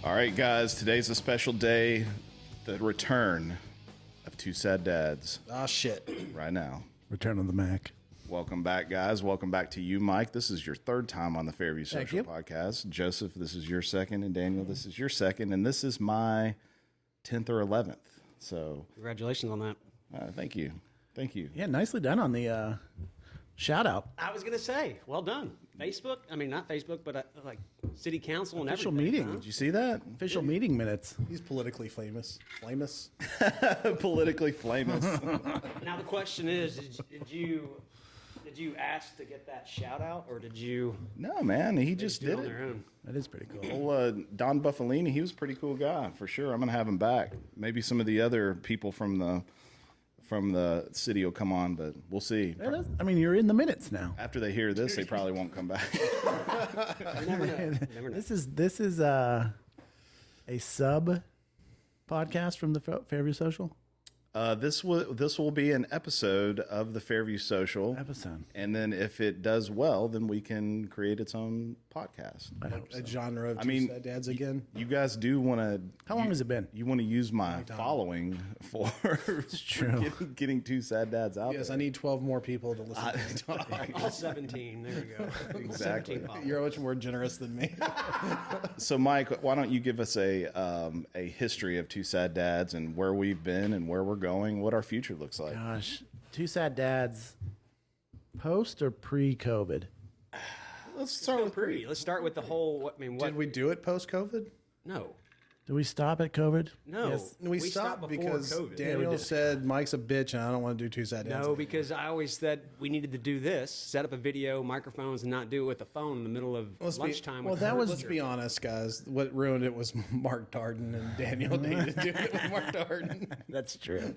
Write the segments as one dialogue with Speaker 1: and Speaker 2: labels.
Speaker 1: All right, guys, today's a special day, the return of Two Sad Dads.
Speaker 2: Ah, shit.
Speaker 1: Right now.
Speaker 3: Return of the Mac.
Speaker 1: Welcome back, guys. Welcome back to you, Mike. This is your third time on the Fairview Social Podcast. Joseph, this is your second, and Daniel, this is your second, and this is my 10th or 11th. So,
Speaker 4: congratulations on that.
Speaker 1: Thank you. Thank you.
Speaker 3: Yeah, nicely done on the shout out.
Speaker 4: I was going to say, well done. Facebook, I mean, not Facebook, but like city council and
Speaker 3: Official
Speaker 4: everything.
Speaker 3: meeting.
Speaker 4: Huh?
Speaker 1: Did you see that?
Speaker 3: Official meeting minutes.
Speaker 2: He's politically famous. Famous?
Speaker 1: Politically famous.
Speaker 4: Now the question is, did you ask to get that shout out, or did you?
Speaker 1: No, man, he just
Speaker 4: do
Speaker 1: did
Speaker 4: on
Speaker 1: it.
Speaker 4: their own?
Speaker 3: That is pretty cool.
Speaker 1: Well, Don Buffalini, he was a pretty cool guy for sure. I'm gonna have him back. Maybe some of the other people from the city will come on, but we'll see.
Speaker 3: I mean, you're in the minutes now.
Speaker 1: After they hear this, they probably won't come back.
Speaker 4: You never know. Never know.
Speaker 3: This is a sub podcast from the Fairview Social
Speaker 1: This will be an episode of the Fairview Social
Speaker 3: episode.
Speaker 1: and then if it does well, then we can create its own podcast.
Speaker 3: I hope so.
Speaker 2: A genre of Sad Dads again?
Speaker 1: You guys do want to.
Speaker 3: How long has it been?
Speaker 1: You want to use my following for
Speaker 3: true.
Speaker 1: getting Two Sad Dads out
Speaker 2: Yes,
Speaker 1: there.
Speaker 2: I need 12 more people to listen to me talk.
Speaker 4: All 17. There you go.
Speaker 1: Exactly.
Speaker 4: 17 followers.
Speaker 2: You're much more generous than me.
Speaker 1: So, Mike, why don't you give us a history of Two Sad Dads and where we've been and where we're going, what our future looks like?
Speaker 3: Gosh, Two Sad Dads, post or pre-COVID?
Speaker 1: Let's start with
Speaker 4: Pre. Let's start with the whole. What
Speaker 2: Did we do it post-COVID?
Speaker 4: No.
Speaker 3: Do we stop at COVID?
Speaker 4: No.
Speaker 3: Yes.
Speaker 2: We stopped
Speaker 4: before
Speaker 2: because
Speaker 4: COVID.
Speaker 2: Daniel said Mike's a bitch and I don't want to do Two Sad Dads.
Speaker 4: No, because I always said we needed to do this, set up a video, microphones, and not do it with the phone in the middle of lunchtime.
Speaker 2: Let's be honest, guys. What ruined it was Mark Darden, and Daniel needed to do it with Mark Darden.
Speaker 3: That's true.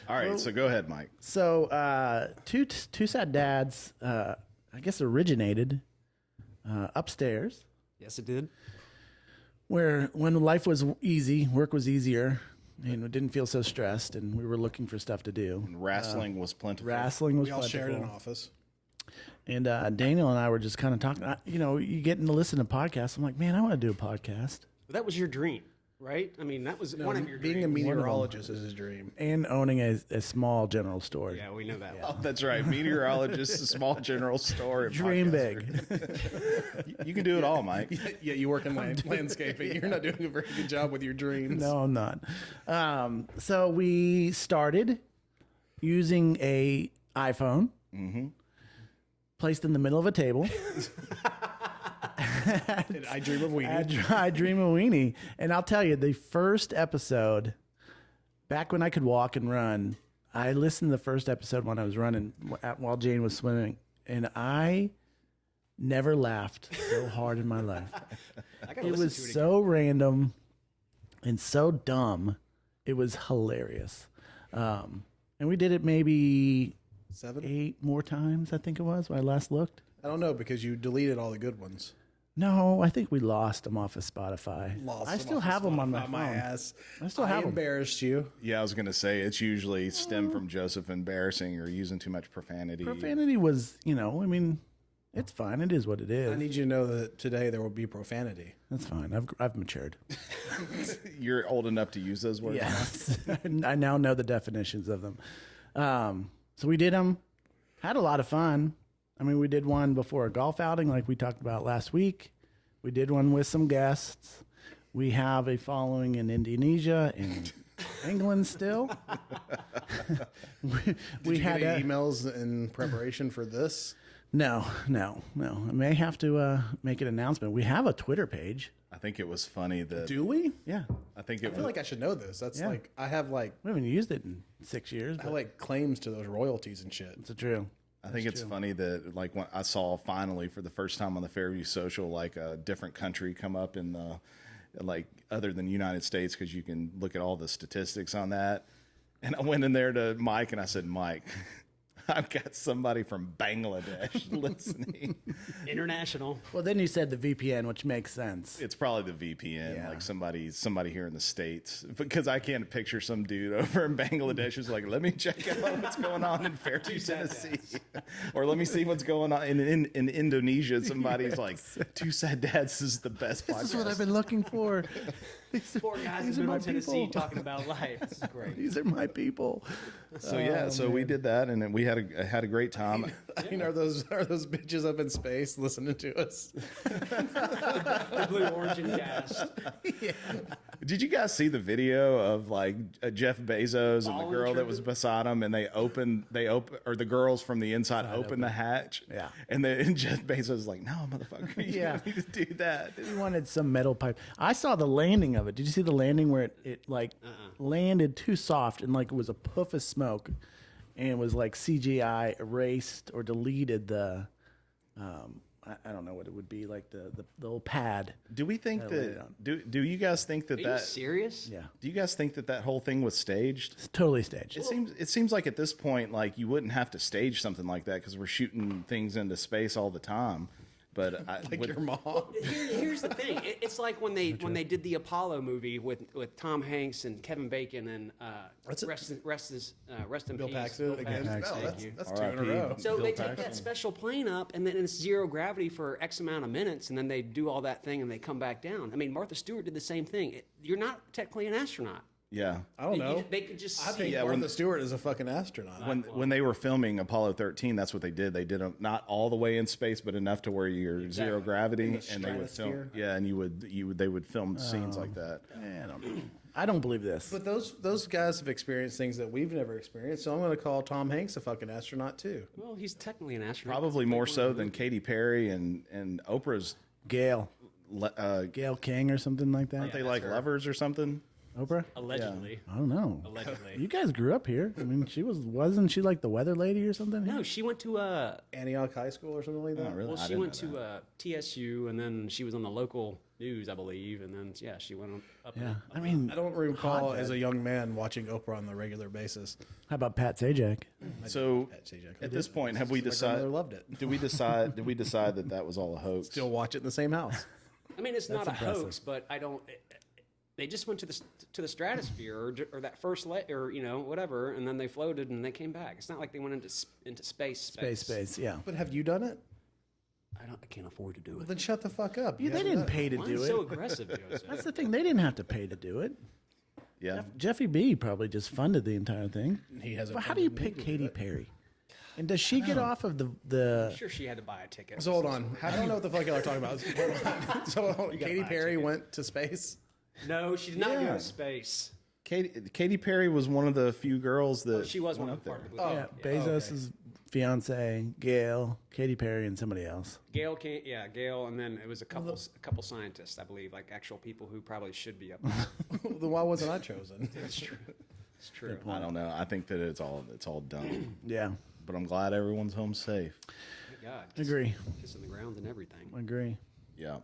Speaker 1: All right, so go ahead, Mike.
Speaker 3: So, Two Sad Dads, I guess, originated upstairs,
Speaker 4: Yes, it did.
Speaker 3: where when life was easy, work was easier, and we didn't feel so stressed, and we were looking for stuff to do.
Speaker 1: Wrestling was plentiful.
Speaker 3: Wrestling was
Speaker 2: We all shared an
Speaker 3: plentiful.
Speaker 2: office.
Speaker 3: And Daniel and I were just kind of talking. You getting to listen to podcasts. I'm like, man, I want to do a podcast.
Speaker 4: That was your dream, right? I mean, that was one of your
Speaker 2: Being a
Speaker 4: dreams.
Speaker 2: meteorologist is his dream.
Speaker 3: And owning a small general store.
Speaker 4: Yeah, we know that.
Speaker 1: Oh, that's right. Meteorologist, a small general store. and
Speaker 3: Dream
Speaker 1: podcaster.
Speaker 3: big.
Speaker 1: You can do it all, Mike.
Speaker 2: Yeah, you work in landscaping. You're not doing a very good job with your dreams.
Speaker 3: No, I'm not. So we started using a iPhone placed in the middle of a table.
Speaker 2: I dream of weenie.
Speaker 3: I dream of weenie. And I'll tell you, the first episode, back when I could walk and run, I listened to the first episode when I was running while Jane was swimming, and I never laughed so hard in my life.
Speaker 4: I gotta
Speaker 3: It
Speaker 4: listen
Speaker 3: was
Speaker 4: to it again.
Speaker 3: so random and so dumb. It was hilarious. And we did it maybe
Speaker 2: 7?
Speaker 3: 8 more times, I think it was, when I last looked.
Speaker 2: I don't know because you deleted all the good ones.
Speaker 3: No, I think we lost them off of Spotify. I still have them on my phone.
Speaker 2: ass.
Speaker 3: I still have them.
Speaker 2: Embarrassed you.
Speaker 1: Yeah, I was going to say it's usually stem from Joseph embarrassing or using too much profanity.
Speaker 3: Profanity was, it's fine. It is what it
Speaker 2: I
Speaker 3: is.
Speaker 2: need you to know that today there will be profanity.
Speaker 3: That's fine. I've matured.
Speaker 1: You're old enough to use those words.
Speaker 3: Yes. I now know the definitions of them. So we did them. Had a lot of fun. I mean, we did one before a golf outing like we talked about last week. We did one with some guests. We have a following in Indonesia, in England still.
Speaker 2: we had emails in preparation for this.
Speaker 3: No. I may have to make an announcement. We have a Twitter page.
Speaker 1: I think it was funny that.
Speaker 2: Do we?
Speaker 3: Yeah.
Speaker 1: I think
Speaker 2: I
Speaker 1: it
Speaker 2: feel
Speaker 1: was.
Speaker 2: like I should know this. That's
Speaker 3: Yeah.
Speaker 2: like I have like
Speaker 3: We haven't used it in 6 years.
Speaker 2: I
Speaker 3: But
Speaker 2: like claims to those royalties and shit.
Speaker 3: it's true.
Speaker 1: I think it's funny that like when I saw finally for the first time on the Fairview Social like a different country come up in the like other than United States because you can look at all the statistics on that. And I went in there to Mike and I said, Mike, I've got somebody from Bangladesh listening.
Speaker 4: International.
Speaker 3: Well, then you said the VPN, which makes sense.
Speaker 1: It's probably the VPN,
Speaker 3: Yeah.
Speaker 1: like somebody here in the States, because I can't picture some dude over in Bangladesh who's like, let me check out what's going on in Fairview, Tennessee, or let me see what's going on in Indonesia. Somebody's like, Two Sad Dads is the best podcast.
Speaker 3: This is what I've been looking for.
Speaker 4: Four guys in
Speaker 3: These are my
Speaker 4: Middle Tennessee
Speaker 3: people.
Speaker 4: talking about life. This is great.
Speaker 3: These are my people.
Speaker 1: So yeah, so we did that, and then we had a great time.
Speaker 2: I mean, are those bitches up in space listening to us?
Speaker 4: The blue, orange, and gas.
Speaker 1: Did you guys see the video of like Jeff Bezos and the
Speaker 4: All
Speaker 1: girl that
Speaker 4: intrigued?
Speaker 1: was beside him, and they open, or the girls from the inside open the hatch?
Speaker 3: Yeah.
Speaker 1: And Jeff Bezos is like, no, motherfucker, you
Speaker 3: Yeah.
Speaker 1: don't need to do that.
Speaker 3: He wanted some metal pipe. I saw the landing of it. Did you see the landing where it like landed too soft and like it was a puff of smoke and was like CGI erased or deleted the I don't know what it would be, like the old pad.
Speaker 1: Do we think do you guys think
Speaker 4: Are you serious?
Speaker 3: Yeah.
Speaker 1: do you guys think that whole thing was staged?
Speaker 3: It's totally staged.
Speaker 1: It seems like at this point, like you wouldn't have to stage something like that because we're shooting things into space all the time. But
Speaker 2: Like your mom.
Speaker 4: Here's the thing. It's like when they did the Apollo movie with Tom Hanks and Kevin Bacon and rest in
Speaker 2: Bill
Speaker 4: peace.
Speaker 2: Paxton
Speaker 4: Bill
Speaker 2: again.
Speaker 4: Paxton,
Speaker 2: Oh,
Speaker 4: thank you.
Speaker 2: that's two in a
Speaker 1: R.I.P.
Speaker 2: row.
Speaker 4: So
Speaker 1: Bill
Speaker 4: they take
Speaker 1: Paxton.
Speaker 4: that special plane up, and then it's zero gravity for X amount of minutes, and then they do all that thing, and they come back down. I mean, Martha Stewart did the same thing. You're not technically an astronaut.
Speaker 1: yeah.
Speaker 2: I don't know.
Speaker 4: They could just
Speaker 2: I
Speaker 4: see.
Speaker 2: think
Speaker 1: Yeah,
Speaker 2: Martha
Speaker 1: when-
Speaker 2: Stewart is a fucking astronaut.
Speaker 1: When they were filming Apollo 13, that's what they did. They did them not all the way in space, but enough to where you're zero gravity, and they would film.
Speaker 2: stratosphere.
Speaker 1: Yeah, and they would film scenes like that.
Speaker 3: I don't know. I don't believe this.
Speaker 2: But those guys have experienced things that we've never experienced, so I'm going to call Tom Hanks a fucking astronaut too.
Speaker 4: Well, he's technically an astronaut.
Speaker 1: Probably more so than Katy Perry and Oprah's.
Speaker 3: Gail
Speaker 1: Aren't
Speaker 3: King or something like that.
Speaker 1: they like lovers or something?
Speaker 3: Oprah?
Speaker 4: Allegedly.
Speaker 3: I don't know.
Speaker 4: Allegedly.
Speaker 3: You guys grew up here. I mean, wasn't she like the weather lady or something?
Speaker 4: No, she went to
Speaker 2: Antioch High School or something like that.
Speaker 1: Oh, really?
Speaker 4: well,
Speaker 1: I
Speaker 4: she
Speaker 1: didn't
Speaker 4: went
Speaker 1: know
Speaker 4: to TSU, and then she was on the local news, I believe, and then she went up.
Speaker 3: Yeah. I mean,
Speaker 2: I don't recall as a young man watching Oprah on a regular basis.
Speaker 3: how about Pat Sajak?
Speaker 1: So
Speaker 2: Pat Sajak.
Speaker 1: at this point, have we
Speaker 2: My grandmother
Speaker 1: decided?
Speaker 2: loved it.
Speaker 1: Did we decide that was all a hoax?
Speaker 2: Still watch it in the same house.
Speaker 4: I mean, it's not a
Speaker 3: impressive.
Speaker 4: hoax, but I don't. They just went to the stratosphere or that first or whatever, and then they floated and they came back. It's not like they went into space.
Speaker 3: Space, yeah.
Speaker 2: But have you done it?
Speaker 4: I can't afford to do
Speaker 2: Well,
Speaker 4: it.
Speaker 2: then shut the fuck up.
Speaker 3: Yeah,
Speaker 2: You
Speaker 3: they
Speaker 2: haven't
Speaker 3: didn't
Speaker 2: done it.
Speaker 3: pay to
Speaker 4: Mine's
Speaker 3: do
Speaker 4: so
Speaker 3: it.
Speaker 4: aggressive, Joseph.
Speaker 3: That's the thing. They didn't have to pay to do it.
Speaker 1: Yeah.
Speaker 3: Jeffy B probably just funded the entire thing.
Speaker 2: He hasn't.
Speaker 3: But how do you
Speaker 2: funded me
Speaker 3: pick
Speaker 2: to do
Speaker 3: Katy
Speaker 2: it.
Speaker 3: Perry? And does she get off of the
Speaker 4: I'm sure she had to buy a ticket.
Speaker 2: So hold on. I don't know what the fuck y'all are talking about. Hold on. So Katy Perry went to space.
Speaker 4: No, she did not go
Speaker 1: Yeah.
Speaker 4: to space.
Speaker 1: Katy Perry was one of the few girls that
Speaker 4: She was one
Speaker 1: went
Speaker 4: of
Speaker 1: up
Speaker 4: part
Speaker 1: there.
Speaker 4: of
Speaker 3: yeah,
Speaker 4: the
Speaker 3: Bezos' fiance, Gail, Katy Perry, and somebody else?
Speaker 4: Gail came, Gail, and then it was a couple scientists, I believe, like actual people who probably should be up there.
Speaker 2: Then why wasn't I chosen?
Speaker 4: It's true. It's true.
Speaker 1: I don't know. I think that it's all done.
Speaker 3: Yeah,
Speaker 1: But I'm glad everyone's home safe.
Speaker 4: Thank God.
Speaker 3: agree.
Speaker 4: Kissing the ground and everything.
Speaker 3: Agree.
Speaker 1: Yeah.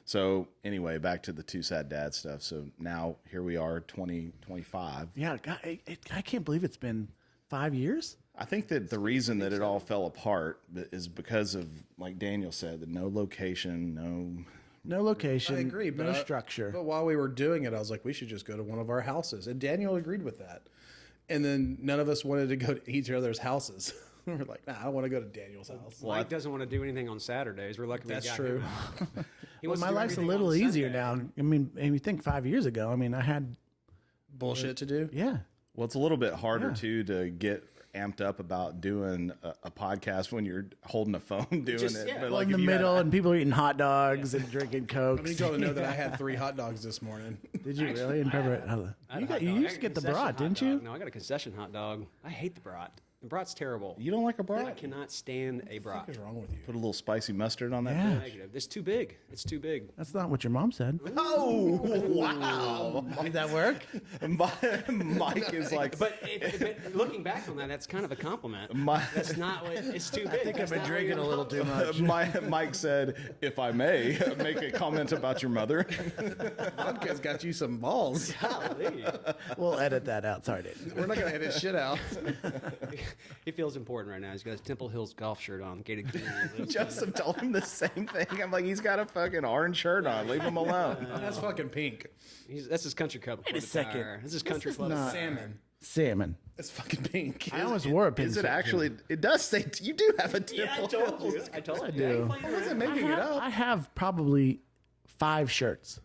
Speaker 1: So anyway, back to the Two Sad Dad stuff. So now here we are, 2025.
Speaker 3: Yeah, God, I can't believe it's been 5 years.
Speaker 1: I think that the reason that it all fell apart is because of, like Daniel said, the no location,
Speaker 3: No location.
Speaker 2: I agree, but
Speaker 3: no structure.
Speaker 2: But while we were doing it, I was like, we should just go to one of our houses, and Daniel agreed with that. And then none of us wanted to go to each other's houses. We're like, nah, I don't want to go to Daniel's house.
Speaker 4: Mike doesn't want to do anything on Saturdays. We're lucky we
Speaker 2: That's
Speaker 4: got
Speaker 2: true.
Speaker 4: him. He
Speaker 3: Well,
Speaker 4: wants
Speaker 3: my
Speaker 4: to do
Speaker 3: life's a
Speaker 4: everything
Speaker 3: little
Speaker 4: on
Speaker 3: easier
Speaker 4: Sunday.
Speaker 3: now. I mean, and you think 5 years ago, I mean, I had,
Speaker 2: Bullshit to do.
Speaker 3: yeah.
Speaker 1: Well, it's a little bit harder too to get amped up about doing a podcast when you're holding a phone doing
Speaker 4: Just-
Speaker 1: it.
Speaker 4: yeah.
Speaker 1: But
Speaker 3: Well, in
Speaker 1: if
Speaker 3: the
Speaker 1: you had-
Speaker 3: middle, and people are eating hot dogs and drinking Coke.
Speaker 2: I need y'all to know that I had 3 hot dogs this morning.
Speaker 3: Did you really? In Pembroke?
Speaker 4: I had
Speaker 3: You
Speaker 4: a hot
Speaker 3: you
Speaker 4: dog. I
Speaker 3: used to
Speaker 4: got a
Speaker 3: get the
Speaker 4: concession
Speaker 3: brat,
Speaker 4: hot
Speaker 3: didn't
Speaker 4: dog.
Speaker 3: you?
Speaker 4: No, I got a concession hot dog. I hate the brat. The brat's terrible.
Speaker 1: you don't like a
Speaker 4: I
Speaker 1: brat?
Speaker 4: cannot stand a brat.
Speaker 2: What is wrong with you?
Speaker 1: Put a little spicy mustard on that.
Speaker 3: Yeah.
Speaker 1: bitch?
Speaker 4: Negative. It's too big. It's too big.
Speaker 3: That's not what your mom said.
Speaker 1: Oh wow!
Speaker 3: Did that work?
Speaker 1: Mike is like,
Speaker 4: But looking back on that, that's kind of a compliment.
Speaker 1: My-
Speaker 4: That's not what. It's too big. I think
Speaker 3: I've been drinking a little too much.
Speaker 1: Mike said, if I may, make a comment about your mother.
Speaker 2: Vodka's got you some balls.
Speaker 4: Golly.
Speaker 3: We'll edit that out. Sorry, Dave.
Speaker 2: We're not going to edit shit out.
Speaker 4: He feels important right now. He's got his Temple Hills golf shirt on. Gated community.
Speaker 1: Joseph told him the same thing. I'm like, he's got a fucking orange shirt on. Leave him alone.
Speaker 2: That's fucking pink.
Speaker 4: That's his country club.
Speaker 3: Wait a second.
Speaker 4: This is country club.
Speaker 3: not-
Speaker 2: Salmon.
Speaker 3: Salmon.
Speaker 2: It's fucking pink.
Speaker 3: I almost wore a pink
Speaker 1: Is it
Speaker 3: shirt.
Speaker 1: actually? It does say you do have a
Speaker 4: Yeah,
Speaker 1: Temple
Speaker 4: I told
Speaker 1: Hills.
Speaker 4: you. I told you.
Speaker 3: I do.
Speaker 1: I wasn't making it up.
Speaker 3: I have probably 5 shirts.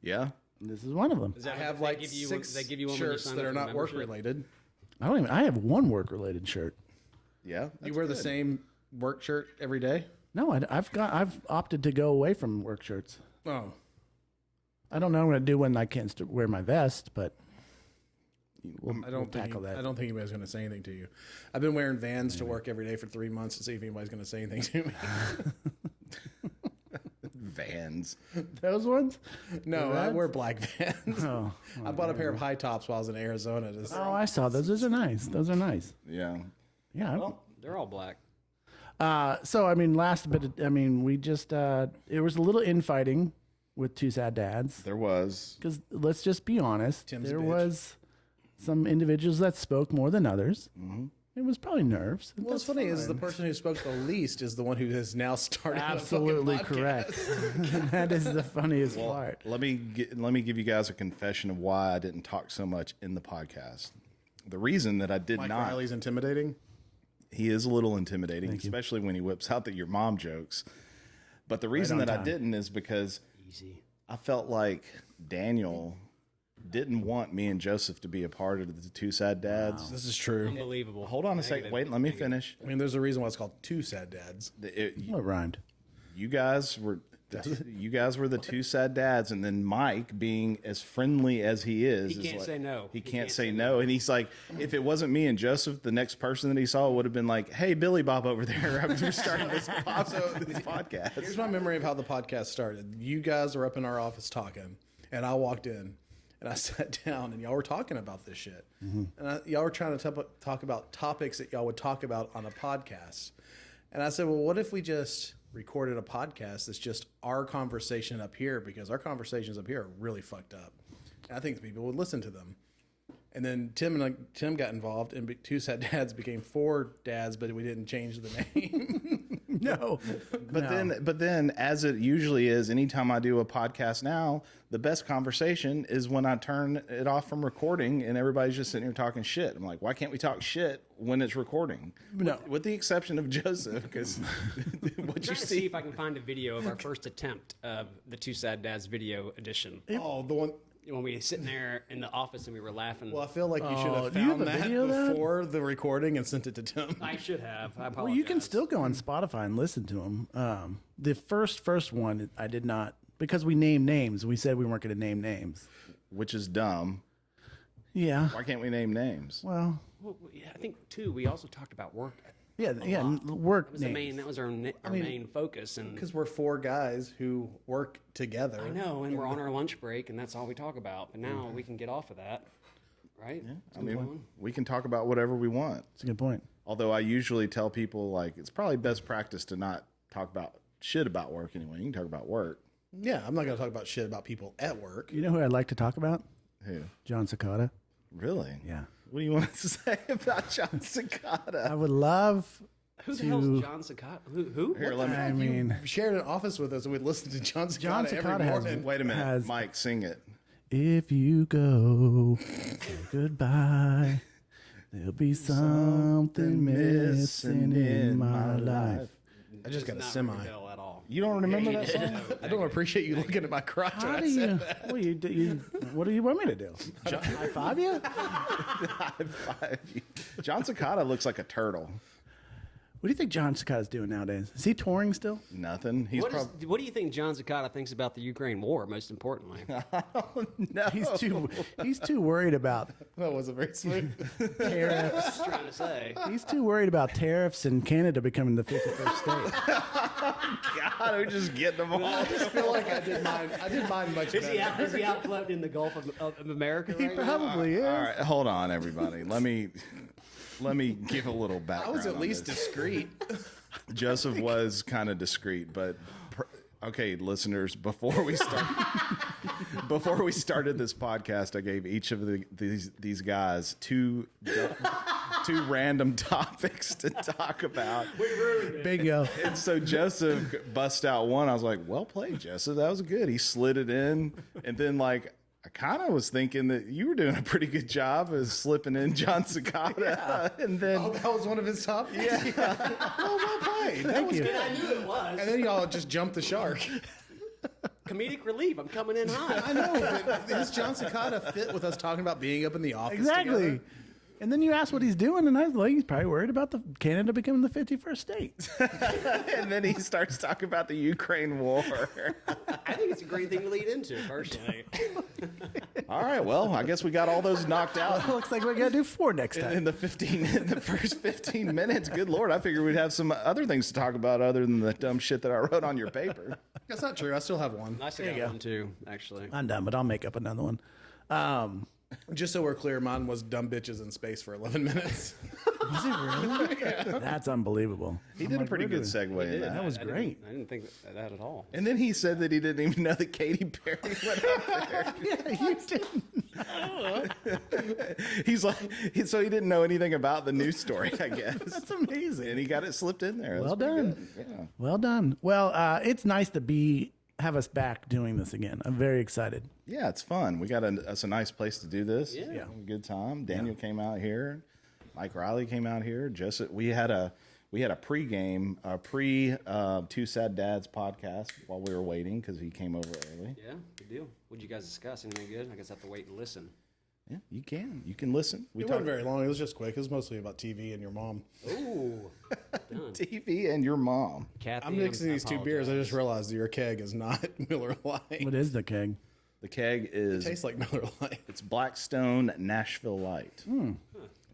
Speaker 1: Yeah.
Speaker 3: This is one of them.
Speaker 4: Is that
Speaker 2: I
Speaker 4: what
Speaker 2: have
Speaker 4: they
Speaker 2: like
Speaker 4: give you,
Speaker 2: 6
Speaker 4: they give you one when you
Speaker 2: shirts
Speaker 4: sign
Speaker 2: that
Speaker 4: up
Speaker 2: are
Speaker 4: for
Speaker 2: not work
Speaker 4: membership?
Speaker 2: related.
Speaker 3: I have one work related shirt.
Speaker 1: Yeah.
Speaker 2: You wear the same work shirt every day?
Speaker 3: No, I've opted to go away from work shirts.
Speaker 2: Oh.
Speaker 3: I don't know what I'm gonna do when I can't wear my vest, but we'll tackle that.
Speaker 2: I don't think anybody's going to say anything to you. I've been wearing Vans to work every day for 3 months to see if anybody's going to say anything to me.
Speaker 1: Vans.
Speaker 3: Those ones?
Speaker 2: No, I wear black Vans.
Speaker 3: Oh,
Speaker 2: I bought a pair of high tops while I was in Arizona.
Speaker 3: I saw those. Those are nice. Those are nice.
Speaker 1: Yeah.
Speaker 3: Yeah.
Speaker 4: Well, they're all black.
Speaker 3: So I mean, we just it was a little infighting with Two Sad Dads
Speaker 1: There was.
Speaker 3: because let's just be honest,
Speaker 2: Tim's a
Speaker 3: there
Speaker 2: bitch.
Speaker 3: was some individuals that spoke more than others.
Speaker 1: Mm-hmm.
Speaker 3: It was probably nerves.
Speaker 2: Well, what's funny is the person who spoke the least is the one who has now started.
Speaker 3: Absolutely
Speaker 2: a fucking podcast.
Speaker 3: correct. That is the funniest part.
Speaker 1: Let me give you guys a confession of why I didn't talk so much in the podcast. The reason that I did
Speaker 2: Mike
Speaker 1: not.
Speaker 2: Riley's intimidating.
Speaker 1: He is a little intimidating, especially when he whips out your mom jokes. But the reason that I didn't is because I felt like Daniel didn't want me and Joseph to be a part of the Two Sad Dads.
Speaker 2: This is true.
Speaker 4: Unbelievable.
Speaker 1: Hold on a second. Wait, let me finish.
Speaker 2: I mean, there's a reason why it's called Two Sad Dads.
Speaker 3: Well, it rhymed.
Speaker 1: You guys were the Two Sad Dads, and then Mike, being as friendly as he is,
Speaker 4: He can't say no.
Speaker 1: He can't say no, and he's like, if it wasn't me and Joseph, the next person that he saw would have been like, "Hey, Billy Bob over there, we're starting this podcast."
Speaker 2: Here's my memory of how the podcast started. You guys were up in our office talking, and I walked in, and I sat down, and y'all were talking about this shit. And y'all were trying to talk about topics that y'all would talk about on a podcast. And I said, well, what if we just recorded a podcast that's just our conversation up here, because our conversations up here are really fucked up. And I think people would listen to them. And then Tim got involved, and Two Sad Dads became 4 dads, but we didn't change the name.
Speaker 3: No.
Speaker 1: But then, as it usually is, anytime I do a podcast now, the best conversation is when I turn it off from recording and everybody's just sitting here talking shit. I'm like, why can't we talk shit when it's recording?
Speaker 3: No.
Speaker 1: With the exception of Joseph, because what you
Speaker 4: Trying to see
Speaker 1: see.
Speaker 4: if I can find a video of our first attempt of the Two Sad Dads video edition.
Speaker 2: Oh, the one.
Speaker 4: When we were sitting there in the office and we were laughing.
Speaker 2: Well, I feel like you should have
Speaker 3: do you have
Speaker 2: found
Speaker 3: a
Speaker 2: that
Speaker 3: video of that?
Speaker 2: before the recording and sent it to Tim.
Speaker 4: I should have. I apologize.
Speaker 3: Well, you can still go on Spotify and listen to them. The first one, I did not, because we named names. We said we weren't going to name names.
Speaker 1: Which is dumb.
Speaker 3: Yeah.
Speaker 1: Why can't we name names?
Speaker 3: Well,
Speaker 4: Well, yeah, I think too. We also talked about work.
Speaker 3: yeah. Work
Speaker 4: That was the
Speaker 3: names.
Speaker 4: main. That was our main focus. And
Speaker 2: Because we're 4 guys who work together.
Speaker 4: I know, and we're on our lunch break, and that's all we talk about. But now we can get off of that, right?
Speaker 1: I mean, we can talk about whatever we want.
Speaker 3: That's a good point.
Speaker 1: Although I usually tell people, like, it's probably best practice to not talk about shit about work anyway. You can talk about work.
Speaker 2: Yeah, I'm not going to talk about shit about people at work.
Speaker 3: You know who I'd like to talk about?
Speaker 1: Who?
Speaker 3: Jon Secada.
Speaker 1: Really?
Speaker 3: Yeah.
Speaker 1: What do you want to say about Jon Secada?
Speaker 3: I would love
Speaker 4: Who the
Speaker 3: to.
Speaker 4: hell's Jon Secada? Who?
Speaker 1: Here, let me.
Speaker 3: I mean,
Speaker 2: You shared an office with us and we'd listen to Jon Secada,
Speaker 3: Jon
Speaker 2: every
Speaker 3: Secada has-
Speaker 2: morning.
Speaker 1: Wait a minute,
Speaker 3: has-
Speaker 1: Mike, sing it.
Speaker 3: if you go, say goodbye. There'll be something missing in my life.
Speaker 2: I just got a
Speaker 4: Not
Speaker 2: semi.
Speaker 4: ring a bell at all.
Speaker 1: You don't remember that song?
Speaker 2: I don't appreciate you looking at my crotch when
Speaker 3: How
Speaker 2: I
Speaker 3: do
Speaker 2: said
Speaker 3: you?
Speaker 2: that.
Speaker 3: What do you want me to do? High five you?
Speaker 1: Jon Secada looks like a turtle.
Speaker 3: What do you think Jon Secada's doing nowadays? Is he touring still?
Speaker 1: Nothing. He's probably
Speaker 4: What do you think Jon Secada thinks about the Ukraine war? Most importantly,
Speaker 1: no.
Speaker 3: He's too worried about
Speaker 2: That wasn't very sweet.
Speaker 3: tariffs.
Speaker 4: I'm trying to say.
Speaker 3: He's too worried about tariffs and Canada becoming the 51st state.
Speaker 1: God, we're just getting them all.
Speaker 2: I just feel like I did mine much better.
Speaker 4: Is he out floating in the Gulf of America
Speaker 3: He
Speaker 4: right now?
Speaker 3: probably is.
Speaker 1: All right, hold on, everybody. Let me give a little
Speaker 2: I
Speaker 1: background.
Speaker 2: was at
Speaker 1: on
Speaker 2: least
Speaker 1: this.
Speaker 2: discreet.
Speaker 1: Joseph was kind of discreet, but okay, listeners, before we started this podcast, I gave each of these guys two two random topics to talk about.
Speaker 3: Bingo.
Speaker 1: And so Joseph bust out one. I was like, well played, Joseph. That was good. He slid it in. And then, like, I kind of was thinking that you were doing a pretty good job of slipping in Jon Secada. Yeah. And then
Speaker 2: that was one of his topics?
Speaker 1: Yeah.
Speaker 2: Well played.
Speaker 3: Thank you.
Speaker 4: I knew it was.
Speaker 2: And then y'all just jumped the shark.
Speaker 4: Comedic relief. I'm coming in hot.
Speaker 2: I know, but does Jon Secada fit with us talking about being up in the office
Speaker 3: Exactly.
Speaker 2: together?
Speaker 3: And then you asked what he's doing, and I was like, he's probably worried about the Canada becoming the 51st state.
Speaker 1: and then he starts talking about the Ukraine war.
Speaker 4: I think it's a great thing to lead into, personally.
Speaker 1: All right, well, I guess we got all those knocked out.
Speaker 3: Looks like we got to do 4 next time.
Speaker 1: In the first 15 minutes. Good Lord, I figured we'd have some other things to talk about other than the dumb shit that I wrote on your paper.
Speaker 2: That's not true. I still have one.
Speaker 4: I still got one, too, actually.
Speaker 3: I'm done, but I'll make up another one.
Speaker 2: Just so we're clear, mine was dumb bitches in space for 11 minutes.
Speaker 3: Was it really? That's unbelievable.
Speaker 1: He did a pretty good segue in that.
Speaker 3: That was great.
Speaker 4: I didn't think that at all.
Speaker 1: And then he said that he didn't even know that Katy Perry went up there.
Speaker 3: Yeah, you didn't.
Speaker 1: He's like, so he didn't know anything about the news story, I guess.
Speaker 3: That's amazing.
Speaker 1: And he got it slipped in there.
Speaker 3: Well
Speaker 1: That's pretty
Speaker 3: done.
Speaker 1: good. Yeah.
Speaker 3: Well done. Well, it's nice to have us back doing this again. I'm very excited.
Speaker 1: Yeah, it's fun. We got us a nice place to do this.
Speaker 4: Yeah.
Speaker 1: Good time. Daniel came out here. Mike Riley came out here. Joseph, we had a pre-game, Two Sad Dads podcast while we were waiting because he came over early.
Speaker 4: Yeah, good deal. What'd you guys discuss? Anything good? I guess I have to wait and listen.
Speaker 1: Yeah, you can. You can listen.
Speaker 2: It wasn't very long. It was just quick. It was mostly about TV and your mom.
Speaker 4: Ooh, done.
Speaker 1: TV and your mom.
Speaker 4: Kathy,
Speaker 2: I'm mixing these two beers. I
Speaker 4: apologize.
Speaker 2: just realized that your keg is not Miller Lite.
Speaker 3: What is the keg?
Speaker 1: The keg is
Speaker 2: Tastes like Miller Lite.
Speaker 1: it's Blackstone Nashville Light.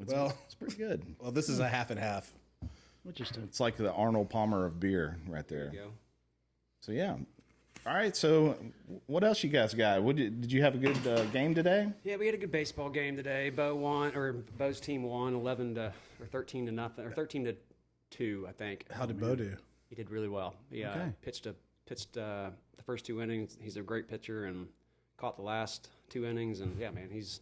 Speaker 2: Well,
Speaker 1: It's pretty good.
Speaker 2: well, this is a half and half.
Speaker 3: Interesting.
Speaker 1: It's like the Arnold Palmer of beer right there.
Speaker 4: There you go.
Speaker 1: So yeah. All right. So what else you guys got? Did you have a good game today?
Speaker 4: Yeah, we had a good baseball game today. Bo's team won 13 to nothing, or 13 to 2, I think.
Speaker 2: How did Bo do?
Speaker 4: He did really well. He pitched the first 2 innings. He's a great pitcher and caught the last 2 innings. And yeah, man, he's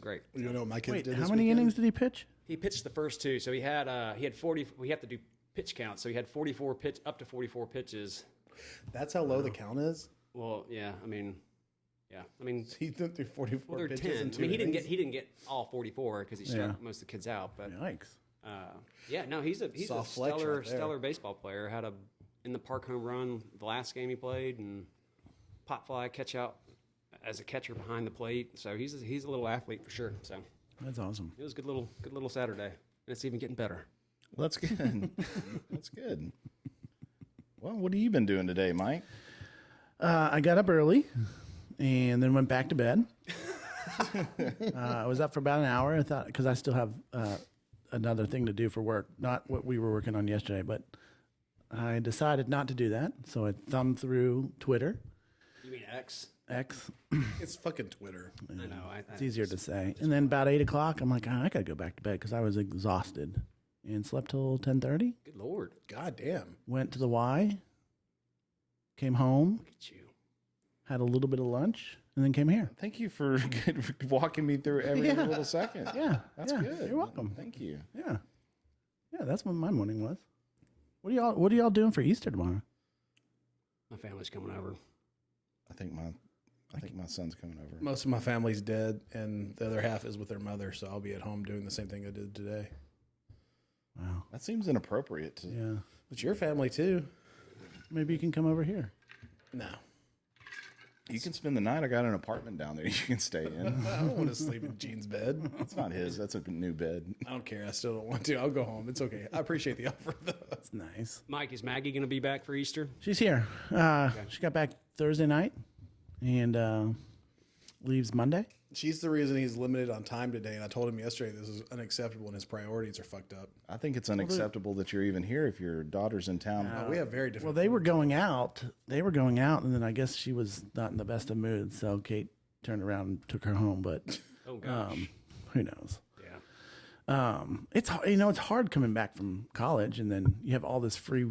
Speaker 4: great.
Speaker 2: You know what my kids
Speaker 3: Wait,
Speaker 2: did
Speaker 3: how
Speaker 2: this
Speaker 3: many
Speaker 2: weekend?
Speaker 3: innings did he pitch?
Speaker 4: He pitched the first 2, so he had 40. We have to do pitch count, so he had 44 up to 44 pitches.
Speaker 2: That's how low the count is?
Speaker 4: Well, yeah, I mean,
Speaker 2: He went through 44
Speaker 4: well, they're
Speaker 2: pitches
Speaker 4: 10.
Speaker 2: in
Speaker 4: I
Speaker 2: 2
Speaker 4: mean, he
Speaker 2: innings?
Speaker 4: didn't get all 44 because he struck most of the kids out. But
Speaker 3: Yikes.
Speaker 4: yeah, no, he's a
Speaker 2: Soft flex
Speaker 4: stellar
Speaker 2: right there.
Speaker 4: stellar baseball player. Had a in the park home run the last game he played, and pop fly catch out as a catcher behind the plate. So he's a little athlete for sure. So
Speaker 3: That's awesome.
Speaker 4: it was a good little Saturday, and it's even getting better.
Speaker 1: Well, that's good. That's good. Well, what have you been doing today, Mike?
Speaker 3: I got up early and then went back to bed. I was up for about an hour. I thought, because I still have another thing to do for work, not what we were working on yesterday, but I decided not to do that. So I thumbed through Twitter,
Speaker 4: You mean X?
Speaker 3: X.
Speaker 2: It's fucking Twitter.
Speaker 4: I know.
Speaker 3: It's easier to say. And then about 8 o'clock, I'm like, I got to go back to bed because I was exhausted and slept till 10:30.
Speaker 4: Good Lord,
Speaker 2: God damn.
Speaker 3: Went to the Y, came home,
Speaker 4: look at you.
Speaker 3: had a little bit of lunch, and then came here.
Speaker 1: Thank you for walking me through every little second.
Speaker 3: Yeah.
Speaker 1: That's
Speaker 3: yeah,
Speaker 1: good.
Speaker 3: You're welcome.
Speaker 1: Thank you.
Speaker 3: Yeah. Yeah, that's what my morning was. What are y'all doing for Easter tomorrow?
Speaker 4: My family's coming over.
Speaker 1: I think my son's coming over.
Speaker 2: Most of my family's dead, and the other half is with their mother, so I'll be at home doing the same thing I did today.
Speaker 3: Wow.
Speaker 1: That seems inappropriate. To,
Speaker 3: Yeah.
Speaker 2: But your family, too.
Speaker 3: Maybe you can come over here.
Speaker 2: No.
Speaker 1: You can spend the night. I got an apartment down there you can stay in.
Speaker 2: I don't want to sleep in Gene's bed.
Speaker 1: It's not his. That's a new bed.
Speaker 2: I don't care. I still don't want to. I'll go home. It's okay. I appreciate the offer, though.
Speaker 3: That's nice.
Speaker 4: Mike, is Maggie going to be back for Easter?
Speaker 3: She's here. She got back Thursday night and leaves Monday.
Speaker 2: She's the reason he's limited on time today, and I told him yesterday this is unacceptable and his priorities are fucked up.
Speaker 1: I think it's unacceptable that you're even here if your daughter's in town.
Speaker 2: We have very different.
Speaker 3: Well, they were going out. And then I guess she was not in the best of moods, so Kate turned around and took her home. But
Speaker 4: Oh gosh.
Speaker 3: who knows?
Speaker 4: Yeah.
Speaker 3: It's it's hard coming back from college, and then you have all this free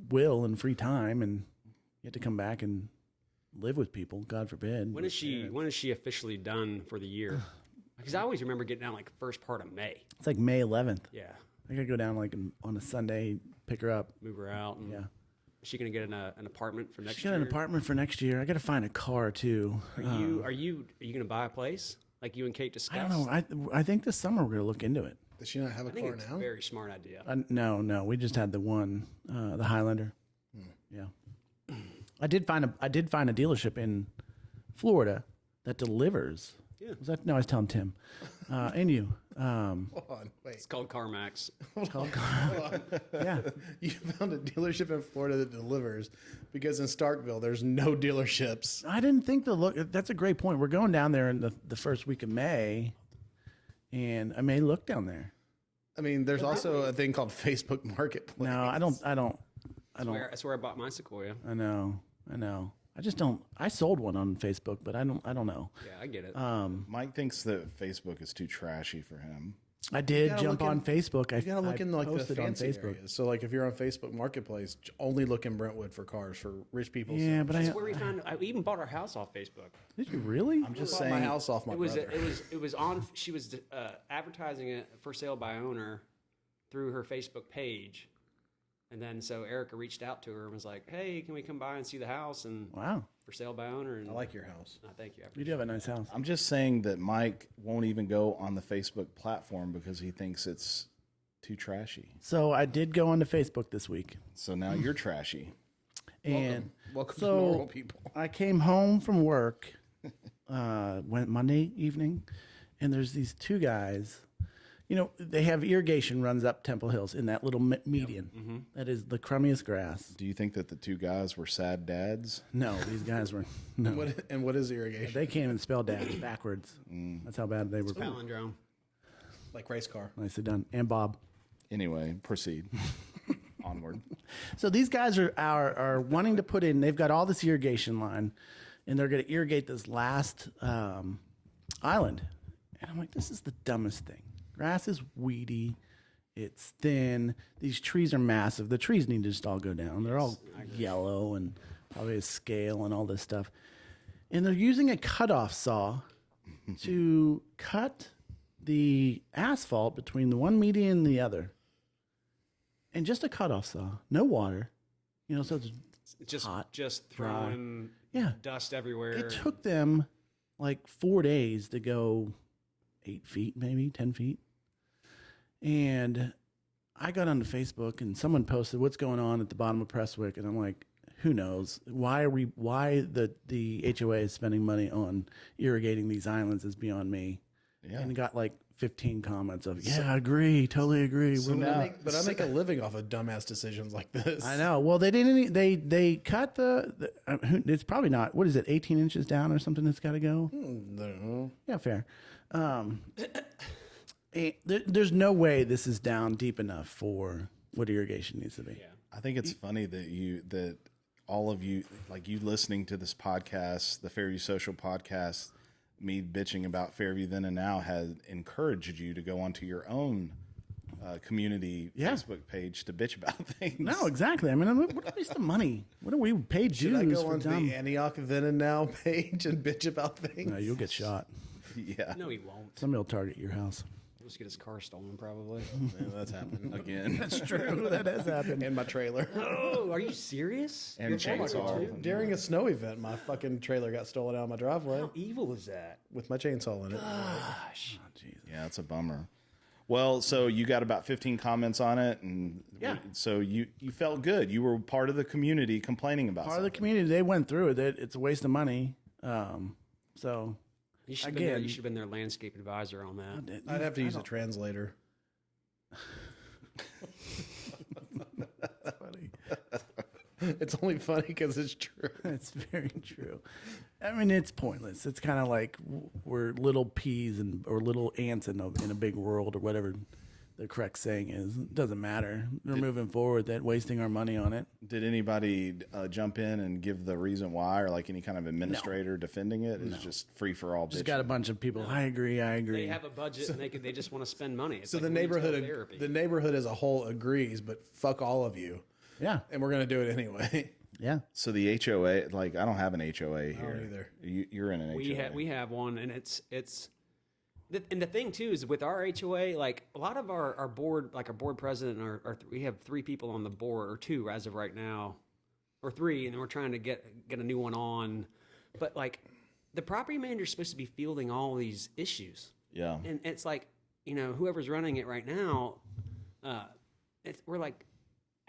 Speaker 3: will and free time, and you have to come back and live with people. God forbid.
Speaker 4: When is she officially done for the year? Because I always remember getting down like first part of May.
Speaker 3: It's like May 11th.
Speaker 4: Yeah.
Speaker 3: I gotta go down like on a Sunday, pick her up.
Speaker 4: Move her out. And
Speaker 3: Yeah.
Speaker 4: Is she going to get an apartment for next
Speaker 3: She's
Speaker 4: year?
Speaker 3: got an apartment for next year. I gotta find a car too.
Speaker 4: Are you going to buy a place like you and Kate discussed?
Speaker 3: I don't know. I think this summer we're gonna look into it.
Speaker 2: Does she not have a
Speaker 4: I think
Speaker 2: car
Speaker 4: it's
Speaker 2: now?
Speaker 4: a very smart idea.
Speaker 3: No. We just had the one, the Highlander. Yeah. I did find a dealership in Florida that delivers.
Speaker 4: Yeah.
Speaker 3: Was that? No, I was telling Tim. And you.
Speaker 2: Hold on, wait.
Speaker 4: It's called CarMax.
Speaker 3: Yeah.
Speaker 2: You found a dealership in Florida that delivers because in Starkville there's no dealerships.
Speaker 3: I didn't think that's a great point. We're going down there in the first week of May, and I may look down there.
Speaker 2: I mean, there's also a thing called Facebook Marketplace.
Speaker 3: No, I don't.
Speaker 4: That's where I bought my Sequoia.
Speaker 3: I know. I just don't. I sold one on Facebook, but I don't know.
Speaker 4: Yeah, I get it.
Speaker 1: Mike thinks that Facebook is too trashy for him.
Speaker 3: I did
Speaker 2: gotta
Speaker 3: jump
Speaker 2: look
Speaker 3: on
Speaker 2: in-
Speaker 3: Facebook.
Speaker 2: You gotta look in like the
Speaker 3: posted on
Speaker 2: fancy
Speaker 3: Facebook.
Speaker 2: areas. So like if you're on Facebook Marketplace, only look in Brentwood for cars for rich people.
Speaker 3: Yeah, but
Speaker 4: That's where we found. We even bought our house off Facebook.
Speaker 3: did you really?
Speaker 1: I'm just
Speaker 2: bought
Speaker 1: saying.
Speaker 2: my house off my
Speaker 4: It was
Speaker 2: brother.
Speaker 4: it was on. She was advertising it for sale by owner through her Facebook page, and then so Erica reached out to her and was like, "Hey, can we come by and see the house and
Speaker 3: Wow,
Speaker 4: for sale by owner?" And
Speaker 2: I like your house.
Speaker 4: thank you. I
Speaker 3: you do have a nice house.
Speaker 1: I'm just saying that Mike won't even go on the Facebook platform because he thinks it's too trashy.
Speaker 3: So I did go onto Facebook this week,
Speaker 1: So now you're trashy.
Speaker 3: and
Speaker 2: Welcome
Speaker 3: so
Speaker 2: to normal people.
Speaker 3: I came home from work, went Monday evening, and there's these two guys. You know, they have irrigation runs up Temple Hills in that little median. That is the crummiest grass.
Speaker 1: Do you think that the two guys were sad dads?
Speaker 3: No, these guys were no.
Speaker 2: What is irrigation?
Speaker 3: They can't even spell dad backwards. That's how bad they were.
Speaker 4: Palindrome.
Speaker 2: Like race car.
Speaker 3: Nicely done. And Bob.
Speaker 1: Anyway, proceed. Onward.
Speaker 3: So these guys are wanting to put in. They've got all this irrigation line, and they're going to irrigate this last island. And I'm like, this is the dumbest thing. Grass is weedy. It's thin. These trees are massive. The trees need to just all go down. They're all yellow and probably a scale and all this stuff. And they're using a cutoff saw to cut the asphalt between the one median and the other. And just a cutoff saw, no water. You know, so it's
Speaker 4: Just
Speaker 3: hot,
Speaker 4: just
Speaker 3: dry.
Speaker 4: throwing
Speaker 3: Yeah.
Speaker 4: dust everywhere.
Speaker 3: It took them like 4 days to go 8 feet, maybe 10 feet. And I got onto Facebook and someone posted what's going on at the bottom of Prestwick, and I'm like, who knows? Why the HOA is spending money on irrigating these islands is beyond me.
Speaker 1: Yeah.
Speaker 3: And got like 15 comments of, yeah, I agree, totally agree.
Speaker 1: So
Speaker 3: We're-
Speaker 1: now,
Speaker 2: But I make a living off of dumbass decisions like this.
Speaker 3: I know. Well, they didn't. They cut the it's probably not. What is it? 18 inches down or something? That's got to go.
Speaker 2: No.
Speaker 3: Yeah, fair. There's no way this is down deep enough for what irrigation needs to be.
Speaker 4: Yeah.
Speaker 1: I think it's funny that all of you, like you listening to this podcast, the Fairview Social podcast, me bitching about Fairview then and now, has encouraged you to go onto your own community Facebook page to bitch about things.
Speaker 3: No, exactly. I mean, what a waste of money. What do we pay
Speaker 2: Should I
Speaker 3: dues
Speaker 2: go
Speaker 3: for
Speaker 2: onto
Speaker 3: dumb?
Speaker 2: the Antioch Then and Now page and bitch about things?
Speaker 3: No, you'll get shot.
Speaker 1: Yeah.
Speaker 4: No, he won't.
Speaker 3: Somebody will target your house.
Speaker 4: He'll just get his car stolen, probably.
Speaker 2: Yeah, that's happened.
Speaker 1: Again.
Speaker 3: That's true. That has happened.
Speaker 2: And my trailer.
Speaker 4: Oh, are you serious?
Speaker 1: And chainsaw.
Speaker 2: During a snow event, my fucking trailer got stolen out of my driveway
Speaker 4: How evil is that?
Speaker 2: with my chainsaw in it.
Speaker 4: Gosh.
Speaker 1: Yeah, it's a bummer. Well, so you got about 15 comments on it, and
Speaker 3: Yeah.
Speaker 1: so you felt good. You were part of the community complaining about
Speaker 3: Part of the
Speaker 1: something.
Speaker 3: community, they went through it. It's a waste of money. So
Speaker 4: You should have been,
Speaker 3: Again-
Speaker 4: you should have been their landscape advisor on that.
Speaker 2: I'd have to use a translator.
Speaker 3: funny.
Speaker 2: It's only funny because it's true.
Speaker 3: It's very true. I mean, it's pointless. It's kind of like we're little peas or little ants in a big world, or whatever the correct saying is. It doesn't matter. We're moving forward. That wasting our money on it.
Speaker 1: Did anybody jump in and give the reason why, or like any kind of administrator defending it? It's just free for all.
Speaker 3: Just
Speaker 1: bitching.
Speaker 3: got a bunch of people. I agree.
Speaker 4: They have a budget and they just want to spend money. It's
Speaker 2: So
Speaker 4: like
Speaker 2: the neighborhood as a whole agrees, but fuck all of you,
Speaker 3: Yeah.
Speaker 2: and we're gonna do it anyway.
Speaker 3: Yeah.
Speaker 1: So the HOA, like I don't have an HOA here.
Speaker 2: don't either.
Speaker 1: You're in an HOA.
Speaker 4: we have one, and it's And the thing too is with our HOA, like a lot of our board, like our board president, we have 3 people on the board, or 2 as of right now, or 3, and then we're trying to get a new one on. But like the property manager is supposed to be fielding all these issues.
Speaker 1: Yeah.
Speaker 4: And it's like, whoever's running it right now, we're like,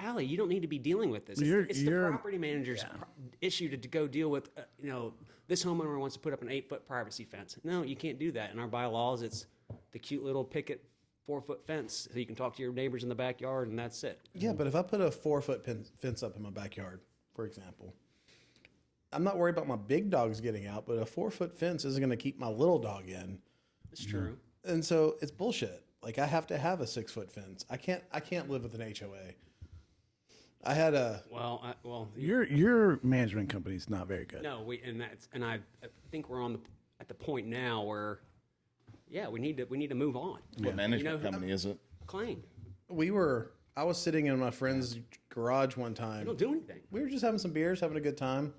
Speaker 4: Allie, you don't need to be dealing with this. It's the property manager's issue to go deal with, this homeowner wants to put up an 8-foot privacy fence. No, you can't do that. In our bylaws, it's the cute little picket 4-foot fence so you can talk to your neighbors in the backyard, and that's it.
Speaker 2: Yeah, but if I put a 4-foot fence up in my backyard, for example, I'm not worried about my big dogs getting out, but a 4-foot fence isn't going to keep my little dog in.
Speaker 4: It's true.
Speaker 2: And so it's bullshit. Like I have to have a 6-foot fence. I can't live with an HOA. I had a
Speaker 3: your management company is not very good.
Speaker 4: No, I think we're at the point now where, we need to move on.
Speaker 1: What management company is it?
Speaker 4: Claim.
Speaker 2: I was sitting in my friend's garage one time.
Speaker 4: You don't do anything.
Speaker 2: We were just having some beers, having a good time,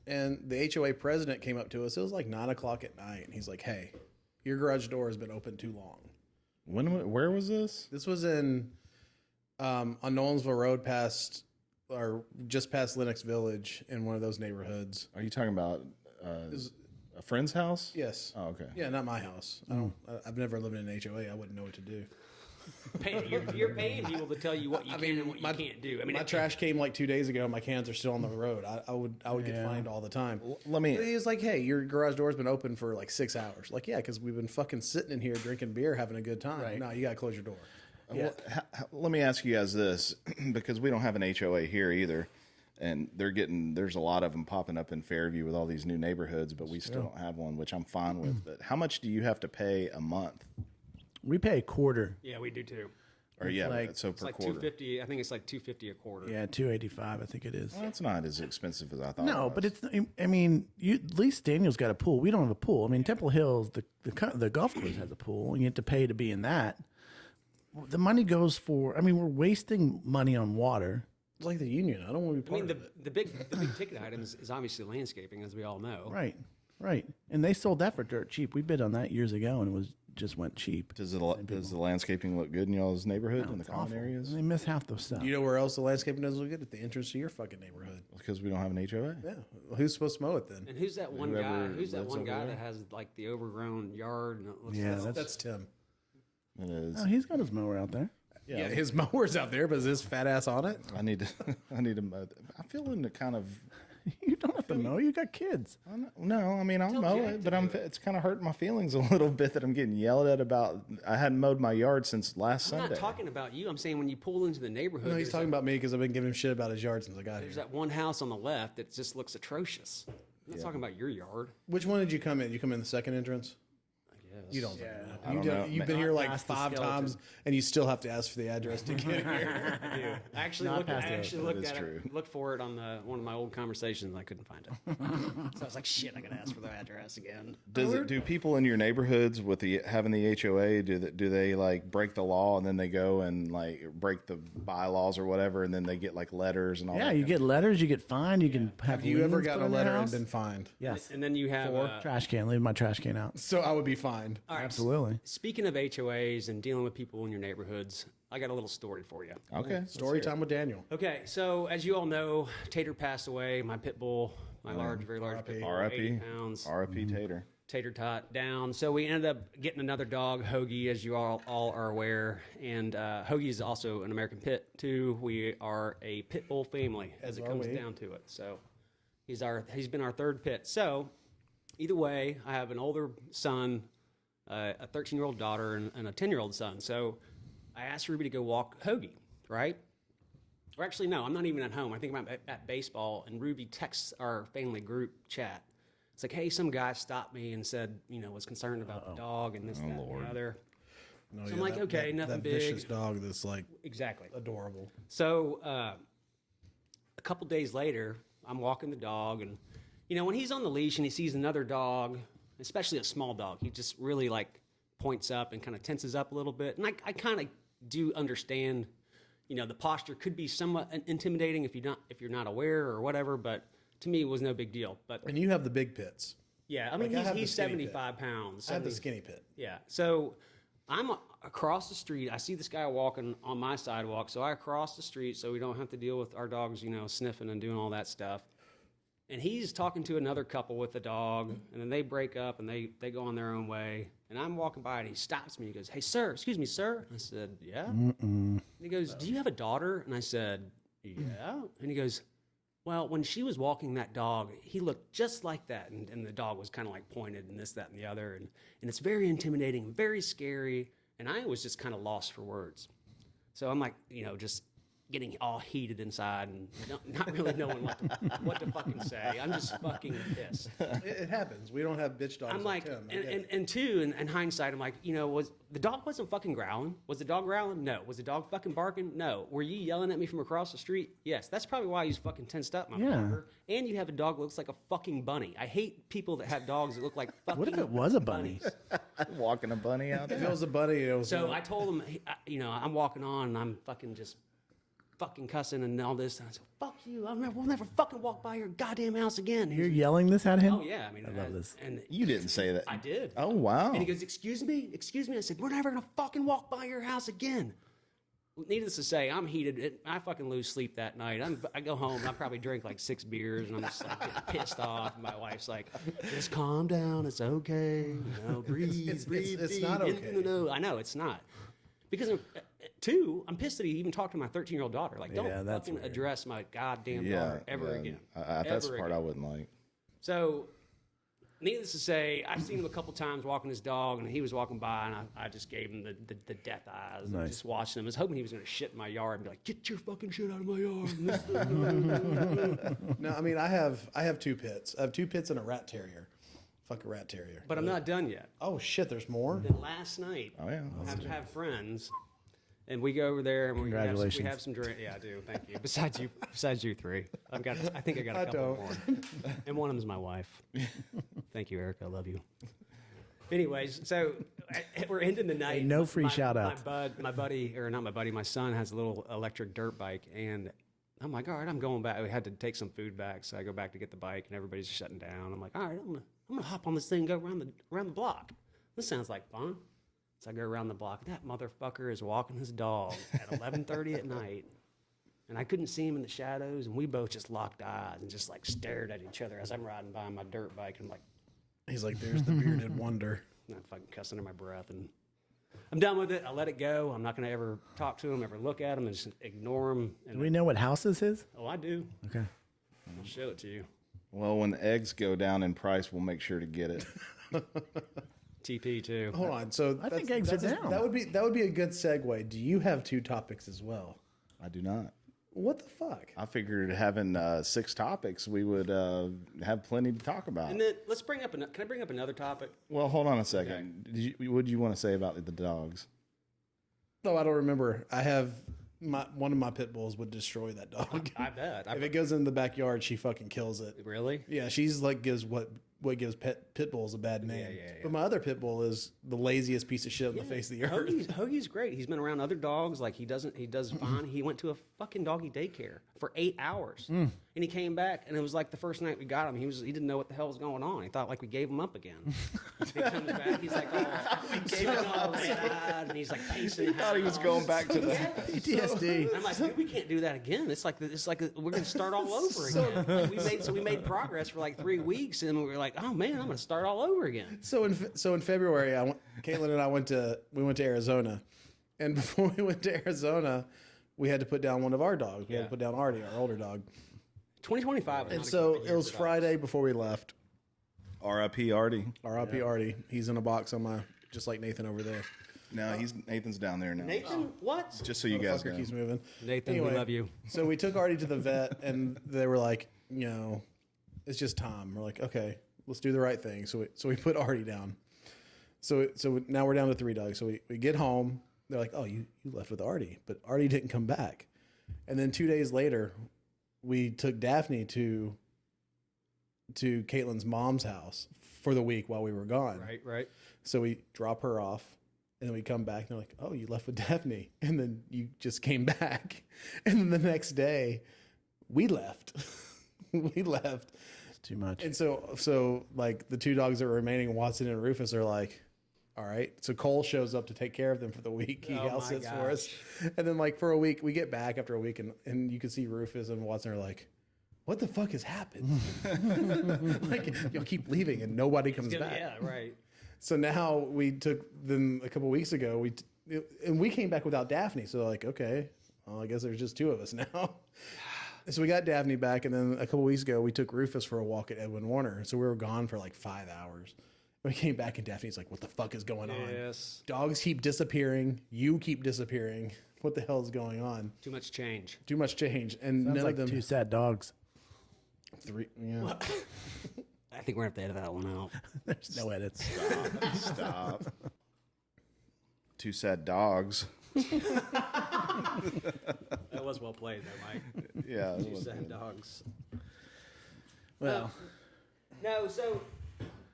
Speaker 2: and the HOA president came up to us. It was like 9:00 at night, and he's like, "Hey, your garage door has been open too long."
Speaker 1: Where was this?
Speaker 2: This was in on Nolensville Road, just past Lenox Village, in one of those neighborhoods.
Speaker 1: Are you talking about a friend's house?
Speaker 2: Yes.
Speaker 1: Oh, okay.
Speaker 2: Yeah, not my house. I've never lived in an HOA. I wouldn't know what to do.
Speaker 4: You're paying people to tell you what you can and what you can't do.
Speaker 2: My trash came like 2 days ago. My cans are still on the road. I would get fined all the time. He's like, "Hey, your garage door's been open for like 6 hours." Like, yeah, because we've been fucking sitting in here drinking beer, having a good time. Right. No, you gotta close your door.
Speaker 1: Yeah. Let me ask you guys this, because we don't have an HOA here either, and there's a lot of them popping up in Fairview with all these new neighborhoods, but we still don't have one, which I'm fine with. But how much do you have to pay a month?
Speaker 3: We pay a quarter.
Speaker 4: Yeah, we do too.
Speaker 1: Or so per quarter.
Speaker 4: $250. I think it's like $250 a quarter.
Speaker 3: Yeah, $285. I think it is.
Speaker 1: Well, that's not as expensive as I thought.
Speaker 3: No, but it's. I mean, at least Daniel's got a pool. We don't have a pool. I mean, Temple Hills, the golf course has a pool, and you have to pay to be in that. The money goes for. I mean, we're wasting money on water.
Speaker 2: It's like the union. I don't want to be part of it.
Speaker 4: The big ticket item is obviously landscaping, as we all know.
Speaker 3: Right. And they sold that for dirt cheap. We bid on that years ago, and it just went cheap.
Speaker 1: Does the landscaping look good in y'all's neighborhood in the common areas?
Speaker 3: They miss half the stuff.
Speaker 2: You know where else the landscaping doesn't look good? At the entrance to your fucking neighborhood.
Speaker 1: Because we don't have an HOA?
Speaker 2: Yeah. Well, who's supposed to mow it then?
Speaker 4: And who's that one guy that has like the overgrown yard? And it looks
Speaker 2: that's Tim.
Speaker 1: It is.
Speaker 3: Oh, he's got his mower out there.
Speaker 2: Yeah, his mower's out there, but is his fat ass on it?
Speaker 1: I need to mow. I'm feeling the kind of.
Speaker 3: You don't have to mow. You got kids.
Speaker 1: No, I mean I'll mow it, but it's kind of hurting my feelings a little bit that I'm getting yelled at about. I hadn't mowed my yard since last Sunday.
Speaker 4: I'm not talking about you. I'm saying when you pull into the neighborhood.
Speaker 2: No, he's talking about me because I've been giving him shit about his yard since I got here.
Speaker 4: There's that one house on the left that just looks atrocious. I'm not talking about your yard.
Speaker 2: Which one did you come in? Did you come in the second entrance? You don't know. You've been here like 5 times, and you still have to ask for the address to get here.
Speaker 4: I do. I actually looked for it on one of my old conversations. And I couldn't find it, so I was like, "Shit, I gotta ask for the address again."
Speaker 1: Do people in your neighborhoods with having the HOA do they like break the law and then they go and like break the bylaws or whatever, and then they get like letters and all?
Speaker 3: Yeah, you get letters, you get fined, you can have.
Speaker 2: Have you ever gotten a letter and been fined?
Speaker 3: Yes.
Speaker 4: And then you have
Speaker 3: trash can. Leave my trash can out.
Speaker 2: So I would be fined.
Speaker 4: All right.
Speaker 3: Absolutely.
Speaker 4: Speaking of HOAs and dealing with people in your neighborhoods, I got a little story for you.
Speaker 1: Okay.
Speaker 2: Story time with Daniel.
Speaker 4: Okay, so as you all know, Tater passed away. My pit bull, very large pit bull, 80 pounds.
Speaker 1: R.I.P. Tater.
Speaker 4: Tater tot down. So we ended up getting another dog, Hoagie, as you all are aware. And Hoagie is also an American pit, too. We are a pit bull family, as it comes down to it. So he's been our third pit. So either way, I have an older son, a 13-year-old daughter, and a 10-year-old son. So I asked Ruby to go walk Hoagie, right? Or actually, no, I'm not even at home. I think I'm at baseball, and Ruby texts our family group chat. It's like, hey, some guy stopped me and said, was concerned about the dog and this, that, and the other.
Speaker 2: No,
Speaker 4: so I'm like, okay, nothing
Speaker 2: that
Speaker 4: big.
Speaker 2: Vicious dog that's like
Speaker 4: exactly
Speaker 2: adorable.
Speaker 4: So a couple days later, I'm walking the dog, and when he's on the leash and he sees another dog, especially a small dog, he just really like points up and kind of tenses up a little bit. And I kind of do understand, the posture could be somewhat intimidating if you're not aware or whatever, but to me it was no big deal. But
Speaker 2: and you have the big pits.
Speaker 4: Yeah, I mean, he's 75 pounds.
Speaker 2: I have the skinny pit.
Speaker 4: Yeah, so I'm across the street. I see this guy walking on my sidewalk, so I cross the street so we don't have to deal with our dogs, sniffing and doing all that stuff. And he's talking to another couple with the dog, and then they break up and they go on their own way. And I'm walking by and he stops me. He goes, "Hey, sir, excuse me, sir." I said, "Yeah." And he goes, "Do you have a daughter?" And I said, "Yeah." And he goes, "Well, when she was walking that dog, he looked just like that." And the dog was kind of like pointed and this, that, and the other. And it's very intimidating, very scary. And I was just kind of lost for words. So I'm like, just getting all heated inside and not really knowing what to fucking say. I'm just fucking pissed.
Speaker 2: It happens. We don't have bitch dogs.
Speaker 4: I'm like,
Speaker 2: Tim.
Speaker 4: and two, in hindsight, I'm like, was the dog wasn't fucking growling? Was the dog growling? No. Was the dog fucking barking? No. Were you yelling at me from across the street? Yes. That's probably why he's fucking tensed up, my fucker. And you have a dog that looks like a fucking bunny. I hate people that have dogs that look like fucking.
Speaker 3: What if it was a bunny?
Speaker 1: Walking a bunny out there.
Speaker 2: If it was a bunny, it was.
Speaker 4: So I told him, I'm walking on and I'm fucking just fucking cussing and all this. And I said, "Fuck you. We'll never fucking walk by your goddamn house again."
Speaker 3: You're yelling this at him?
Speaker 4: Oh, yeah. I mean,
Speaker 3: I love this.
Speaker 4: And
Speaker 1: You didn't say that.
Speaker 4: I did.
Speaker 1: Oh, wow.
Speaker 4: And he goes, "Excuse me? Excuse me?" I said, "We're never going to fucking walk by your house again." Needless to say, I'm heated. I fucking lose sleep that night. I go home, I probably drink like 6 beers, and I'm just like getting pissed off. And my wife's like, "Just calm down. It's okay. Breathe, breathe.
Speaker 2: It's not okay.
Speaker 4: No, I know, it's not. Because, two, I'm pissed that he even talked to my 13-year-old daughter. Like, don't fucking
Speaker 3: weird.
Speaker 4: address my goddamn daughter ever again.
Speaker 1: That's the part I wouldn't like.
Speaker 4: So, needless to say, I've seen him a couple times walking his dog, and he was walking by, and I just gave him the death eyes.
Speaker 3: Nice.
Speaker 4: And just watching him. I was hoping he was going to shit in my yard and be like, "Get your fucking shit out of my yard."
Speaker 2: No, I mean, I have 2 pits. I have 2 pits and a rat terrier. Fuck a rat terrier.
Speaker 4: But I'm not done yet.
Speaker 2: Oh shit, there's more.
Speaker 4: Then last night, I have friends, and we go over there and we have some drink. Yeah, I do. Thank you. Besides you 3, I think I got a couple more, and one of them is my wife. Thank you, Eric. I love you. Anyways, so we're ending the night.
Speaker 3: Hey, no free shout outs.
Speaker 4: My son has a little electric dirt bike, and I'm like, all right, I'm going back. We had to take some food back, so I go back to get the bike, and everybody's shutting down. I'm like, all right, I'm gonna hop on this thing and go around the block. This sounds like fun. So I go around the block. That motherfucker is walking his dog at 11:30 at night, and I couldn't see him in the shadows, and we both just locked eyes and just like stared at each other as I'm riding by on my dirt bike, and I'm like,
Speaker 2: He's like, "There's the bearded wonder."
Speaker 4: I'm fucking cussing under my breath, and I'm done with it. I let it go. I'm not going to ever talk to him, ever look at him, and just ignore him.
Speaker 3: Do we know what house this is?
Speaker 4: Oh, I do.
Speaker 3: Okay.
Speaker 4: I'll show it to you.
Speaker 1: Well, when the eggs go down in price, we'll make sure to get it.
Speaker 4: TP too.
Speaker 2: Hold on. So
Speaker 3: I think eggs are down.
Speaker 2: That would be a good segue. Do you have 2 topics as well?
Speaker 1: I do not.
Speaker 2: What the fuck?
Speaker 1: I figured having 6 topics, we would have plenty to talk about.
Speaker 4: And then let's bring up. Can I bring up another topic?
Speaker 1: Well, hold on a second. What did you want to say about the dogs?
Speaker 2: No, I don't remember. I have one of my pit bulls would destroy that dog.
Speaker 4: I bet.
Speaker 2: If it goes in the backyard, she fucking kills it.
Speaker 4: Really?
Speaker 2: Yeah, she's like gives what gives pit bulls a bad name.
Speaker 4: Yeah.
Speaker 2: But my other pit bull is the laziest piece of shit on the face of the earth.
Speaker 4: Hoagie's great. He's been around other dogs. Like he does fine. He went to a fucking doggy daycare for 8 hours, and he came back, and it was like the first night we got him. He didn't know what the hell was going on. He thought like we gave him up again. He comes back. He's like, and he's like pacing.
Speaker 1: He thought he was going back to the
Speaker 3: PTSD.
Speaker 4: I'm like, dude, we can't do that again. It's like we're gonna start all over again. Like, we made progress for like 3 weeks, and we were like, oh man, I'm gonna start all over again.
Speaker 2: So in February, Caitlin and I went to Arizona, and before we went to Arizona, we had to put down one of our dogs. We had to put down Artie, our older dog.
Speaker 4: 2025.
Speaker 2: And so it was Friday before we left.
Speaker 1: R.I.P. Artie.
Speaker 2: R.I.P. Artie. He's in a box on my, just like Nathan over there.
Speaker 1: No, Nathan's down there now.
Speaker 4: Nathan, what?
Speaker 1: Just so you guys know.
Speaker 2: Keeps moving.
Speaker 4: Nathan,
Speaker 2: Anyway,
Speaker 4: we love you.
Speaker 2: So we took Artie to the vet, and they were like, it's just time. We're like, okay, let's do the right thing. So we put Artie down. So now we're down to 3 dogs. So we get home. They're like, oh, you left with Artie, but Artie didn't come back. And then 2 days later, we took Daphne to Caitlin's mom's house for the week while we were gone.
Speaker 4: Right.
Speaker 2: So we drop her off, and then we come back, and they're like, oh, you left with Daphne. And then you just came back. And then the next day, we left.
Speaker 3: too much.
Speaker 2: And so like the two dogs that were remaining, Watson and Rufus, are like, all right. So Cole shows up to take care of them for the week. He house sits for us. And then like for a week, we get back after a week and you can see Rufus and Watson are like, what the fuck has happened? Like, y'all keep leaving and nobody comes back.
Speaker 4: Yeah, right.
Speaker 2: So now we took them a couple weeks ago. And we came back without Daphne. So like, okay, well, I guess there's just two of us now. So we got Daphne back, and then a couple weeks ago we took Rufus for a walk at Edwin Warner. So we were gone for like 5 hours. We came back, and Daphne's like, "What the fuck is going on?
Speaker 4: Yes.
Speaker 2: Dogs keep disappearing. You keep disappearing. What the hell is going on?
Speaker 4: Too much change.
Speaker 2: Too much change." And
Speaker 3: Sounds
Speaker 2: none
Speaker 3: like
Speaker 2: of them.
Speaker 3: two sad dogs.
Speaker 2: Three. Yeah.
Speaker 4: I think we're going to have to edit that one out.
Speaker 3: There's no edits.
Speaker 1: Stop. Two sad dogs.
Speaker 4: That was well played there, Mike.
Speaker 1: Yeah.
Speaker 4: Two sad dogs.
Speaker 3: Well,
Speaker 4: No, so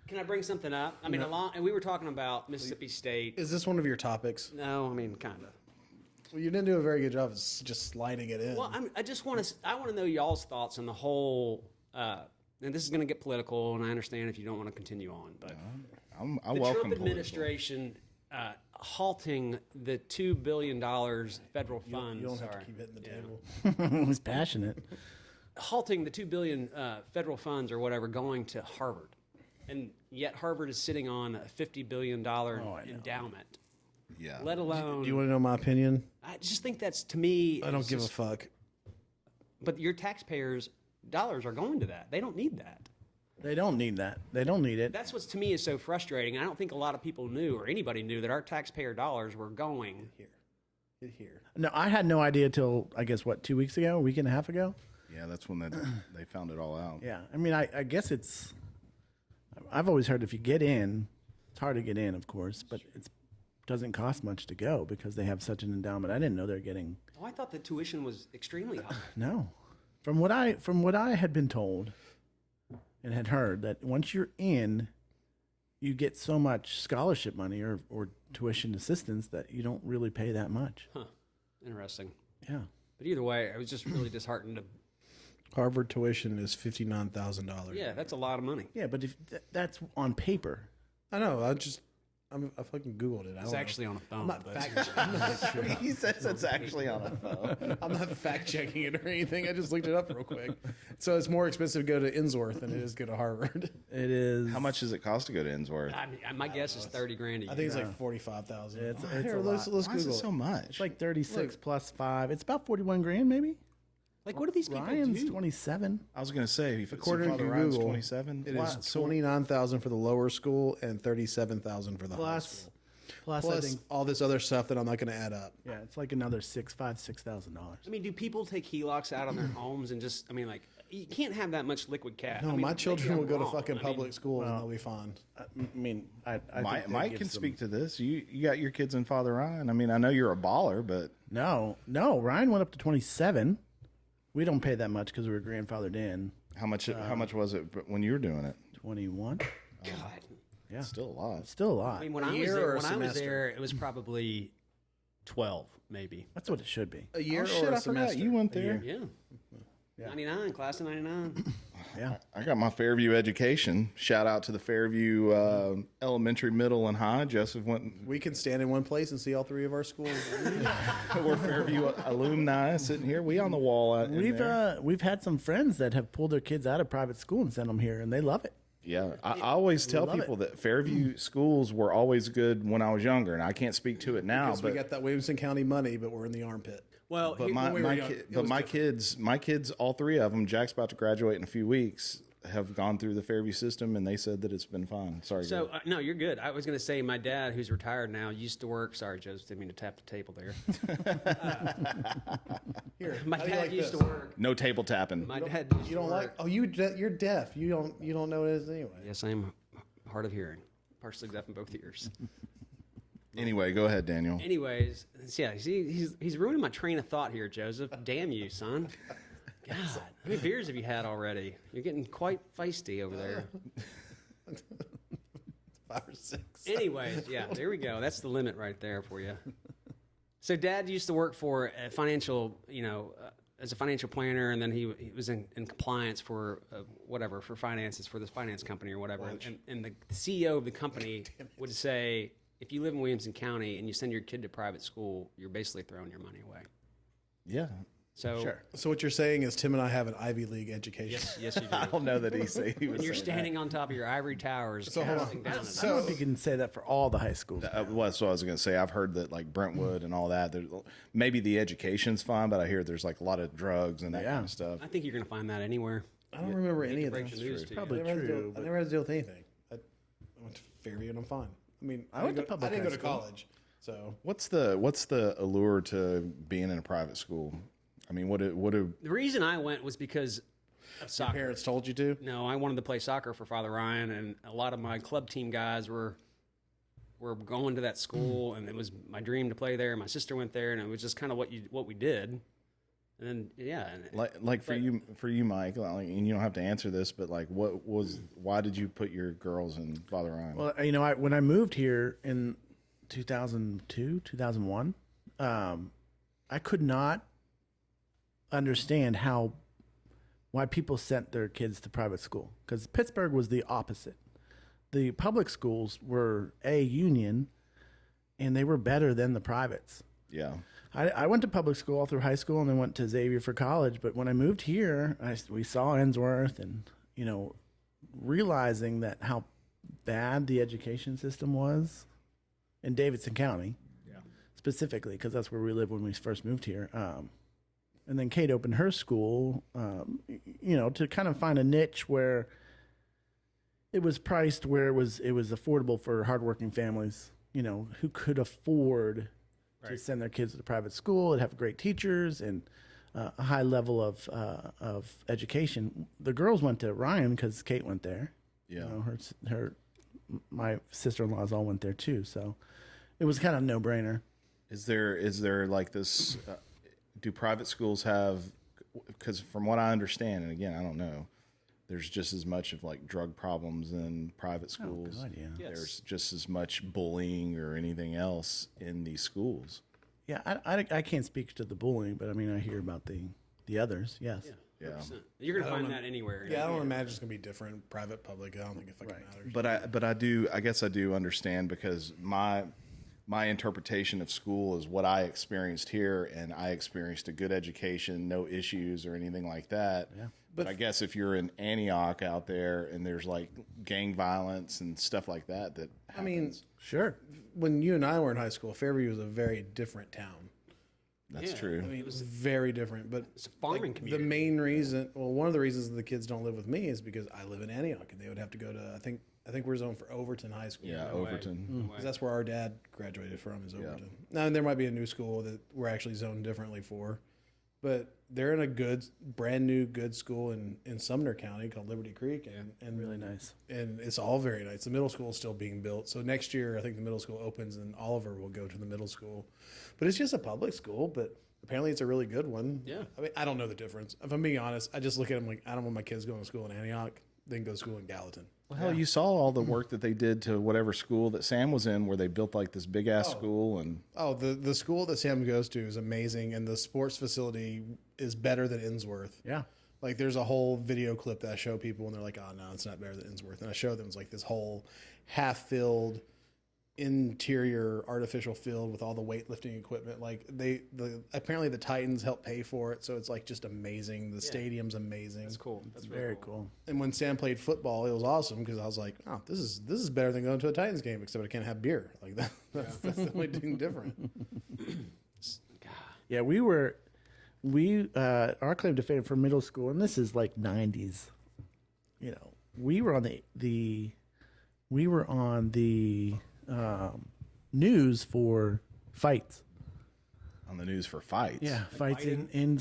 Speaker 4: can I bring something up? I mean, and we were talking about Mississippi State.
Speaker 2: Is this one of your topics?
Speaker 4: No, I mean, kind of.
Speaker 2: Well, you didn't do a very good job of just sliding it in.
Speaker 4: Well, I want to know y'all's thoughts on the whole. And this is going to get political, and I understand if you don't want to continue on, but
Speaker 1: I
Speaker 4: the
Speaker 1: welcome
Speaker 4: Trump
Speaker 1: political.
Speaker 4: administration halting the $2 billion federal funds.
Speaker 2: you don't have to keep hitting the table.
Speaker 3: he was passionate.
Speaker 4: Halting the $2 billion federal funds or whatever going to Harvard, and yet Harvard is sitting on a $50 billion endowment.
Speaker 1: Yeah.
Speaker 4: Let alone.
Speaker 2: Do you want to know my opinion?
Speaker 4: I just think that's, to me.
Speaker 2: I don't give a fuck.
Speaker 4: But your taxpayers' dollars are going to that. They don't need that.
Speaker 3: They don't need that. They don't need it.
Speaker 4: That's what to me is so frustrating. I don't think a lot of people knew or anybody knew that our taxpayer dollars were going
Speaker 2: Here.
Speaker 3: No, I had no idea till, I guess, what, 2 weeks ago, a week and a half ago?
Speaker 1: Yeah, that's when they found it all out.
Speaker 3: Yeah. I mean, I guess I've always heard if you get in, it's hard to get in, of course, but it doesn't cost much to go because they have such an endowment. I didn't know they're getting.
Speaker 4: Oh, I thought the tuition was extremely high.
Speaker 3: No. From what I had been told and had heard, that once you're in, you get so much scholarship money or tuition assistance that you don't really pay that much.
Speaker 4: Huh. Interesting.
Speaker 3: Yeah.
Speaker 4: But either way, I was just really disheartened to.
Speaker 2: Harvard tuition is $59,000.
Speaker 4: Yeah, that's a lot of money.
Speaker 3: Yeah, but if that's on paper.
Speaker 2: I know. I fucking Googled it.
Speaker 4: It's actually on a phone.
Speaker 2: I'm not
Speaker 4: but-
Speaker 2: fact.
Speaker 1: He says it's actually on a phone.
Speaker 2: I'm not fact checking it or anything. I just looked it up real quick. So it's more expensive to go to Innsworth than it is to go to Harvard.
Speaker 3: It is.
Speaker 1: How much does it cost to go to Innsworth?
Speaker 4: I mean, my guess is $30,000 a year.
Speaker 2: I think it's like 45,000.
Speaker 3: It's
Speaker 2: Here,
Speaker 3: a
Speaker 2: let's
Speaker 3: lot.
Speaker 2: let's
Speaker 1: Why is
Speaker 2: Google
Speaker 1: it so much?
Speaker 3: It's like 36 plus 5. It's about 41 grand, maybe.
Speaker 4: Like, what do these people
Speaker 3: Ryan's
Speaker 4: do?
Speaker 3: 27.
Speaker 1: I was going to say, if
Speaker 2: According to
Speaker 1: Father Ryan's
Speaker 2: Google,
Speaker 1: 27,
Speaker 2: It
Speaker 1: why-
Speaker 2: is
Speaker 1: so-
Speaker 2: 29,000 for the lower school and 37,000 for the high school.
Speaker 3: Plus, I
Speaker 2: Plus
Speaker 3: think,
Speaker 2: all this other stuff that I'm not going to add up.
Speaker 3: yeah, it's like another $6,000.
Speaker 4: I mean, do people take HELOCs out on their homes and just, I mean, like, you can't have that much liquid cash.
Speaker 2: No,
Speaker 4: I mean,
Speaker 2: my
Speaker 4: maybe
Speaker 2: children
Speaker 4: I'm
Speaker 2: will go to
Speaker 4: wrong.
Speaker 2: fucking
Speaker 4: I mean,
Speaker 2: public school and they'll be fine.
Speaker 3: I mean, I think that
Speaker 1: Mike
Speaker 3: gives
Speaker 1: can
Speaker 3: them-
Speaker 1: speak to this. You got your kids in Father Ryan. I mean, I know you're a baller, but
Speaker 3: No, Ryan went up to 27. We don't pay that much because we were grandfathered in.
Speaker 1: how much was it when you were doing it?
Speaker 3: 21.
Speaker 4: God.
Speaker 3: Yeah,
Speaker 1: Still a lot.
Speaker 3: still a lot.
Speaker 4: I mean, when
Speaker 2: A
Speaker 4: I was
Speaker 2: year
Speaker 4: there,
Speaker 2: or a
Speaker 4: when I was
Speaker 2: semester?
Speaker 4: there, it was probably 12, maybe.
Speaker 3: That's what it should be.
Speaker 2: A year
Speaker 1: Oh,
Speaker 2: or
Speaker 1: shit,
Speaker 2: a
Speaker 1: I forgot
Speaker 2: semester?
Speaker 1: you went there.
Speaker 4: Yeah.
Speaker 3: Yeah.
Speaker 4: 99, class of 99.
Speaker 3: Yeah.
Speaker 1: I got my Fairview education. Shout out to the Fairview elementary, middle, and high. Joseph went.
Speaker 2: We can stand in one place and see all three of our schools.
Speaker 1: We're Fairview alumni sitting here. We on the wall.
Speaker 3: We've had some friends that have pulled their kids out of private school and sent them here, and they love it.
Speaker 1: Yeah, I always tell
Speaker 3: love
Speaker 1: people that Fairview schools were always good when I was younger, and I can't speak to it now.
Speaker 2: Because we
Speaker 1: But
Speaker 2: got that Williamson County money, but we're in the armpit.
Speaker 4: Well,
Speaker 1: but
Speaker 4: here-
Speaker 1: my,
Speaker 2: when we were
Speaker 1: my,
Speaker 2: young,
Speaker 1: ki-
Speaker 2: it
Speaker 1: but
Speaker 2: was
Speaker 1: my
Speaker 2: different.
Speaker 1: kids, all three of them, Jack's about to graduate in a few weeks, have gone through the Fairview system, and they said that it's been fine. Sorry.
Speaker 4: so,
Speaker 1: Greg.
Speaker 4: no, you're good. I was going to say my dad, who's retired now, used to work. Sorry, Joseph, didn't mean to tap the table there.
Speaker 2: Here,
Speaker 4: My
Speaker 2: how do you
Speaker 4: dad
Speaker 2: like
Speaker 4: used
Speaker 2: this?
Speaker 4: to work.
Speaker 1: No table tapping.
Speaker 4: My dad used
Speaker 2: You
Speaker 4: to
Speaker 2: don't
Speaker 4: work.
Speaker 2: like? Oh, you're deaf. You don't know what it is anyway.
Speaker 4: Yes, I am hard of hearing, partially deaf in both ears.
Speaker 1: Anyway, go ahead, Daniel.
Speaker 4: Anyways, yeah, see, he's ruining my train of thought here, Joseph. Damn you, son. God, how many beers have you had already? You're getting quite feisty over there.
Speaker 2: 5 or 6.
Speaker 4: Anyways, yeah, there we go. That's the limit right there for you. So, Dad used to work for a financial, as a financial planner, and then he was in compliance for whatever for finances for this finance company or whatever, and the CEO of the company would say, if you live in Williamson County and you send your kid to private school, you're basically throwing your money away.
Speaker 1: Yeah.
Speaker 4: So,
Speaker 3: Sure.
Speaker 2: So what you're saying is Tim and I have an Ivy League education.
Speaker 4: Yes, you do.
Speaker 1: I don't know that he was
Speaker 4: When you're standing on top of your ivory towers,
Speaker 2: So hold on.
Speaker 4: casting down at
Speaker 3: I don't know if you can say that for all the high schools.
Speaker 1: well, that's what I was going to say. I've heard that like Brentwood and all that. There's, maybe the education's fine, but I hear there's like a lot of drugs and that kind of stuff.
Speaker 4: I think you're going to find that anywhere.
Speaker 2: I don't remember any of
Speaker 4: Break
Speaker 2: that.
Speaker 4: the news to you.
Speaker 3: Probably
Speaker 2: I never
Speaker 3: true.
Speaker 2: had to deal with anything. I went to Fairview and I'm fine. I mean,
Speaker 3: I went to public
Speaker 2: I didn't
Speaker 3: high
Speaker 2: go to
Speaker 3: school.
Speaker 2: college, so
Speaker 1: What's the allure to being in a private school? I mean, what do
Speaker 4: The reason I went was because of soccer.
Speaker 2: parents told you to.
Speaker 4: No, I wanted to play soccer for Father Ryan, and a lot of my club team guys were going to that school, and it was my dream to play there. My sister went there, and it was just kind of what we did. And then
Speaker 1: like for you, Mike, like, and you don't have to answer this, but like, why did you put your girls in Father Ryan?
Speaker 3: Well, you know, when I moved here in 2002, 2001, I could not understand why people sent their kids to private school, because Pittsburgh was the opposite. The public schools were union, and they were better than the privates.
Speaker 1: Yeah.
Speaker 3: I went to public school all through high school and then went to Xavier for college. But when I moved here, we saw Ensworth and, you know, realizing that how bad the education system was in Davidson County, specifically, because that's where we lived when we first moved here. And then Kate opened her school, you know, to kind of find a niche where it was priced where it was affordable for hardworking families, you know, who could afford to send their kids to the private school and have great teachers and a high level of education. The girls went to Ryan because Kate went there.
Speaker 1: Yeah.
Speaker 3: You know, my sister-in-laws all went there too. So it was kind of a no-brainer.
Speaker 1: Is there like this? Do private schools have? Because from what I understand, and again, I don't know, there's just as much of like drug problems in private schools.
Speaker 3: God, yeah.
Speaker 4: Yes.
Speaker 1: There's just as much bullying or anything else in these schools.
Speaker 3: Yeah, I can't speak to the bullying, but I mean, I hear about the others. Yes.
Speaker 1: Yeah.
Speaker 4: 100%. You're going to find that anywhere.
Speaker 2: Yeah, I don't imagine it's gonna be different. Private, public. I don't think it fucking matters.
Speaker 1: But I guess I do understand, because my interpretation of school is what I experienced here, and I experienced a good education, no issues or anything like that.
Speaker 3: Yeah.
Speaker 1: But I guess if you're in Antioch out there and there's like gang violence and stuff like that happens.
Speaker 2: I mean,
Speaker 3: Sure.
Speaker 2: when you and I were in high school, Fairview was a very different town.
Speaker 1: That's true.
Speaker 2: I mean, it was very different. But
Speaker 4: It's a farming community.
Speaker 2: the main reason, one of the reasons the kids don't live with me is because I live in Antioch, and they would have to go to. I think we're zoned for Overton High School.
Speaker 1: Yeah,
Speaker 4: No way.
Speaker 1: Overton.
Speaker 4: No way.
Speaker 2: 'Cause that's where our dad graduated from, is Overton. Now, and there might be a new school that we're actually zoned differently for, but they're in a brand new good school in Sumner County called Liberty Creek, and
Speaker 3: Really nice.
Speaker 2: and it's all very nice. The middle school is still being built, so next year I think the middle school opens, and Oliver will go to the middle school. But it's just a public school, but apparently it's a really good one.
Speaker 4: Yeah.
Speaker 2: I mean, I don't know the difference. If I'm being honest, I just look at them like, I don't want my kids going to school in Antioch. They can go to school in Gallatin.
Speaker 1: Well, hell, you saw all the work that they did to whatever school that Sam was in, where they built like this big ass school, and
Speaker 2: Oh, the school that Sam goes to is amazing, and the sports facility is better than Ensworth.
Speaker 3: Yeah.
Speaker 2: Like, there's a whole video clip that I show people, and they're like, "Oh no, it's not better than Ensworth." And I show them, it's like this whole half-filled interior artificial field with all the weightlifting equipment. Like, apparently the Titans helped pay for it, so it's like just amazing. The stadium's amazing.
Speaker 4: That's cool. That's
Speaker 3: Very cool.
Speaker 2: And when Sam played football, it was awesome, because I was like, "Oh, this is better than going to a Titans game, except I can't have beer." Like that's the only thing different.
Speaker 3: Yeah, our claim to fame for middle school, and this is like 90s. You know, we were on the news for fights.
Speaker 1: on the news for fights.
Speaker 3: Yeah, fights in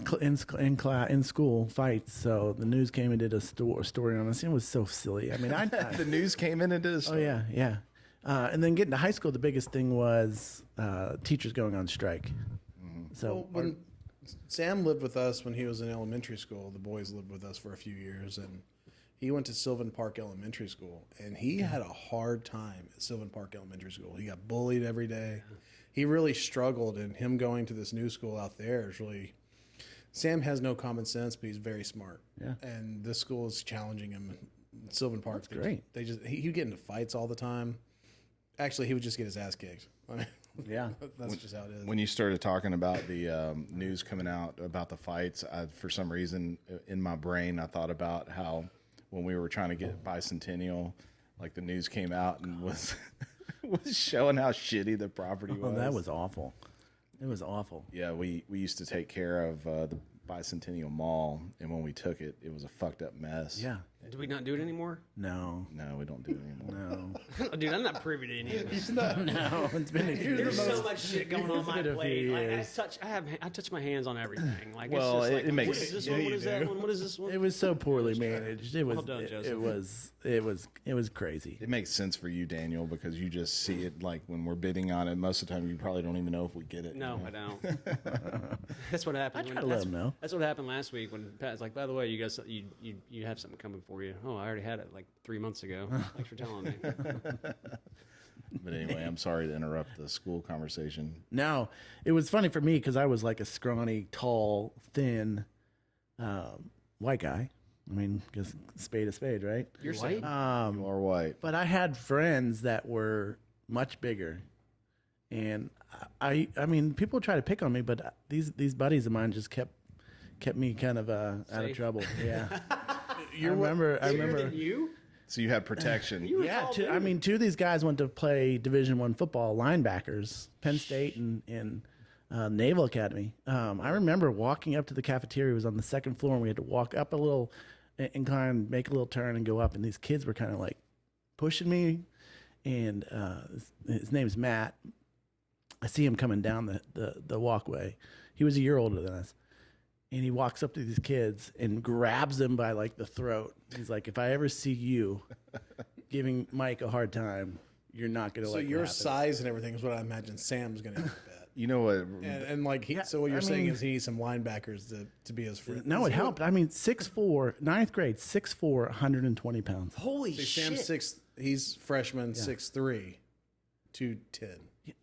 Speaker 3: school, fights. So the news came and did a story on us. It was so silly. I mean,
Speaker 1: The news came in and did a
Speaker 3: oh
Speaker 1: story.
Speaker 3: yeah. And then getting to high school, the biggest thing was teachers going on strike. So
Speaker 2: Well, when Sam lived with us when he was in elementary school, the boys lived with us for a few years, and he went to Sylvan Park Elementary School, and he had a hard time at Sylvan Park Elementary School. He got bullied every day. He really struggled, and him going to this new school out there is really Sam has no common sense, but he's very smart.
Speaker 3: Yeah.
Speaker 2: And this school is challenging him. Sylvan Park.
Speaker 3: That's great.
Speaker 2: He would get into fights all the time. Actually, he would just get his ass kicked. I mean,
Speaker 3: Yeah.
Speaker 2: that's just how it is.
Speaker 1: When you started talking about the news coming out about the fights, for some reason in my brain, I thought about how when we were trying to get Bicentennial, like the news came out and was was showing how shitty the property was.
Speaker 3: Oh, that was awful. It was awful.
Speaker 1: Yeah, we used to take care of the Bicentennial Mall, and when we took it, it was a fucked up mess.
Speaker 3: Yeah.
Speaker 4: Do we not do it anymore?
Speaker 3: No.
Speaker 1: No, we don't do it anymore.
Speaker 3: No.
Speaker 4: Dude, I'm not privy to any of this.
Speaker 3: No. It's been a few
Speaker 4: There's
Speaker 3: years.
Speaker 4: so much shit going on my
Speaker 3: been a few
Speaker 4: plate. Like,
Speaker 3: years.
Speaker 4: I touch my hands on everything. Like,
Speaker 1: Well,
Speaker 4: it's just like,
Speaker 1: it makes-
Speaker 4: what is this
Speaker 1: yeah,
Speaker 4: one? What
Speaker 1: you
Speaker 4: is that
Speaker 1: do.
Speaker 4: one? What is this one?
Speaker 3: It was so poorly managed. It was.
Speaker 4: Well done, Joseph.
Speaker 3: It was crazy.
Speaker 1: It makes sense for you, Daniel, because you just see it like when we're bidding on it. Most of the time, you probably don't even know if we get it.
Speaker 4: No, I don't. That's what happened.
Speaker 3: I try to let them know.
Speaker 4: That's what happened last week when Pat's like, by the way, you guys, you have something coming for you. Oh, I already had it like 3 months ago. Thanks for telling me.
Speaker 1: But anyway, I'm sorry to interrupt the school conversation.
Speaker 3: No, it was funny for me because I was like a scrawny, tall, thin, white guy. I mean, because spade is spade, right?
Speaker 4: You're white?
Speaker 1: You are white.
Speaker 3: But I had friends that were much bigger, and I mean, people try to pick on me, but these buddies of mine just kept me kind of out of
Speaker 4: Safe?
Speaker 3: trouble. Yeah, I
Speaker 4: Bigger
Speaker 3: remember.
Speaker 4: than you?
Speaker 1: So you had protection.
Speaker 3: Yeah, I mean, two of these guys went to play Division I football, linebackers, Penn State and Naval Academy. I remember walking up to the cafeteria. It was on the second floor, and we had to walk up a little incline, make a little turn, and go up. And these kids were kind of like pushing me. And his name's Matt. I see him coming down the walkway. He was a year older than us. And he walks up to these kids and grabs them by like the throat. He's like, if I ever see you giving Mike a hard time, you're not going to
Speaker 2: so
Speaker 3: like
Speaker 2: your
Speaker 3: what happens."
Speaker 2: size and everything is what I imagine Sam's going to end up at.
Speaker 1: You know what?
Speaker 2: And like, so what you're saying is he needs some linebackers to be his friend.
Speaker 3: No, it helped. I mean, 6'4", ninth grade, 6'4", 120 pounds.
Speaker 4: Holy
Speaker 2: See,
Speaker 4: shit.
Speaker 2: Sam's he's freshman 6'3", 210.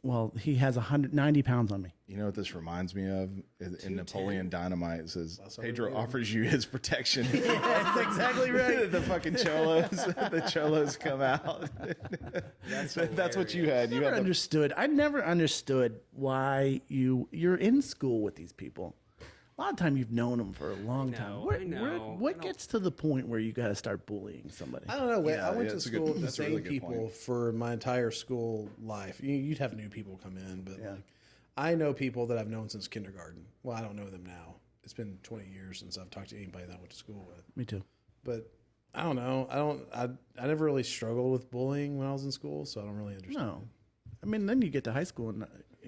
Speaker 3: Well, he has 190 pounds on me.
Speaker 1: You know what this reminds me of? In Napoleon Dynamite, it says Pedro offers you his protection.
Speaker 3: That's exactly right.
Speaker 1: The fucking the cholos come out. That's what you had. You
Speaker 3: Never
Speaker 1: had the,
Speaker 3: understood. I never understood why you're in school with these people. A lot of time you've known them for a long time.
Speaker 4: I know.
Speaker 3: What gets to the point where you got to start bullying somebody?
Speaker 2: I don't know. I went to
Speaker 1: that's a
Speaker 2: school
Speaker 1: good-
Speaker 2: with the
Speaker 1: that's a
Speaker 2: same
Speaker 1: really good
Speaker 2: people
Speaker 1: point.
Speaker 2: for my entire school life. You'd have new people come in, but
Speaker 3: Yeah.
Speaker 2: like, I know people that I've known since kindergarten. Well, I don't know them now. It's been 20 years since I've talked to anybody that I went to school with.
Speaker 3: Me too.
Speaker 2: But I don't know. I never really struggled with bullying when I was in school, so I don't really understand.
Speaker 3: No. I mean, then you get to high school and,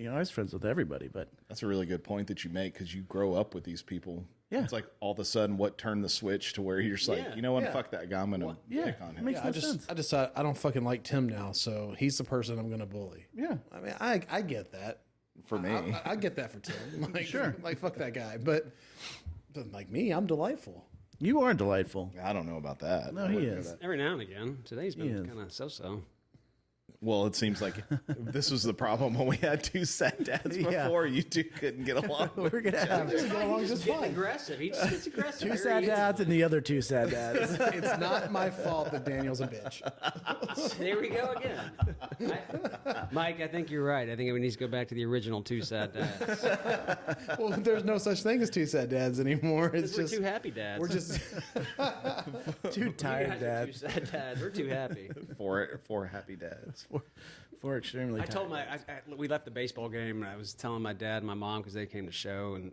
Speaker 3: I was friends with everybody, but
Speaker 1: that's a really good point that you make because you grow up with these people.
Speaker 3: Yeah.
Speaker 1: It's like all of a sudden what turned the switch to where you're just like,
Speaker 4: Yeah.
Speaker 1: you know what,
Speaker 2: Yeah.
Speaker 1: fuck that guy. I'm going to pick on him.
Speaker 3: makes
Speaker 2: Yeah,
Speaker 3: no
Speaker 2: I just
Speaker 3: sense.
Speaker 2: I decided I don't fucking like Tim now, so he's the person I'm going to bully.
Speaker 3: Yeah.
Speaker 2: I mean, I get that.
Speaker 1: For me.
Speaker 2: I get that for Tim. Like,
Speaker 3: Sure.
Speaker 2: Like, fuck that guy. But like me, I'm delightful.
Speaker 3: You are delightful.
Speaker 1: I don't know about that.
Speaker 3: No,
Speaker 1: I
Speaker 3: he
Speaker 1: wouldn't go
Speaker 3: is.
Speaker 1: that-
Speaker 4: Every now and again. Today's
Speaker 3: He
Speaker 4: been
Speaker 3: is.
Speaker 4: kind of so-so.
Speaker 1: Well, it seems like this was the problem when we had two sad dads
Speaker 3: Yeah.
Speaker 1: before. You two couldn't get along.
Speaker 3: We're going to have
Speaker 2: Get along just
Speaker 4: Getting
Speaker 2: fine.
Speaker 4: aggressive. He just gets aggressive.
Speaker 3: two
Speaker 4: Very
Speaker 3: sad
Speaker 4: easily.
Speaker 3: dads and the other two sad dads.
Speaker 2: It's not my fault that Daniel's a bitch.
Speaker 4: There we go again. Mike, I think you're right. I think we need to go back to the original two sad dads.
Speaker 2: Well, there's no such thing as two sad dads anymore. It's
Speaker 4: We're
Speaker 2: just
Speaker 4: two happy dads.
Speaker 2: we're just
Speaker 3: Two
Speaker 4: You
Speaker 3: tired
Speaker 4: guys are
Speaker 3: dads.
Speaker 4: two sad dads. We're too happy.
Speaker 1: Four happy dads.
Speaker 3: Four extremely
Speaker 4: I
Speaker 3: tired.
Speaker 4: told we left the baseball game, and I was telling my dad and my mom because they came to show, and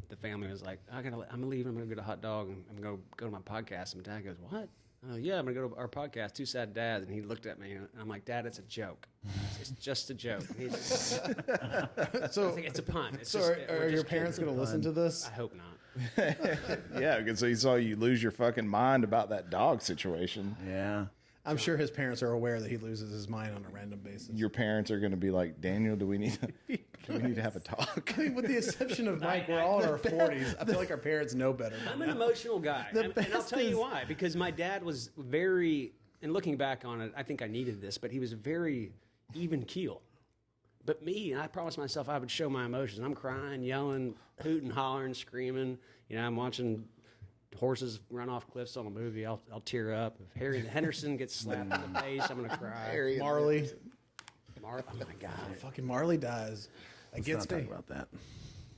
Speaker 4: the family was like, I'm gonna leave. I'm gonna get a hot dog, and I'm gonna go to my podcast. And my dad goes, what? Yeah, I'm gonna go to our podcast, Two Sad Dads. And he looked at me, and I'm like, Dad, it's a joke. It's just a joke. And he's just,
Speaker 2: so.
Speaker 4: it's a pun. It's
Speaker 2: So
Speaker 4: just,
Speaker 2: are
Speaker 4: we're
Speaker 2: your
Speaker 4: just
Speaker 2: parents
Speaker 4: kidding.
Speaker 2: going to listen to this?
Speaker 4: I hope not.
Speaker 1: Yeah, because he saw you lose your fucking mind about that dog situation.
Speaker 3: Yeah.
Speaker 2: I'm sure his parents are aware that he loses his mind on a random basis.
Speaker 1: Your parents are going to be like, Daniel, do we need to have a talk?
Speaker 2: I mean, with the exception of Mike, we're all in our 40s. I feel like our parents know better.
Speaker 4: I'm an emotional guy, and I'll tell you why. Because my dad was very, and looking back on it, I think I needed this, but he was very even keel. But me, I promised myself I would show my emotions. I'm crying, yelling, hooting, hollering, screaming. I'm watching horses run off cliffs on a movie. I'll tear up. If Harry Henderson gets slapped in the face, I'm going to cry.
Speaker 2: Marley.
Speaker 4: Oh, my God.
Speaker 2: Fucking Marley dies. That gets me.
Speaker 3: Talk about that.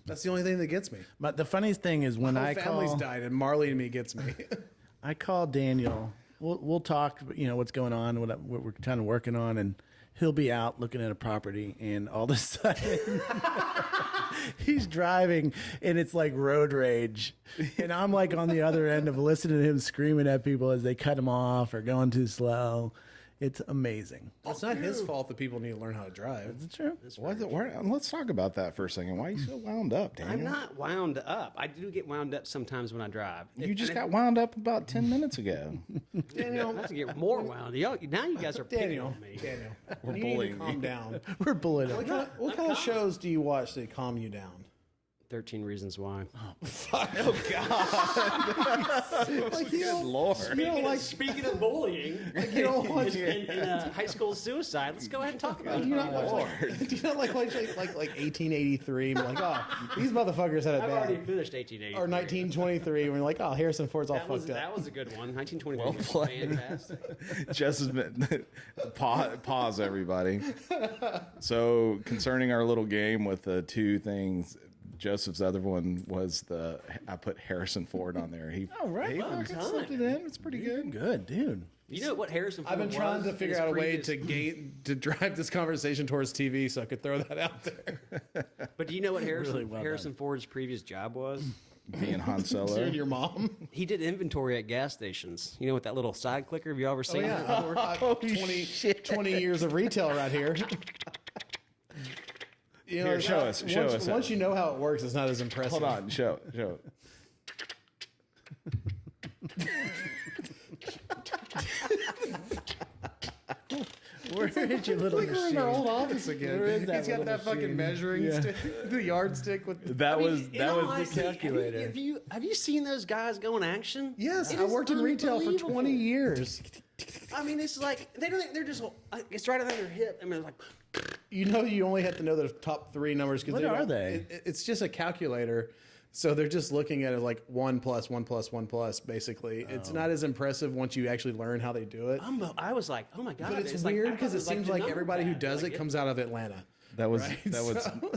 Speaker 2: That's the only thing that gets me.
Speaker 3: But the funniest thing is when
Speaker 2: My family's
Speaker 3: call,
Speaker 2: died, and Marley and me gets me.
Speaker 3: I call Daniel. We'll talk. What's going on, what we're kind of working on, and he'll be out looking at a property, and all of a sudden he's driving, and it's like road rage, and I'm like on the other end of listening to him screaming at people as they cut him off or going too slow. It's amazing.
Speaker 2: It's not his fault that people need to learn how to drive.
Speaker 3: Is it true?
Speaker 1: Let's talk about that for a second. Why are you so wound up, Daniel?
Speaker 4: I'm not wound up. I do get wound up sometimes when I drive.
Speaker 1: You just got wound up about 10 minutes ago.
Speaker 4: Daniel, I have to get more wound. Now you guys are picking on me.
Speaker 2: Daniel,
Speaker 1: We're
Speaker 2: you need
Speaker 1: bullying
Speaker 2: to calm
Speaker 1: you.
Speaker 2: down.
Speaker 3: We're bullying him.
Speaker 2: What kind of shows do you watch that calm you down?
Speaker 4: 13 Reasons Why.
Speaker 1: Good Lord.
Speaker 2: You don't like
Speaker 4: Speaking of bullying,
Speaker 2: you don't watch
Speaker 4: in high school suicide, let's go ahead and talk about it.
Speaker 2: do you not watch do you not like 1883? And be like, oh, these motherfuckers had it
Speaker 4: I've already
Speaker 2: bad.
Speaker 4: finished 1880.
Speaker 2: Or 1923. And we're like, oh, Harrison Ford's all
Speaker 4: That was,
Speaker 2: fucked up.
Speaker 4: that was a good one. 1923
Speaker 1: Well
Speaker 4: was
Speaker 1: played.
Speaker 4: fantastic.
Speaker 1: Jess has been pause everybody. So concerning our little game with the two things, Joseph's other one was I put Harrison Ford on there. He
Speaker 3: right.
Speaker 1: he
Speaker 4: Well
Speaker 1: even
Speaker 4: done.
Speaker 1: slipped it in. It's pretty good.
Speaker 3: Good, dude.
Speaker 4: You know what Harrison Ford
Speaker 2: I've been trying
Speaker 4: was
Speaker 2: to
Speaker 4: in
Speaker 2: figure
Speaker 4: his
Speaker 2: out a way
Speaker 4: previous-
Speaker 2: to drive this conversation towards TV so I could throw that out there.
Speaker 4: But do you know what Harrison
Speaker 3: well
Speaker 4: Harrison Ford's previous job was?
Speaker 1: Being Han
Speaker 2: You
Speaker 1: Solo.
Speaker 2: and your mom.
Speaker 4: He did inventory at gas stations. You know, with that little side clicker. Have you ever seen it?
Speaker 2: Oh, 20 years of retail right here. You know,
Speaker 1: Here, show us.
Speaker 2: Once you know how it works, it's not as impressive.
Speaker 1: Hold on, show it.
Speaker 3: Where is your little
Speaker 2: Like we're in our
Speaker 3: machine?
Speaker 2: old office again.
Speaker 3: Where is that
Speaker 2: He's got
Speaker 3: little
Speaker 2: that fucking
Speaker 3: machine?
Speaker 2: measuring stick, the yardstick with.
Speaker 1: That was
Speaker 4: In all
Speaker 1: the
Speaker 4: honesty,
Speaker 3: calculator.
Speaker 4: Have you seen those guys go in action?
Speaker 2: Yes,
Speaker 4: It
Speaker 2: I
Speaker 4: is
Speaker 2: worked in retail for
Speaker 4: unbelievable.
Speaker 2: 20 years.
Speaker 4: I mean, it's like they're just. It's right on their hip. I mean, like.
Speaker 2: You know, you only have to know the top three numbers.
Speaker 3: What are they?
Speaker 2: It's just a calculator. So they're just looking at it like 1 plus 1 plus 1 plus, basically. It's not as impressive once you actually learn how they do it.
Speaker 4: I was like, oh my god!
Speaker 2: But it's
Speaker 4: like-
Speaker 2: weird
Speaker 4: I
Speaker 2: because
Speaker 4: thought
Speaker 2: it seems
Speaker 4: the
Speaker 2: like
Speaker 4: number
Speaker 2: everybody who
Speaker 4: pad.
Speaker 2: does
Speaker 4: Like,
Speaker 2: it comes out of Atlanta.
Speaker 1: That was
Speaker 2: Right?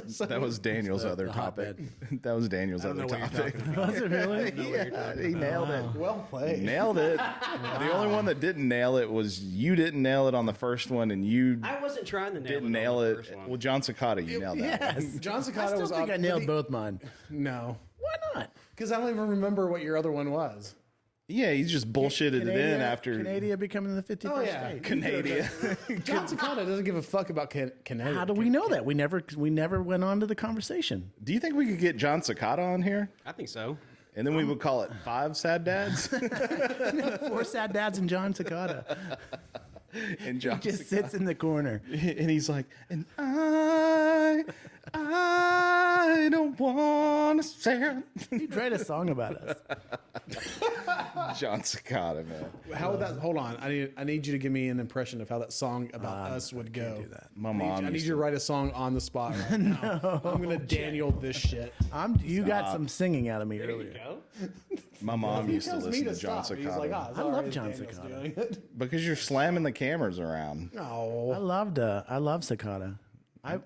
Speaker 2: So-
Speaker 1: that was Daniel's other
Speaker 3: the
Speaker 1: topic.
Speaker 3: hotbed.
Speaker 1: That was Daniel's other
Speaker 4: know what you're
Speaker 1: topic.
Speaker 4: talking about.
Speaker 3: Was it really?
Speaker 1: Yeah, he nailed it.
Speaker 2: Well played.
Speaker 1: Nailed it. The only one that didn't nail it was you. Didn't nail it on the first one, and you
Speaker 4: I wasn't trying to nail
Speaker 1: didn't
Speaker 4: it.
Speaker 1: nail
Speaker 4: on the
Speaker 1: it.
Speaker 4: first one.
Speaker 1: Well, John Secada, you nailed that. one.
Speaker 3: Yes.
Speaker 2: Jon
Speaker 3: I
Speaker 2: Secada
Speaker 3: still
Speaker 2: was
Speaker 3: think
Speaker 2: up.
Speaker 3: I nailed both mine.
Speaker 2: No.
Speaker 3: Why not?
Speaker 2: Because I don't even remember what your other one was.
Speaker 1: Yeah, he just bullshitted it in after
Speaker 3: Canada becoming the 51st
Speaker 2: Oh, yeah.
Speaker 3: state.
Speaker 1: Canada.
Speaker 2: Jon Secada doesn't give a fuck about Canada.
Speaker 3: How do we know that? We never went on to the conversation.
Speaker 1: Do you think we could get John Secada on here,
Speaker 4: I think so.
Speaker 1: and then we would call it 5 Sad Dads?
Speaker 3: 4 sad dads and Jon Secada.
Speaker 1: And John
Speaker 3: Just sits in the corner.
Speaker 1: and he's like, and I don't want to say
Speaker 3: He'd write a song about us.
Speaker 1: John Secada, man.
Speaker 2: How would that? Hold on. I need you to give me an impression of how that song about us would go.
Speaker 3: do that.
Speaker 1: My
Speaker 2: I
Speaker 1: mom.
Speaker 2: need
Speaker 1: used
Speaker 2: you to
Speaker 1: to-
Speaker 2: write a song on the spot right now. I'm gonna Daniel this shit.
Speaker 3: You got some singing out of me
Speaker 4: There you
Speaker 3: earlier.
Speaker 4: go.
Speaker 1: My mom used to
Speaker 2: Tells me
Speaker 1: listen
Speaker 2: to
Speaker 1: to John
Speaker 2: stop. He's like,
Speaker 1: Secada
Speaker 2: it's
Speaker 3: I
Speaker 2: all
Speaker 3: love
Speaker 2: right,
Speaker 3: Jon
Speaker 2: Daniel's
Speaker 3: Secada.
Speaker 2: doing it.
Speaker 1: because you're slamming the cameras around.
Speaker 3: I
Speaker 2: No.
Speaker 3: I love Secada.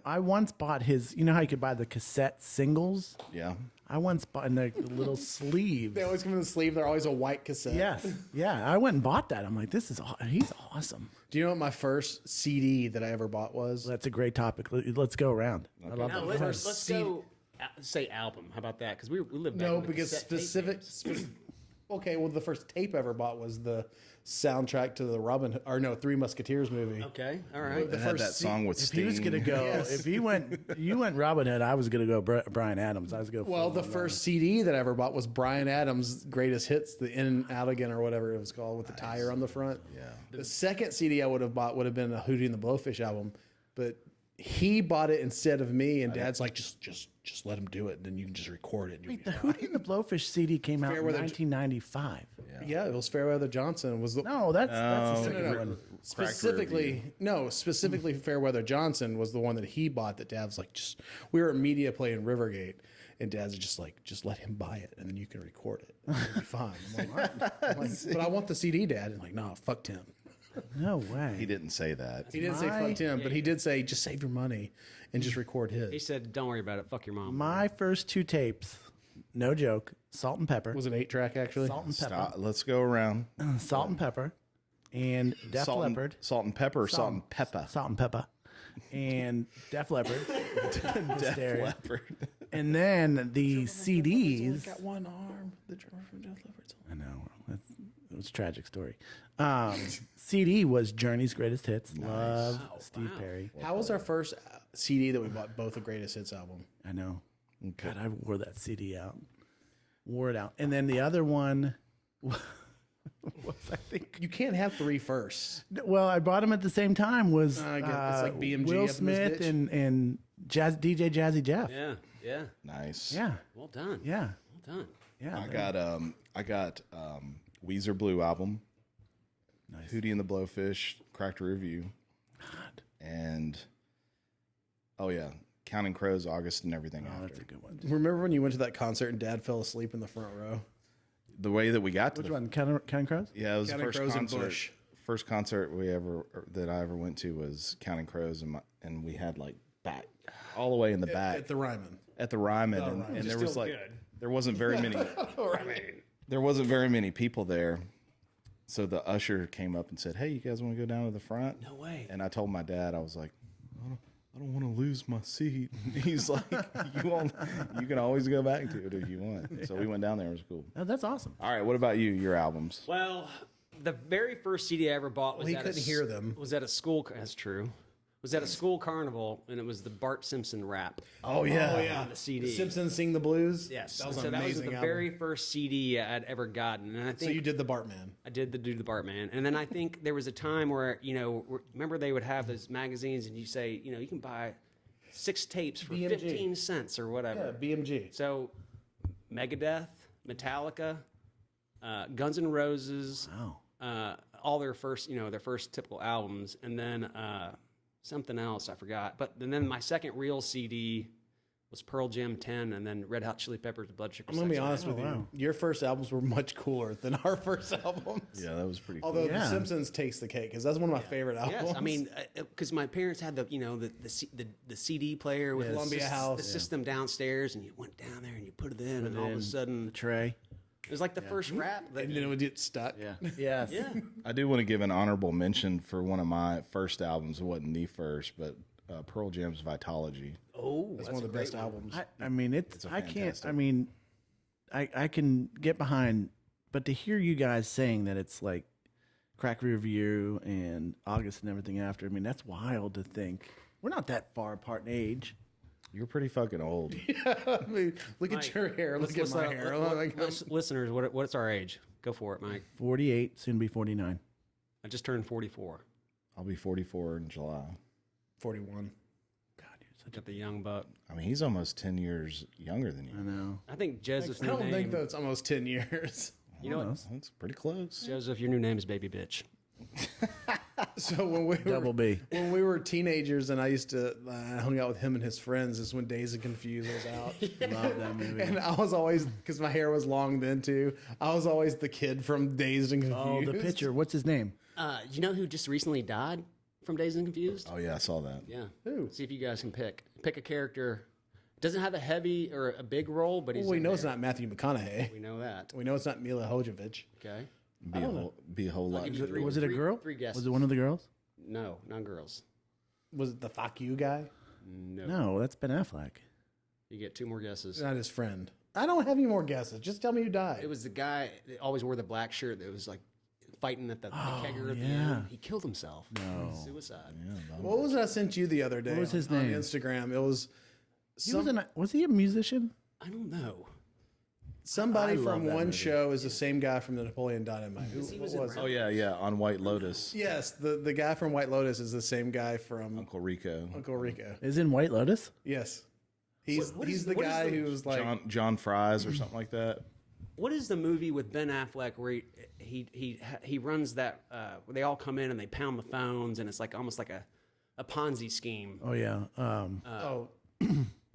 Speaker 3: I once bought his. You know how you could buy the cassette singles?
Speaker 1: Yeah.
Speaker 3: I once bought in the little sleeves.
Speaker 2: They always come in the sleeve. They're always a white cassette.
Speaker 3: Yes, yeah. I went and bought that. I'm like, he's awesome.
Speaker 2: Do you know what my first CD that I ever bought was?
Speaker 3: That's a great topic. Let's go around. I love
Speaker 4: Now,
Speaker 3: that.
Speaker 4: let's go. Say album. How about that? Because we live back.
Speaker 2: No,
Speaker 4: in the
Speaker 2: because
Speaker 4: cassette tape
Speaker 2: specific.
Speaker 4: days.
Speaker 2: Okay, well, the first tape I ever bought was the soundtrack to the Three Musketeers movie.
Speaker 4: Okay, all right.
Speaker 2: The
Speaker 1: It had
Speaker 2: first
Speaker 1: that song with
Speaker 3: If
Speaker 1: Sting.
Speaker 3: he was gonna go,
Speaker 2: Yes.
Speaker 3: you went Robin Hood, I was gonna go Brian Adams. I was gonna go.
Speaker 2: Well, the first CD that I ever bought was Bryan Adams' Greatest Hits, the In and Out Again or whatever it was called, with the tire on the front.
Speaker 1: Yeah.
Speaker 2: The second CD I would have bought would have been a Hootie and the Blowfish album, but he bought it instead of me, and Dad's like, just let him do it, and then you can just record it. And
Speaker 3: Wait, the Hootie and the Blowfish CD came out in 1995.
Speaker 2: Yeah, it was Fairweather Johnson was the
Speaker 3: No, that's the second one.
Speaker 2: Specifically Fairweather Johnson was the one that he bought that Dad was like, we were at Media Play in Rivergate, and Dad's just like, just let him buy it, and then you can record it. It'll be fine. I'm like, but I want the CD, Dad. And like, no, fuck Tim.
Speaker 3: No way.
Speaker 1: He didn't say that.
Speaker 2: He didn't say fuck Tim, but he did say just save your money and just record his.
Speaker 4: He said, "Don't worry about it. Fuck your mom."
Speaker 3: My first 2 tapes, no joke, Salt and Pepper.
Speaker 2: Was it 8-track actually?
Speaker 3: Salt and Pepper.
Speaker 1: Let's go around.
Speaker 3: Salt and Pepper. And Def Leppard.
Speaker 1: Salt and pepper or salt and pepper?
Speaker 3: Salt and Pepper. And Def Leppard.
Speaker 1: Def Leppard.
Speaker 3: And then the CDs.
Speaker 2: Got one arm. The drummer from Def Leppard.
Speaker 3: I know. It was a tragic story. CD was Journey's Greatest Hits. Love Steve Perry.
Speaker 2: How was our first CD that we bought? Both the Greatest Hits album.
Speaker 3: I know. Okay. God, I wore that CD out. Wore it out. And then the other one was, I think.
Speaker 2: You can't have 3 firsts.
Speaker 3: Well, I bought them at the same time. Was
Speaker 2: I guess it's like BMG
Speaker 3: Will
Speaker 2: up in this
Speaker 3: Smith
Speaker 2: bitch.
Speaker 3: and DJ Jazzy Jeff.
Speaker 4: Yeah.
Speaker 1: Nice.
Speaker 3: Yeah.
Speaker 4: Well done.
Speaker 3: Yeah.
Speaker 4: Well done.
Speaker 3: Yeah.
Speaker 1: I got Weezer Blue album.
Speaker 3: Nice.
Speaker 1: Hootie and the Blowfish, Cracked Review.
Speaker 3: God.
Speaker 1: And Counting Crows, August and everything after.
Speaker 3: That's a good one.
Speaker 2: Remember when you went to that concert and Dad fell asleep in the front row?
Speaker 1: The way that we got to
Speaker 3: Which one? Counting Crows?
Speaker 1: Yeah, it was
Speaker 2: Counting
Speaker 1: the
Speaker 2: Crows
Speaker 1: first
Speaker 2: and
Speaker 1: concert.
Speaker 2: Bush.
Speaker 1: First concert that I ever went to was Counting Crows, and we had like back all the way in the back
Speaker 2: At the Ryman.
Speaker 1: at the Ryman, and there was like there wasn't very many. There wasn't very many people there. So the usher came up and said, "Hey, you guys want to go down to the front?"
Speaker 4: No way.
Speaker 1: And I told my dad, I was like, I don't want to lose my seat. He's like, you can always go back to it if you want. So we went down there. It was cool.
Speaker 3: Oh, that's awesome.
Speaker 1: All right. What about you? Your albums?
Speaker 4: Well, the very first CD I ever bought was
Speaker 2: he couldn't hear them.
Speaker 4: Was at a school. That's true. Was at a school carnival, and it was the Bart Simpson rap.
Speaker 1: Oh yeah.
Speaker 4: On the CD.
Speaker 2: The Simpsons Sing the Blues?
Speaker 4: Yes.
Speaker 2: That was
Speaker 4: so
Speaker 2: an
Speaker 4: that was
Speaker 2: amazing
Speaker 4: the
Speaker 2: album.
Speaker 4: very first CD I'd ever gotten, and I think
Speaker 2: So you did the Bartman.
Speaker 4: I did do the Bartman, and then I think there was a time where remember they would have those magazines, and you say you can buy 6 tapes for
Speaker 2: BMG.
Speaker 4: 15 cents or whatever.
Speaker 2: Yeah, BMG.
Speaker 4: So, Megadeth, Metallica, Guns N' Roses, all their first typical albums, and then something else I forgot. But then my second real CD was Pearl Jam 10, and then Red Hot Chili Peppers, Blood Sugar
Speaker 2: I'm
Speaker 4: Sex.
Speaker 2: going to be honest with you. Your first albums were much cooler than our first albums.
Speaker 1: Yeah, that was pretty cool.
Speaker 2: Although The Simpsons takes the cake, because that's one of my favorite albums.
Speaker 4: Yes, I mean, because my parents had the CD player with
Speaker 2: Columbia House.
Speaker 4: the system downstairs, and you went down there and you put it in, and all of a sudden,
Speaker 3: Trey.
Speaker 4: it was like the first rap.
Speaker 2: And then it would get stuck.
Speaker 3: Yeah. Yes.
Speaker 4: Yeah.
Speaker 1: I do want to give an honorable mention for one of my first albums. It wasn't the first, but Pearl Jam's Vitology.
Speaker 4: Oh,
Speaker 2: That's one of the best albums.
Speaker 3: I mean, I can't.
Speaker 1: fantastic.
Speaker 3: I mean, I can get behind, but to hear you guys saying that it's like Crack Review and August and everything after, I mean, that's wild to think. We're not that far apart in age.
Speaker 1: You're pretty fucking old.
Speaker 2: I mean, look at your hair. Look at my hair.
Speaker 4: Listeners, what's our age? Go for it, Mike.
Speaker 3: 48, soon to be 49.
Speaker 4: I just turned 44.
Speaker 1: I'll be 44 in July.
Speaker 2: 41.
Speaker 3: God, you're such
Speaker 4: Got the young buck.
Speaker 1: I mean, he's almost 10 years younger than you.
Speaker 3: I know.
Speaker 4: I think Joseph's
Speaker 2: I
Speaker 4: new
Speaker 2: don't
Speaker 4: name.
Speaker 2: think that's almost 10 years.
Speaker 4: You know what?
Speaker 1: That's pretty close.
Speaker 4: Joseph, your new name is Baby Bitch.
Speaker 2: So
Speaker 3: Double B.
Speaker 2: when we were teenagers and I used to I hung out with him and his friends is when Dazed and Confused was out.
Speaker 3: Love that movie.
Speaker 2: And I was always, because my hair was long then too, I was always the kid from Dazed and Confused.
Speaker 3: Oh, the picture. What's his name?
Speaker 4: You know who just recently died from Dazed and Confused?
Speaker 1: Oh, yeah, I saw that.
Speaker 4: Yeah.
Speaker 2: Who?
Speaker 4: See if you guys can pick a character. Doesn't have a heavy or a big role, but he's.
Speaker 2: Well, we
Speaker 4: in
Speaker 2: know it's
Speaker 4: there.
Speaker 2: not Matthew McConaughey.
Speaker 4: We know that.
Speaker 2: We know it's not Mila Jovovich.
Speaker 4: Okay.
Speaker 1: Be a whole lot.
Speaker 4: give you three.
Speaker 3: Was it a girl?
Speaker 4: Three guesses.
Speaker 3: Was it one of the girls?
Speaker 4: No, not girls.
Speaker 2: Was it the fuck you guy?
Speaker 4: No.
Speaker 3: No, that's Ben Affleck.
Speaker 4: You get 2 more guesses.
Speaker 2: Not his friend. I don't have any more guesses. Just tell me who died.
Speaker 4: It was the guy that always wore the black shirt that was like fighting at the kegger at the
Speaker 3: yeah.
Speaker 4: end. He killed himself. No. Suicide.
Speaker 2: What was it I sent you the other day?
Speaker 3: What was his
Speaker 2: on
Speaker 3: name?
Speaker 2: Instagram. It was
Speaker 3: Was he a musician?
Speaker 4: I don't know.
Speaker 2: Somebody
Speaker 3: I love
Speaker 2: from
Speaker 3: that
Speaker 2: one
Speaker 3: movie.
Speaker 2: show is the same guy from the Napoleon Dynamite. Who
Speaker 4: He was
Speaker 2: what
Speaker 4: in
Speaker 2: was
Speaker 1: Oh
Speaker 2: it?
Speaker 1: yeah, on White Lotus.
Speaker 2: Yes, the guy from White Lotus is the same guy from
Speaker 1: Uncle Rico.
Speaker 2: Uncle Rico.
Speaker 3: Is in White Lotus?
Speaker 2: Yes, he's
Speaker 4: What is
Speaker 2: the
Speaker 4: what is
Speaker 2: guy
Speaker 4: the-
Speaker 2: who was like
Speaker 1: John Fries or something like that.
Speaker 4: What is the movie with Ben Affleck where he runs that? Where they all come in and they pound the phones, and it's like almost like a Ponzi scheme.
Speaker 3: Oh yeah.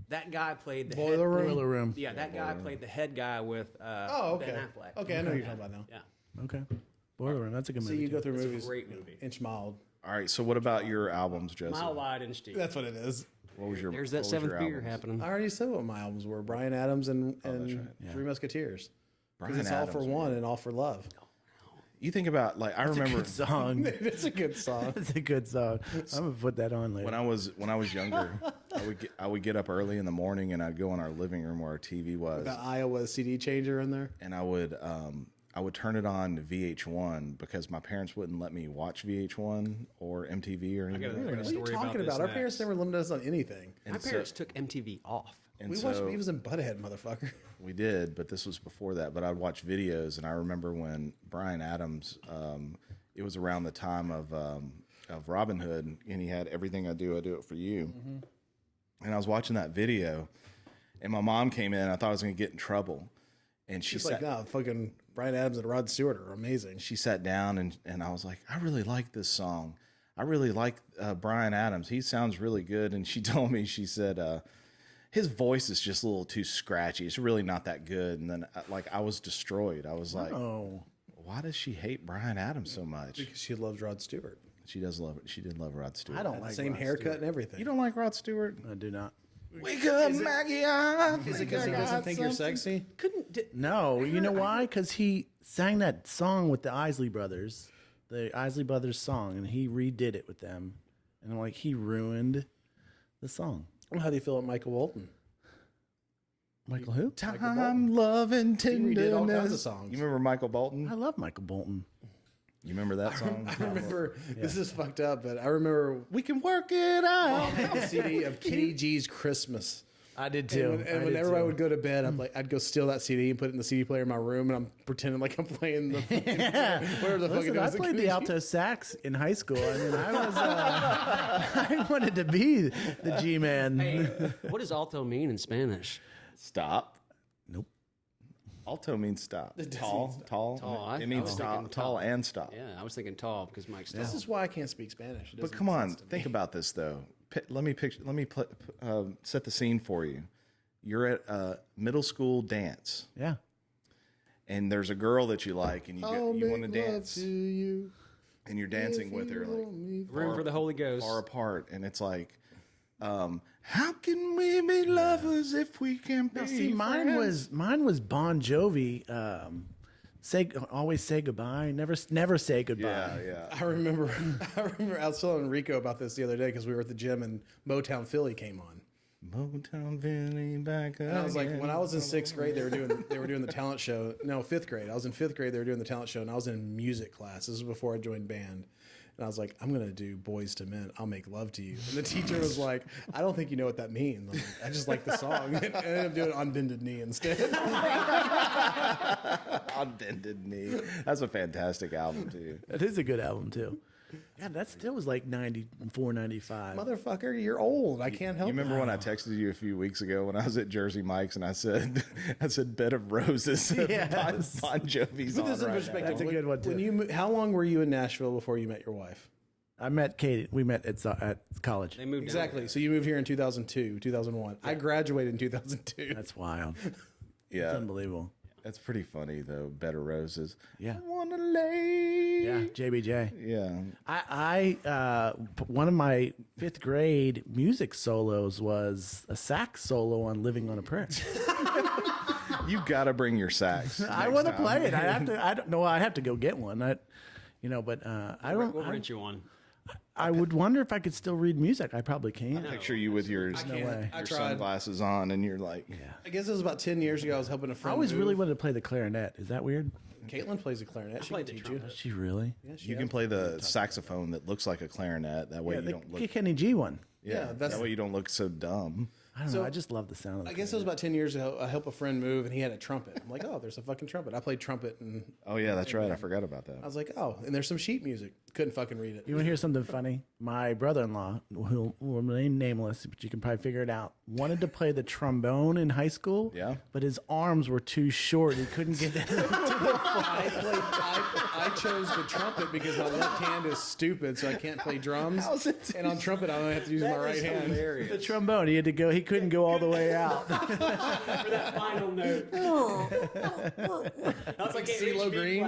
Speaker 4: That guy played the
Speaker 2: Boiler Room.
Speaker 3: Boiler Room.
Speaker 4: Yeah, that guy played the head guy with
Speaker 2: Oh, okay.
Speaker 4: Ben Affleck.
Speaker 2: Okay, I know who you're talking about now.
Speaker 4: Yeah,
Speaker 3: Okay. Boiler Room. That's a good
Speaker 2: So
Speaker 3: movie.
Speaker 2: you go
Speaker 3: too.
Speaker 2: through
Speaker 4: it's a
Speaker 2: movies
Speaker 4: great movie.
Speaker 2: inch mild.
Speaker 1: All right, so what about your albums, Joseph?
Speaker 4: Mile wide, inch deep.
Speaker 2: That's what it is.
Speaker 1: What was your?
Speaker 4: There's that
Speaker 1: what was
Speaker 4: seventh
Speaker 1: your
Speaker 4: beer
Speaker 1: albums?
Speaker 4: happening.
Speaker 2: I already said what my albums were: Bryan Adams and
Speaker 1: right.
Speaker 2: Three Musketeers. Because
Speaker 1: Bryan
Speaker 2: it's all for
Speaker 1: Adams,
Speaker 2: one and all for love.
Speaker 1: You think about like I remember
Speaker 3: Good song.
Speaker 2: It's a good song.
Speaker 3: It's a good song. I'm gonna put that on later.
Speaker 1: when I was younger, I would get up early in the morning and I'd go in our living room where our TV was,
Speaker 2: The Iowa CD changer in there.
Speaker 1: and I would turn it on to VH1 because my parents wouldn't let me watch VH1 or MTV or anything.
Speaker 4: got a
Speaker 2: What are you
Speaker 4: story about
Speaker 2: talking
Speaker 4: this
Speaker 2: about? Our
Speaker 4: next.
Speaker 2: parents never limited us on anything.
Speaker 4: My parents took MTV off.
Speaker 1: And
Speaker 2: We
Speaker 1: so
Speaker 2: watched Beavis and Butthead, motherfucker.
Speaker 1: we did, but this was before that. But I'd watch videos, and I remember when Bryan Adams, it was around the time of Robin Hood, and he had Everything I Do It For You. And I was watching that video, and my mom came in. I thought I was going to get in trouble, and she
Speaker 2: She's
Speaker 1: sat,
Speaker 2: like, no, fucking Bryan Adams and Rod Stewart are amazing.
Speaker 1: she sat down, and I was like, I really like this song. I really like Bryan Adams. He sounds really good. And she told me, she said, his voice is just a little too scratchy. It's really not that good. And then, I was destroyed. I was like,
Speaker 3: Oh.
Speaker 1: why does she hate Bryan Adams so much?
Speaker 2: Because she loves Rod Stewart.
Speaker 1: She does love it. She did love Rod Stewart.
Speaker 3: I don't like
Speaker 2: Same
Speaker 3: Rod
Speaker 2: haircut
Speaker 3: Stewart.
Speaker 2: and everything.
Speaker 1: You don't like Rod Stewart?
Speaker 3: I do not.
Speaker 1: Wake up, Maggie.
Speaker 2: Is it because he doesn't think you're sexy?
Speaker 3: No, you know why? Because he sang that song with the Isley Brothers, the Isley Brothers song, and he redid it with them, and like he ruined the song.
Speaker 2: How do you feel about Michael Bolton?
Speaker 3: Michael who?
Speaker 1: Time, love, and
Speaker 2: He
Speaker 1: tenderness.
Speaker 2: redid all kinds of songs.
Speaker 1: You remember Michael Bolton?
Speaker 3: I love Michael Bolton.
Speaker 1: You remember that song?
Speaker 2: I remember, this is fucked up, but I remember
Speaker 1: We can work it out.
Speaker 2: the CD of Kenny G's Christmas.
Speaker 3: I did
Speaker 2: And when everybody would go to bed, I'd go steal that CD and put it in the CD player in my room, and I'm pretending like I'm playing the whatever the fuck it
Speaker 3: Listen, I
Speaker 2: was.
Speaker 3: played the alto sax in high school. I mean, I was I wanted to be the G man.
Speaker 4: Hey, what does alto mean in Spanish?
Speaker 1: Stop.
Speaker 3: Nope.
Speaker 1: Alto means stop. Tall.
Speaker 4: Tall.
Speaker 1: It
Speaker 4: I
Speaker 1: means
Speaker 4: was
Speaker 1: stop.
Speaker 4: thinking
Speaker 1: Tall
Speaker 4: tall.
Speaker 1: and stop.
Speaker 4: Yeah, I was thinking tall because Mike's tall.
Speaker 2: This is why I can't speak Spanish. It
Speaker 1: But
Speaker 2: doesn't
Speaker 1: come
Speaker 2: make
Speaker 1: on,
Speaker 2: sense to me.
Speaker 1: think about this though. Let me set the scene for you. You're at a middle school dance,
Speaker 3: Yeah.
Speaker 1: and there's a girl that you like, and you want to
Speaker 2: Make love
Speaker 1: dance,
Speaker 2: to you.
Speaker 1: and you're dancing with her like
Speaker 4: Room for the Holy Ghost.
Speaker 1: far apart, and it's like, how can we be lovers if we can't be?
Speaker 3: Now, see, mine was Bon Jovi. Always say goodbye. Never say goodbye.
Speaker 1: yeah.
Speaker 2: I remember I was telling Rico about this the other day because we were at the gym and Motown Philly came on.
Speaker 1: Motown Vinny back up.
Speaker 2: And I was like, when I was in sixth grade, they were doing the talent show. No, fifth grade. I was in fifth grade. They were doing the talent show, and I was in music class. This was before I joined band. And I was like, I'm gonna do Boys to Men. I'll make love to you. And the teacher was like, I don't think you know what that means. I'm like, I just like the song. And I ended up doing On Bended Knee instead.
Speaker 1: On Bended Knee. That's a fantastic album too.
Speaker 3: It is a good album too. Yeah, that still was like 94, 95.
Speaker 2: Motherfucker, you're old. I can't help
Speaker 1: You remember
Speaker 2: it.
Speaker 1: when I texted you a few weeks ago when I was at Jersey Mike's and I said Bed of Roses.
Speaker 3: Yes.
Speaker 1: Bon Jovi's
Speaker 2: Put
Speaker 1: on
Speaker 2: this in
Speaker 1: right
Speaker 2: perspective.
Speaker 3: That's a good one, too.
Speaker 2: When you, how long were you in Nashville before you met your wife?
Speaker 3: I met Katie. We met at college.
Speaker 4: They moved
Speaker 2: Exactly. So you moved here in 2002, 2001. I graduated in 2002.
Speaker 3: That's wild.
Speaker 1: now. Yeah,
Speaker 3: It's unbelievable.
Speaker 1: that's pretty funny though. Bed of Roses.
Speaker 3: Yeah.
Speaker 1: I wanna lay.
Speaker 3: Yeah, JBJ.
Speaker 1: Yeah.
Speaker 3: I one of my fifth grade music solos was a sax solo on "Living on a Prayer."
Speaker 1: You gotta bring your sax.
Speaker 3: I
Speaker 1: next
Speaker 3: want to
Speaker 1: time.
Speaker 3: play it. I have to. I don't know. I have to go get one. But I don't.
Speaker 4: We'll rent you one.
Speaker 3: I would wonder if I could still read music. I probably can.
Speaker 1: Picture you with your
Speaker 3: way.
Speaker 2: I
Speaker 1: your
Speaker 2: tried.
Speaker 1: sunglasses on, and you're like,
Speaker 2: I guess it was about 10 years ago. I was helping a
Speaker 3: I
Speaker 2: friend.
Speaker 3: always
Speaker 2: move.
Speaker 3: really wanted to play the clarinet. Is that weird?
Speaker 2: Caitlin plays the clarinet. She can
Speaker 4: played the
Speaker 2: teach you.
Speaker 3: Does she really?
Speaker 2: Yeah, she
Speaker 1: you can play the saxophone that looks like a clarinet. That way you
Speaker 3: the
Speaker 1: don't look.
Speaker 3: Kenny G one.
Speaker 2: Yeah, that's-
Speaker 1: that way you don't look so dumb.
Speaker 3: I don't know. I just love the sound of the
Speaker 2: I guess it was about 10 years ago. I helped a friend move, and he had a trumpet. I'm like, oh, there's a fucking trumpet. I played trumpet. And
Speaker 1: Oh, yeah, that's right. I forgot about that.
Speaker 2: I was like, oh, and there's some sheet music. Couldn't fucking read it.
Speaker 3: You want to hear something funny? My brother-in-law, who will remain nameless, but you can probably figure it out, wanted to play the trombone in high school.
Speaker 1: Yeah.
Speaker 3: But his arms were too short. He couldn't get it.
Speaker 2: I chose the trumpet because my left hand is stupid, so I can't play drums. And on trumpet, I only have to use my right hand.
Speaker 3: The trombone, he had to go. He couldn't go all the way out.
Speaker 4: For that final note.
Speaker 2: That's like CeeLo Green.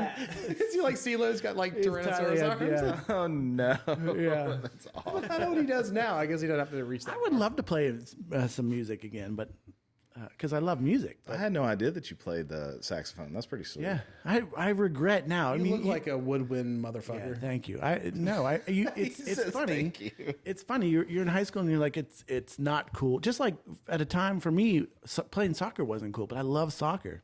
Speaker 2: Is he like CeeLo's got like Tyrannosaurus arms?
Speaker 3: Yeah.
Speaker 1: Oh, no.
Speaker 3: Yeah.
Speaker 1: That's awesome.
Speaker 2: I know what he does now. I guess he doesn't have to reach that.
Speaker 3: I would love to play some music again, but because I love music.
Speaker 1: I had no idea that you played the saxophone. That's pretty sweet.
Speaker 3: Yeah, I regret now.
Speaker 2: You look like a woodwind motherfucker.
Speaker 3: Yeah, thank you. It's funny.
Speaker 1: Thank you.
Speaker 3: It's funny. You're in high school and you're like, it's not cool. Just like at a time for me, playing soccer wasn't cool, but I love soccer.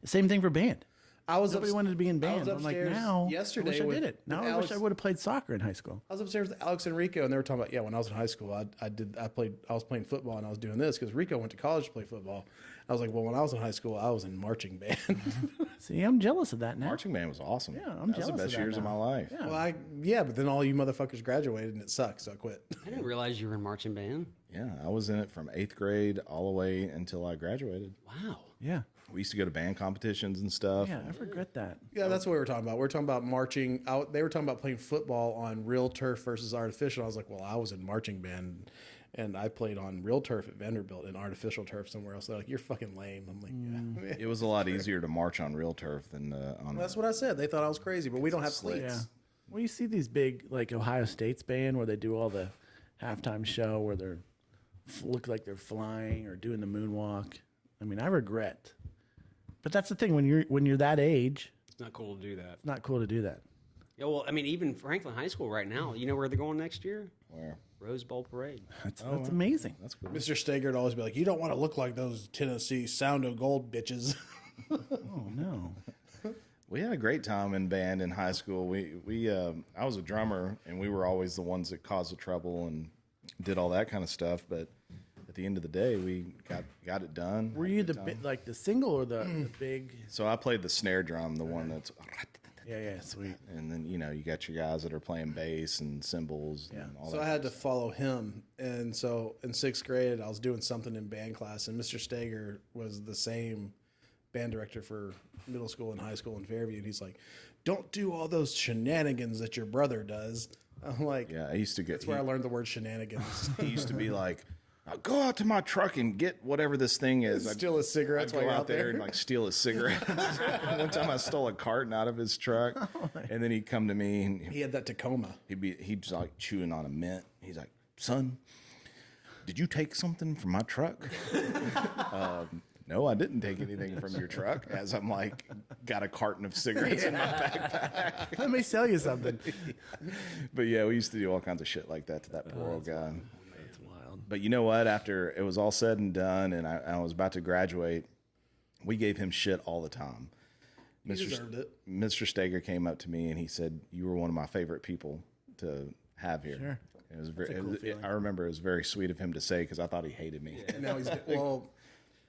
Speaker 3: Same thing for band. Nobody wanted to be in band. I'm like, now
Speaker 2: yesterday
Speaker 3: I wish I
Speaker 2: with-
Speaker 3: did it. Now
Speaker 2: with
Speaker 3: I wish
Speaker 2: Alex-
Speaker 3: I would have played soccer in high school.
Speaker 2: I was upstairs with Alex and Rico, and they were talking about, when I was in high school, I was playing football, and I was doing this because Rico went to college to play football. I was like, well, when I was in high school, I was in marching band.
Speaker 3: See, I'm jealous of that now.
Speaker 1: Marching band was awesome.
Speaker 3: Yeah, I'm
Speaker 1: That was
Speaker 3: jealous
Speaker 1: the
Speaker 3: of
Speaker 1: best
Speaker 3: that
Speaker 1: years of
Speaker 3: now.
Speaker 1: my life.
Speaker 3: Yeah.
Speaker 2: but then all you motherfuckers graduated, and it sucked, so I quit.
Speaker 4: I didn't realize you were in marching band.
Speaker 1: Yeah, I was in it from 8th grade all the way until I graduated.
Speaker 4: Wow.
Speaker 3: Yeah.
Speaker 1: We used to go to band competitions and stuff.
Speaker 3: Yeah, I regret that.
Speaker 2: Yeah, that's what we were talking about. We were talking about marching out. They were talking about playing football on real turf versus artificial. I was like, well, I was in marching band, and I played on real turf at Vanderbilt and artificial turf somewhere else. They're like, you're fucking lame. I'm like, yeah.
Speaker 1: It was a lot easier to march on real turf than on.
Speaker 2: That's what I said. They thought I was crazy, but we don't have cleats.
Speaker 3: Yeah. Well, you see these big, like Ohio State's band where they do all the halftime show where they're look like they're flying or doing the moonwalk. I mean, I regret. But that's the thing when you're that age,
Speaker 4: It's not cool to do that.
Speaker 3: it's not cool to do that.
Speaker 4: Yeah, well, I mean, even Franklin High School right now, you know where they're going next year?
Speaker 1: Where?
Speaker 4: Rose Bowl Parade.
Speaker 3: That's amazing.
Speaker 1: That's cool.
Speaker 2: Mr. Steger would always be like, you don't want to look like those Tennessee Sound of Gold bitches.
Speaker 3: Oh no.
Speaker 1: We had a great time in band in high school. I was a drummer, and we were always the ones that caused the trouble and did all that kind of stuff. But at the end of the day, we got it done.
Speaker 3: Were you the single or the big?
Speaker 1: So I played the snare drum, the one that's.
Speaker 3: Yeah, sweet.
Speaker 1: And then you got your guys that are playing bass and cymbals and all
Speaker 2: So
Speaker 1: that.
Speaker 2: I had to follow him. And so in 6th grade, I was doing something in band class, and Mr. Steger was the same band director for middle school and high school in Fairview. And he's like, don't do all those shenanigans that your brother does. I'm like,
Speaker 1: Yeah, I used to get.
Speaker 2: that's where I learned the word shenanigans.
Speaker 1: He used to be like, "I'll go out to my truck and get whatever this thing is."
Speaker 2: Steal his cigarettes
Speaker 1: I'd
Speaker 2: while
Speaker 1: go
Speaker 2: you're
Speaker 1: out there and like steal his cigarette. One time I stole a carton out of his truck, and then he'd come to me and
Speaker 2: He had that Tacoma.
Speaker 1: he'd like chewing on a mint. He's like, "Son, did you take something from my truck?" No, I didn't take anything from your truck. As I'm like, got a carton of cigarettes in my backpack.
Speaker 3: Let me sell you something.
Speaker 1: But yeah, we used to do all kinds of shit like that to that poor old guy.
Speaker 3: It's wild.
Speaker 1: But you know what? After it was all said and done, and I was about to graduate, we gave him shit all the time.
Speaker 2: He deserved it.
Speaker 1: Mr. Steger came up to me and he said, "You were one of my favorite people to have here."
Speaker 3: Sure.
Speaker 1: It was very. I remember it was very sweet of him to say because I thought he hated me.
Speaker 2: And now he's, well,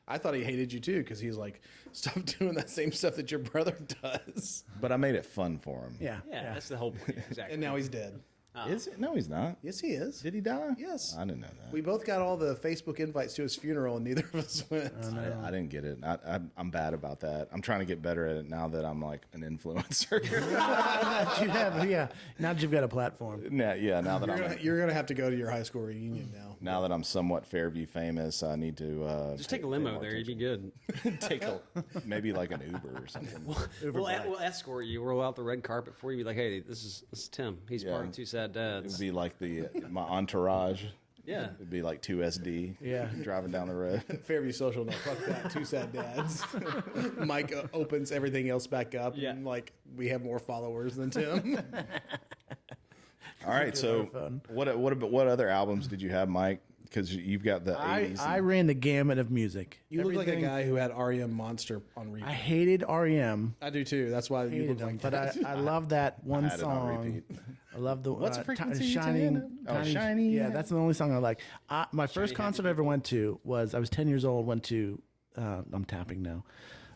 Speaker 2: I thought he hated you too because he's like, stop doing that same stuff that your brother does.
Speaker 1: But I made it fun for him.
Speaker 3: Yeah.
Speaker 4: Yeah, that's the whole point. Exactly.
Speaker 2: And now he's dead.
Speaker 1: Is it? No, he's not.
Speaker 2: Yes, he is.
Speaker 1: Did he die?
Speaker 2: Yes.
Speaker 1: I didn't know that.
Speaker 2: We both got all the Facebook invites to his funeral, and neither of us went.
Speaker 1: I didn't get it. I'm bad about that. I'm trying to get better at it now that I'm like an influencer.
Speaker 3: You have, yeah. Now that you've got a platform.
Speaker 1: Now that
Speaker 2: You're gonna have to go to your high school reunion now.
Speaker 1: now that I'm somewhat Fairview famous, I need to
Speaker 4: Just take a limo there, you'd be good.
Speaker 1: take maybe like an Uber or something.
Speaker 4: We'll escort you. Roll out the red carpet for you. Be like, hey, this is Tim. He's part of Two Sad
Speaker 1: It
Speaker 4: Dads.
Speaker 1: would be like my entourage.
Speaker 4: Yeah.
Speaker 1: It'd be like 2SD.
Speaker 3: Yeah.
Speaker 1: Driving down the road.
Speaker 2: Fairview Social, no, fuck that. Two Sad Dads. Mike opens everything else back up,
Speaker 4: Yeah.
Speaker 2: and like we have more followers than Tim.
Speaker 1: All right. So what other albums did you have, Mike? Because you've got the 80s.
Speaker 3: I ran the gamut of music.
Speaker 2: You look like a
Speaker 3: Everything-
Speaker 2: guy who had REM Monster on repeat.
Speaker 3: I hated REM.
Speaker 2: I do too. That's why you
Speaker 3: Hated
Speaker 2: look
Speaker 3: them,
Speaker 2: like
Speaker 3: but
Speaker 2: that.
Speaker 3: I love that one
Speaker 1: had it on
Speaker 3: song.
Speaker 1: repeat.
Speaker 3: I love the
Speaker 1: What's the frequency?
Speaker 3: Shining.
Speaker 1: Shiny.
Speaker 3: Yeah, that's the only song I like. My first concert I ever went to was I was 10 years old. Went to I'm tapping now.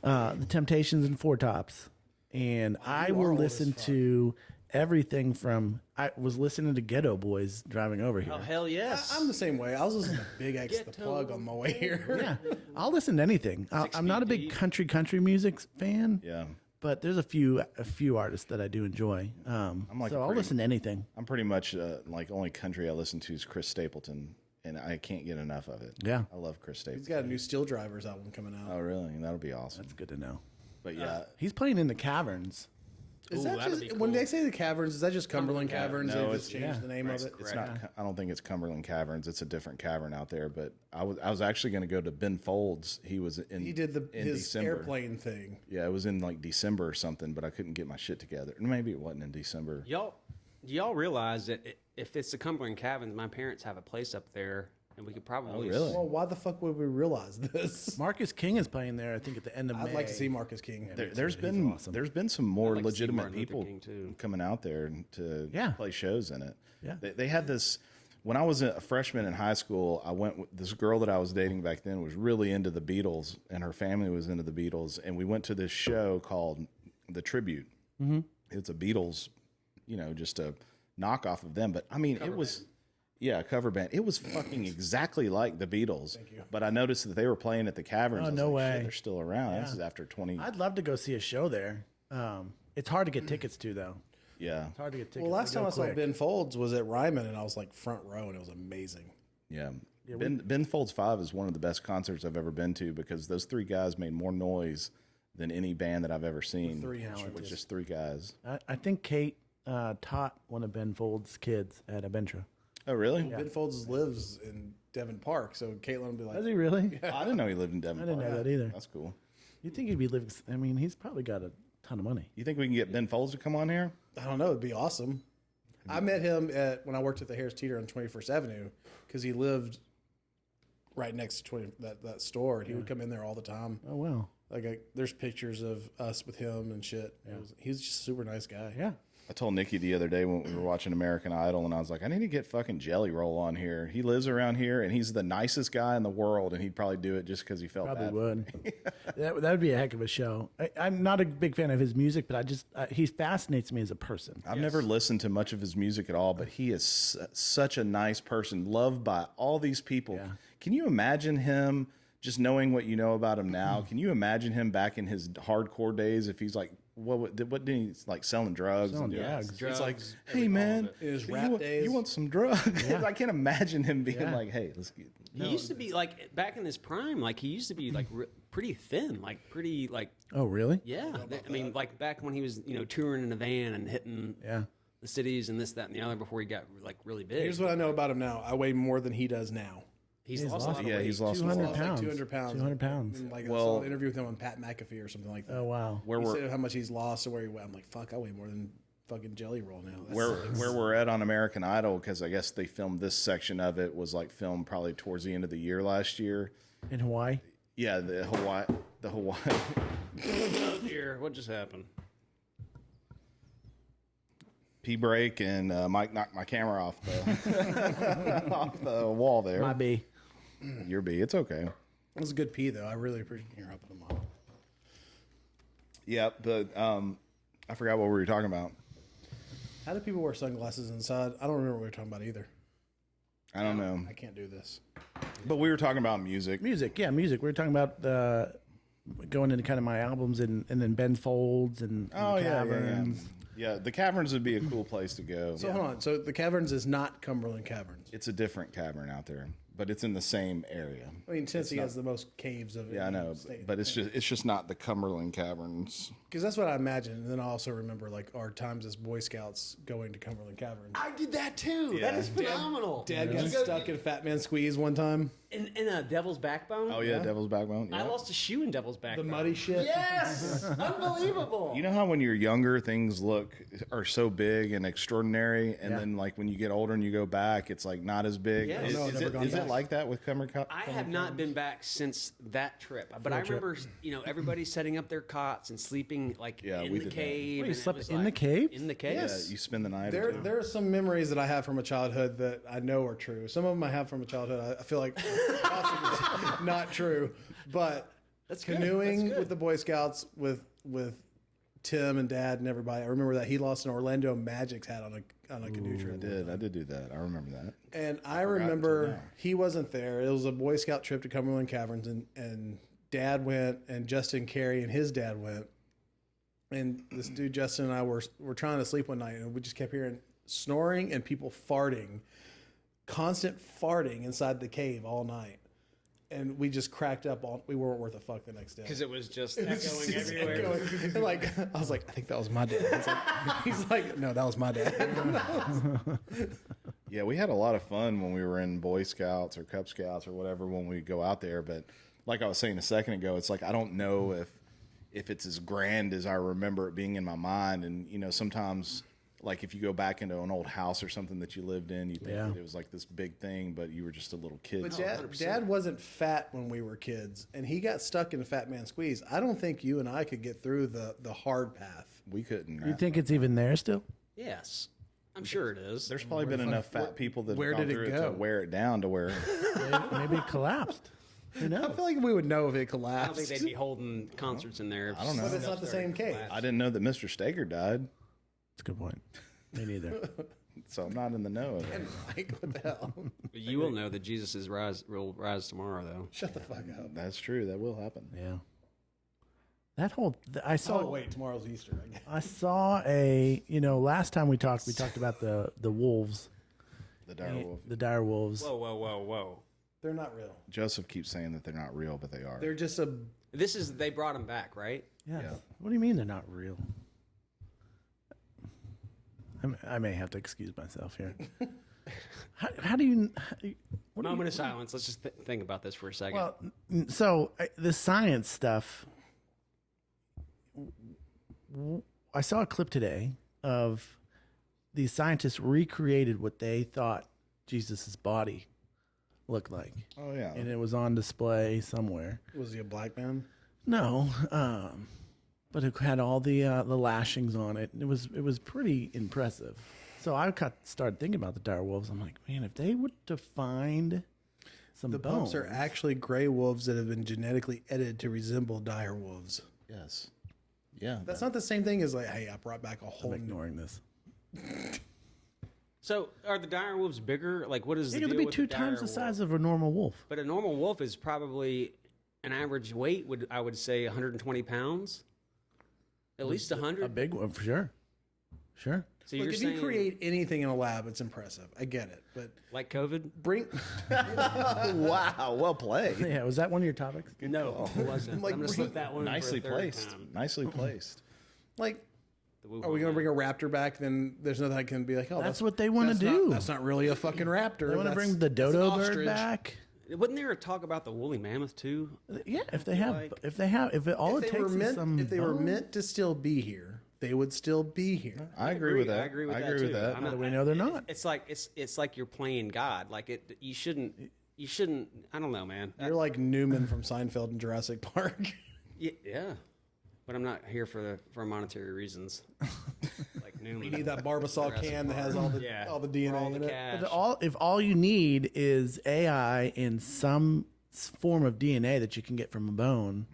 Speaker 3: The Temptations and Four Tops, and I will listen to everything from. I was listening to Ghetto Boys driving over here.
Speaker 4: Oh hell yes!
Speaker 2: I'm the same way. I was listening to Big X the Plug on my way here.
Speaker 3: Yeah, I'll listen to anything. I'm not a big country music fan.
Speaker 1: Yeah.
Speaker 3: But there's a few artists that I do enjoy. So I'll listen to anything.
Speaker 1: I'm pretty much like only country I listen to is Chris Stapleton, and I can't get enough of it.
Speaker 3: Yeah.
Speaker 1: I love Chris Stapleton.
Speaker 2: He's got a new Steel Drivers album coming out.
Speaker 1: Oh, really? That'll be awesome.
Speaker 3: That's good to know.
Speaker 1: But yeah,
Speaker 3: He's playing in the Caverns.
Speaker 2: Is
Speaker 4: Ooh,
Speaker 2: that
Speaker 4: that'd
Speaker 2: just
Speaker 4: be cool.
Speaker 2: when they say the Caverns? Is that just Cumberland Caverns?
Speaker 1: No,
Speaker 2: They
Speaker 1: it's-
Speaker 2: just changed the name of it.
Speaker 1: it's not. I don't think it's Cumberland Caverns. It's a different cavern out there. But I was actually going to go to Ben Folds. He was in.
Speaker 2: He did
Speaker 1: in
Speaker 2: his
Speaker 1: December.
Speaker 2: airplane thing.
Speaker 1: Yeah, it was in like December or something, but I couldn't get my shit together. Maybe it wasn't in December.
Speaker 4: Y'all realize that if it's the Cumberland Caverns, my parents have a place up there, and we could probably.
Speaker 1: really?
Speaker 2: Well, why the fuck would we realize this?
Speaker 3: Marcus King is playing there, I think, at the end of May.
Speaker 2: I'd like to see Marcus King.
Speaker 1: There's been some more
Speaker 4: like to see
Speaker 1: legitimate
Speaker 4: Martin Luther
Speaker 1: people
Speaker 4: King, too.
Speaker 1: coming out there to play shows in it.
Speaker 3: Yeah.
Speaker 1: They had this when I was a freshman in high school. I went with this girl that I was dating back then was really into the Beatles, and her family was into the Beatles, and we went to this show called The Tribute. Mm-hmm. It's a Beatles, just a knockoff of them, but I mean it was. Yeah, a cover band. It was fucking exactly like the Beatles. Thank you. But I noticed that they were playing at the Caverns.
Speaker 3: Oh, no way.
Speaker 1: Shit, they're still around. This is after 20.
Speaker 3: I'd love to go see a show there. It's hard to get tickets to, though.
Speaker 1: Yeah.
Speaker 3: It's hard to get tickets.
Speaker 2: Well, last
Speaker 3: They go
Speaker 2: time I saw
Speaker 3: quick.
Speaker 2: Ben Folds was at Ryman, and I was like front row, and it was amazing.
Speaker 1: Yeah. Ben Folds 5 is one of the best concerts I've ever been to because those three guys made more noise than any band that I've ever seen. With just three guys.
Speaker 3: I think Kate taught one of Ben Folds' kids at Aventra.
Speaker 1: Oh, really?
Speaker 2: Ben Folds lives in Devon Park, so Caitlin would be like,
Speaker 3: Does he really?
Speaker 1: I didn't know he lived in Devon.
Speaker 3: I didn't know that either.
Speaker 1: That's cool.
Speaker 3: You'd think he'd be living. I mean, he's probably got a ton of money.
Speaker 1: You think we can get Ben Folds to come on here?
Speaker 2: I don't know, it'd be awesome. I met him when I worked at the Harris Teeter on 21st Avenue because he lived right next to that store, and he would come in there all the time.
Speaker 3: Oh, wow.
Speaker 2: There's pictures of us with him and shit. He's just a super nice guy.
Speaker 3: Yeah.
Speaker 1: I told Nikki the other day when we were watching American Idol, and I was like, I need to get fucking Jelly Roll on here. He lives around here, and he's the nicest guy in the world, and he'd probably do it just because he felt
Speaker 3: Probably
Speaker 1: bad.
Speaker 3: would. that would be a heck of a show. I'm not a big fan of his music, but he fascinates me as a person.
Speaker 1: I've never listened to much of his music at all, but he is such a nice person, loved by all these people.
Speaker 3: Yeah.
Speaker 1: Can you imagine him, just knowing what you know about him now, can you imagine him back in his hardcore days if he's like, what did he like selling drugs?
Speaker 3: Selling
Speaker 1: and
Speaker 3: drugs.
Speaker 1: It's like,
Speaker 4: Drugs,
Speaker 1: hey man,
Speaker 2: In his
Speaker 1: you
Speaker 2: rap
Speaker 1: want-
Speaker 2: days.
Speaker 1: you want some drugs? I can't imagine him being like, hey, let's get.
Speaker 4: He used to be like back in his prime. Like he used to be like pretty thin, like pretty like
Speaker 3: Oh, really?
Speaker 4: yeah. I mean, like back when he was touring in a van and hitting
Speaker 3: Yeah.
Speaker 4: the cities and this, that, and the other before he got like really big.
Speaker 2: Here's what I know about him now. I weigh more than he does now.
Speaker 4: He's lost a lot of
Speaker 1: Yeah,
Speaker 4: weight.
Speaker 1: he's lost.
Speaker 3: 200
Speaker 2: Lost like
Speaker 3: pounds.
Speaker 2: 200 pounds.
Speaker 3: 200 pounds.
Speaker 2: And, I
Speaker 1: Well-
Speaker 2: saw an interview with him on Pat McAfee or something like that.
Speaker 3: Oh, wow.
Speaker 1: Where
Speaker 2: He
Speaker 1: we're
Speaker 2: said how much he's lost and where he went. I'm like, fuck, I weigh more than fucking Jelly Roll now. That
Speaker 1: where
Speaker 2: sucks.
Speaker 1: where we're at on American Idol, because I guess they filmed this section of it was like filmed probably towards the end of the year last year.
Speaker 3: In Hawaii?
Speaker 1: Yeah, the Hawaii.
Speaker 4: Oh dear, what just happened?
Speaker 1: Pee break and Mike knocked my camera off the off the wall there.
Speaker 3: Might be.
Speaker 1: Your B, it's okay.
Speaker 2: That was a good pee, though. I really appreciate your help with him on.
Speaker 1: Yeah, but I forgot what we were talking about.
Speaker 2: How do people wear sunglasses inside? I don't remember what we were talking about either.
Speaker 1: I don't know,
Speaker 2: I can't do this.
Speaker 1: but we were talking about music.
Speaker 3: Music. Yeah, music. We were talking about going into kind of my albums and then Ben Folds and
Speaker 1: Oh
Speaker 3: the
Speaker 1: yeah,
Speaker 3: Caverns.
Speaker 1: yeah. The Caverns would be a cool place to go.
Speaker 2: So hold on. So the Caverns is not Cumberland Caverns.
Speaker 1: It's a different cavern out there, but it's in the same area.
Speaker 2: I mean, Tennessee has the most caves of it.
Speaker 1: Yeah, I know, but it's just not the Cumberland Caverns.
Speaker 2: Because that's what I imagine. And then I also remember like our times as Boy Scouts going to Cumberland Caverns.
Speaker 4: I did that too. That is phenomenal.
Speaker 2: Dad got stuck in Fat Man Squeeze one time.
Speaker 4: in a Devil's Backbone.
Speaker 1: Oh yeah, Devil's Backbone.
Speaker 4: I
Speaker 1: Yeah.
Speaker 4: lost a shoe in Devil's Backbone.
Speaker 2: The muddy shit.
Speaker 4: Yes, unbelievable.
Speaker 1: You know how when you're younger things are so big and extraordinary, and then like when you get older and you go back, it's like not as big.
Speaker 4: Yes.
Speaker 1: Is,
Speaker 4: No,
Speaker 1: is
Speaker 2: I've never
Speaker 1: it,
Speaker 2: gone
Speaker 1: is it
Speaker 2: back.
Speaker 1: like that with Cumber?
Speaker 4: I have not been back since that trip, but I remember, everybody setting up their cots and sleeping in the cave.
Speaker 3: Wait, you slept in the cave?
Speaker 4: In the cave?
Speaker 1: Yeah, you spend the night.
Speaker 2: There are some memories that I have from a childhood that I know are true. Some of them I have from a childhood I feel like possibly not true, but that's canoeing with the Boy Scouts with Tim and Dad and everybody. I remember that he lost an Orlando Magic's hat on a canoe trip.
Speaker 1: I did do that. I remember that.
Speaker 2: And I remember he wasn't there. It was a Boy Scout trip to Cumberland Caverns, and Dad went, and Justin Carey and his dad went. And this dude Justin and I were trying to sleep one night, and we just kept hearing snoring and people farting, constant farting inside the cave all night. And we just cracked up. We weren't worth a fuck the next day
Speaker 4: because it was just echoing everywhere.
Speaker 2: And I was like, I think that was my dad. He's like, no, that was my dad.
Speaker 1: Yeah, we had a lot of fun when we were in Boy Scouts or Cub Scouts or whatever when we go out there. But like I was saying a second ago, it's like I don't know if it's as grand as I remember it being in my mind. And sometimes. Like if you go back into an old house or something that you lived in, you think that it was like this big thing, but you were just a little kid.
Speaker 2: But Dad wasn't fat when we were kids, and he got stuck in the fat man squeeze. I don't think you and I could get through the hard path.
Speaker 1: We couldn't.
Speaker 3: You think it's even there still?
Speaker 4: Yes. I'm sure it is.
Speaker 1: There's probably been enough fat people that
Speaker 2: where
Speaker 1: have gone
Speaker 2: did it
Speaker 1: through
Speaker 2: go?
Speaker 1: to wear it down to where
Speaker 3: Maybe it collapsed. Who knows?
Speaker 2: I feel like we would know if it
Speaker 4: I
Speaker 2: collapsed.
Speaker 4: don't think they'd be holding concerts in there.
Speaker 1: I don't know.
Speaker 2: But it's not the same cave.
Speaker 1: I didn't know that Mr. Steger died,
Speaker 3: That's a good point. Me neither.
Speaker 1: so I'm not in the know of it.
Speaker 2: Like, what the hell?
Speaker 4: But you will know that Jesus will rise tomorrow, though.
Speaker 2: Shut the fuck up.
Speaker 1: That's true. That will happen.
Speaker 3: Yeah. That whole I saw.
Speaker 2: Oh wait, tomorrow's Easter. I guess.
Speaker 3: I saw last time we talked about the wolves,
Speaker 1: The dire wolf.
Speaker 3: the dire wolves.
Speaker 4: Whoa.
Speaker 2: They're not real.
Speaker 1: Joseph keeps saying that they're not real, but they are.
Speaker 2: They're just a.
Speaker 4: They brought him back, right?
Speaker 3: Yeah. What do you mean they're not real? I may have to excuse myself here. How do you?
Speaker 4: Moment of silence. Let's just think about this for a second.
Speaker 3: Well, so the science stuff. I saw a clip today of these scientists recreated what they thought Jesus's body looked like.
Speaker 1: Oh yeah.
Speaker 3: And it was on display somewhere.
Speaker 2: Was he a black man?
Speaker 3: No, but it had all the lashings on it. It was pretty impressive. So I started thinking about the dire wolves. I'm like, man, if they were to find some
Speaker 2: The
Speaker 3: bones,
Speaker 2: pups are actually gray wolves that have been genetically edited to resemble dire wolves.
Speaker 1: Yes. Yeah.
Speaker 2: That's not the same thing as like, hey, I brought back a whole.
Speaker 3: I'm ignoring this.
Speaker 4: So are the dire wolves bigger? Like, what is the
Speaker 3: They're
Speaker 4: deal
Speaker 3: going to be
Speaker 4: with
Speaker 3: 2
Speaker 4: the
Speaker 3: times
Speaker 4: dire
Speaker 3: the size
Speaker 4: wolf?
Speaker 3: of a normal wolf.
Speaker 4: But a normal wolf is probably an average weight. I would say 120 pounds. At least 100.
Speaker 3: A big one for sure. Sure.
Speaker 4: So
Speaker 2: Look,
Speaker 4: you're
Speaker 2: if
Speaker 4: saying
Speaker 2: you create anything in a lab, it's impressive. I get it, but
Speaker 4: like COVID?
Speaker 2: bring.
Speaker 1: Wow. Well played.
Speaker 3: Yeah. Was that one of your topics?
Speaker 4: No, it wasn't.
Speaker 2: Like,
Speaker 4: I'm gonna slip that one.
Speaker 1: Nicely
Speaker 4: for a third
Speaker 1: placed.
Speaker 4: time.
Speaker 1: Nicely placed.
Speaker 2: Like,
Speaker 4: The Wuhan
Speaker 2: are we going to
Speaker 4: man.
Speaker 2: bring a raptor back? Then there's nothing I can be like, oh,
Speaker 3: That's what they want to do.
Speaker 2: That's not really a fucking raptor.
Speaker 3: They want to
Speaker 2: That's-
Speaker 3: bring the
Speaker 2: that's an
Speaker 3: dodo bird
Speaker 2: ostrich.
Speaker 3: back.
Speaker 4: Wasn't there a talk about the woolly mammoth too?
Speaker 3: Yeah, if it
Speaker 2: If they were meant to still be here, they would still be here.
Speaker 1: I agree with that.
Speaker 4: I agree with
Speaker 1: I
Speaker 4: that
Speaker 1: agree with
Speaker 4: too.
Speaker 1: that.
Speaker 4: I'm
Speaker 3: How do we know they're not?
Speaker 4: It's like you're playing God. Like it. You shouldn't. I don't know, man.
Speaker 2: You're like Newman from Seinfeld in Jurassic Park.
Speaker 4: Yeah, but I'm not here for monetary reasons. Like Newman.
Speaker 2: You need that Barbasol can that has all the DNA
Speaker 4: all the
Speaker 2: in it.
Speaker 4: cash.
Speaker 3: If all you need is AI in some form of DNA that you can get from a bone,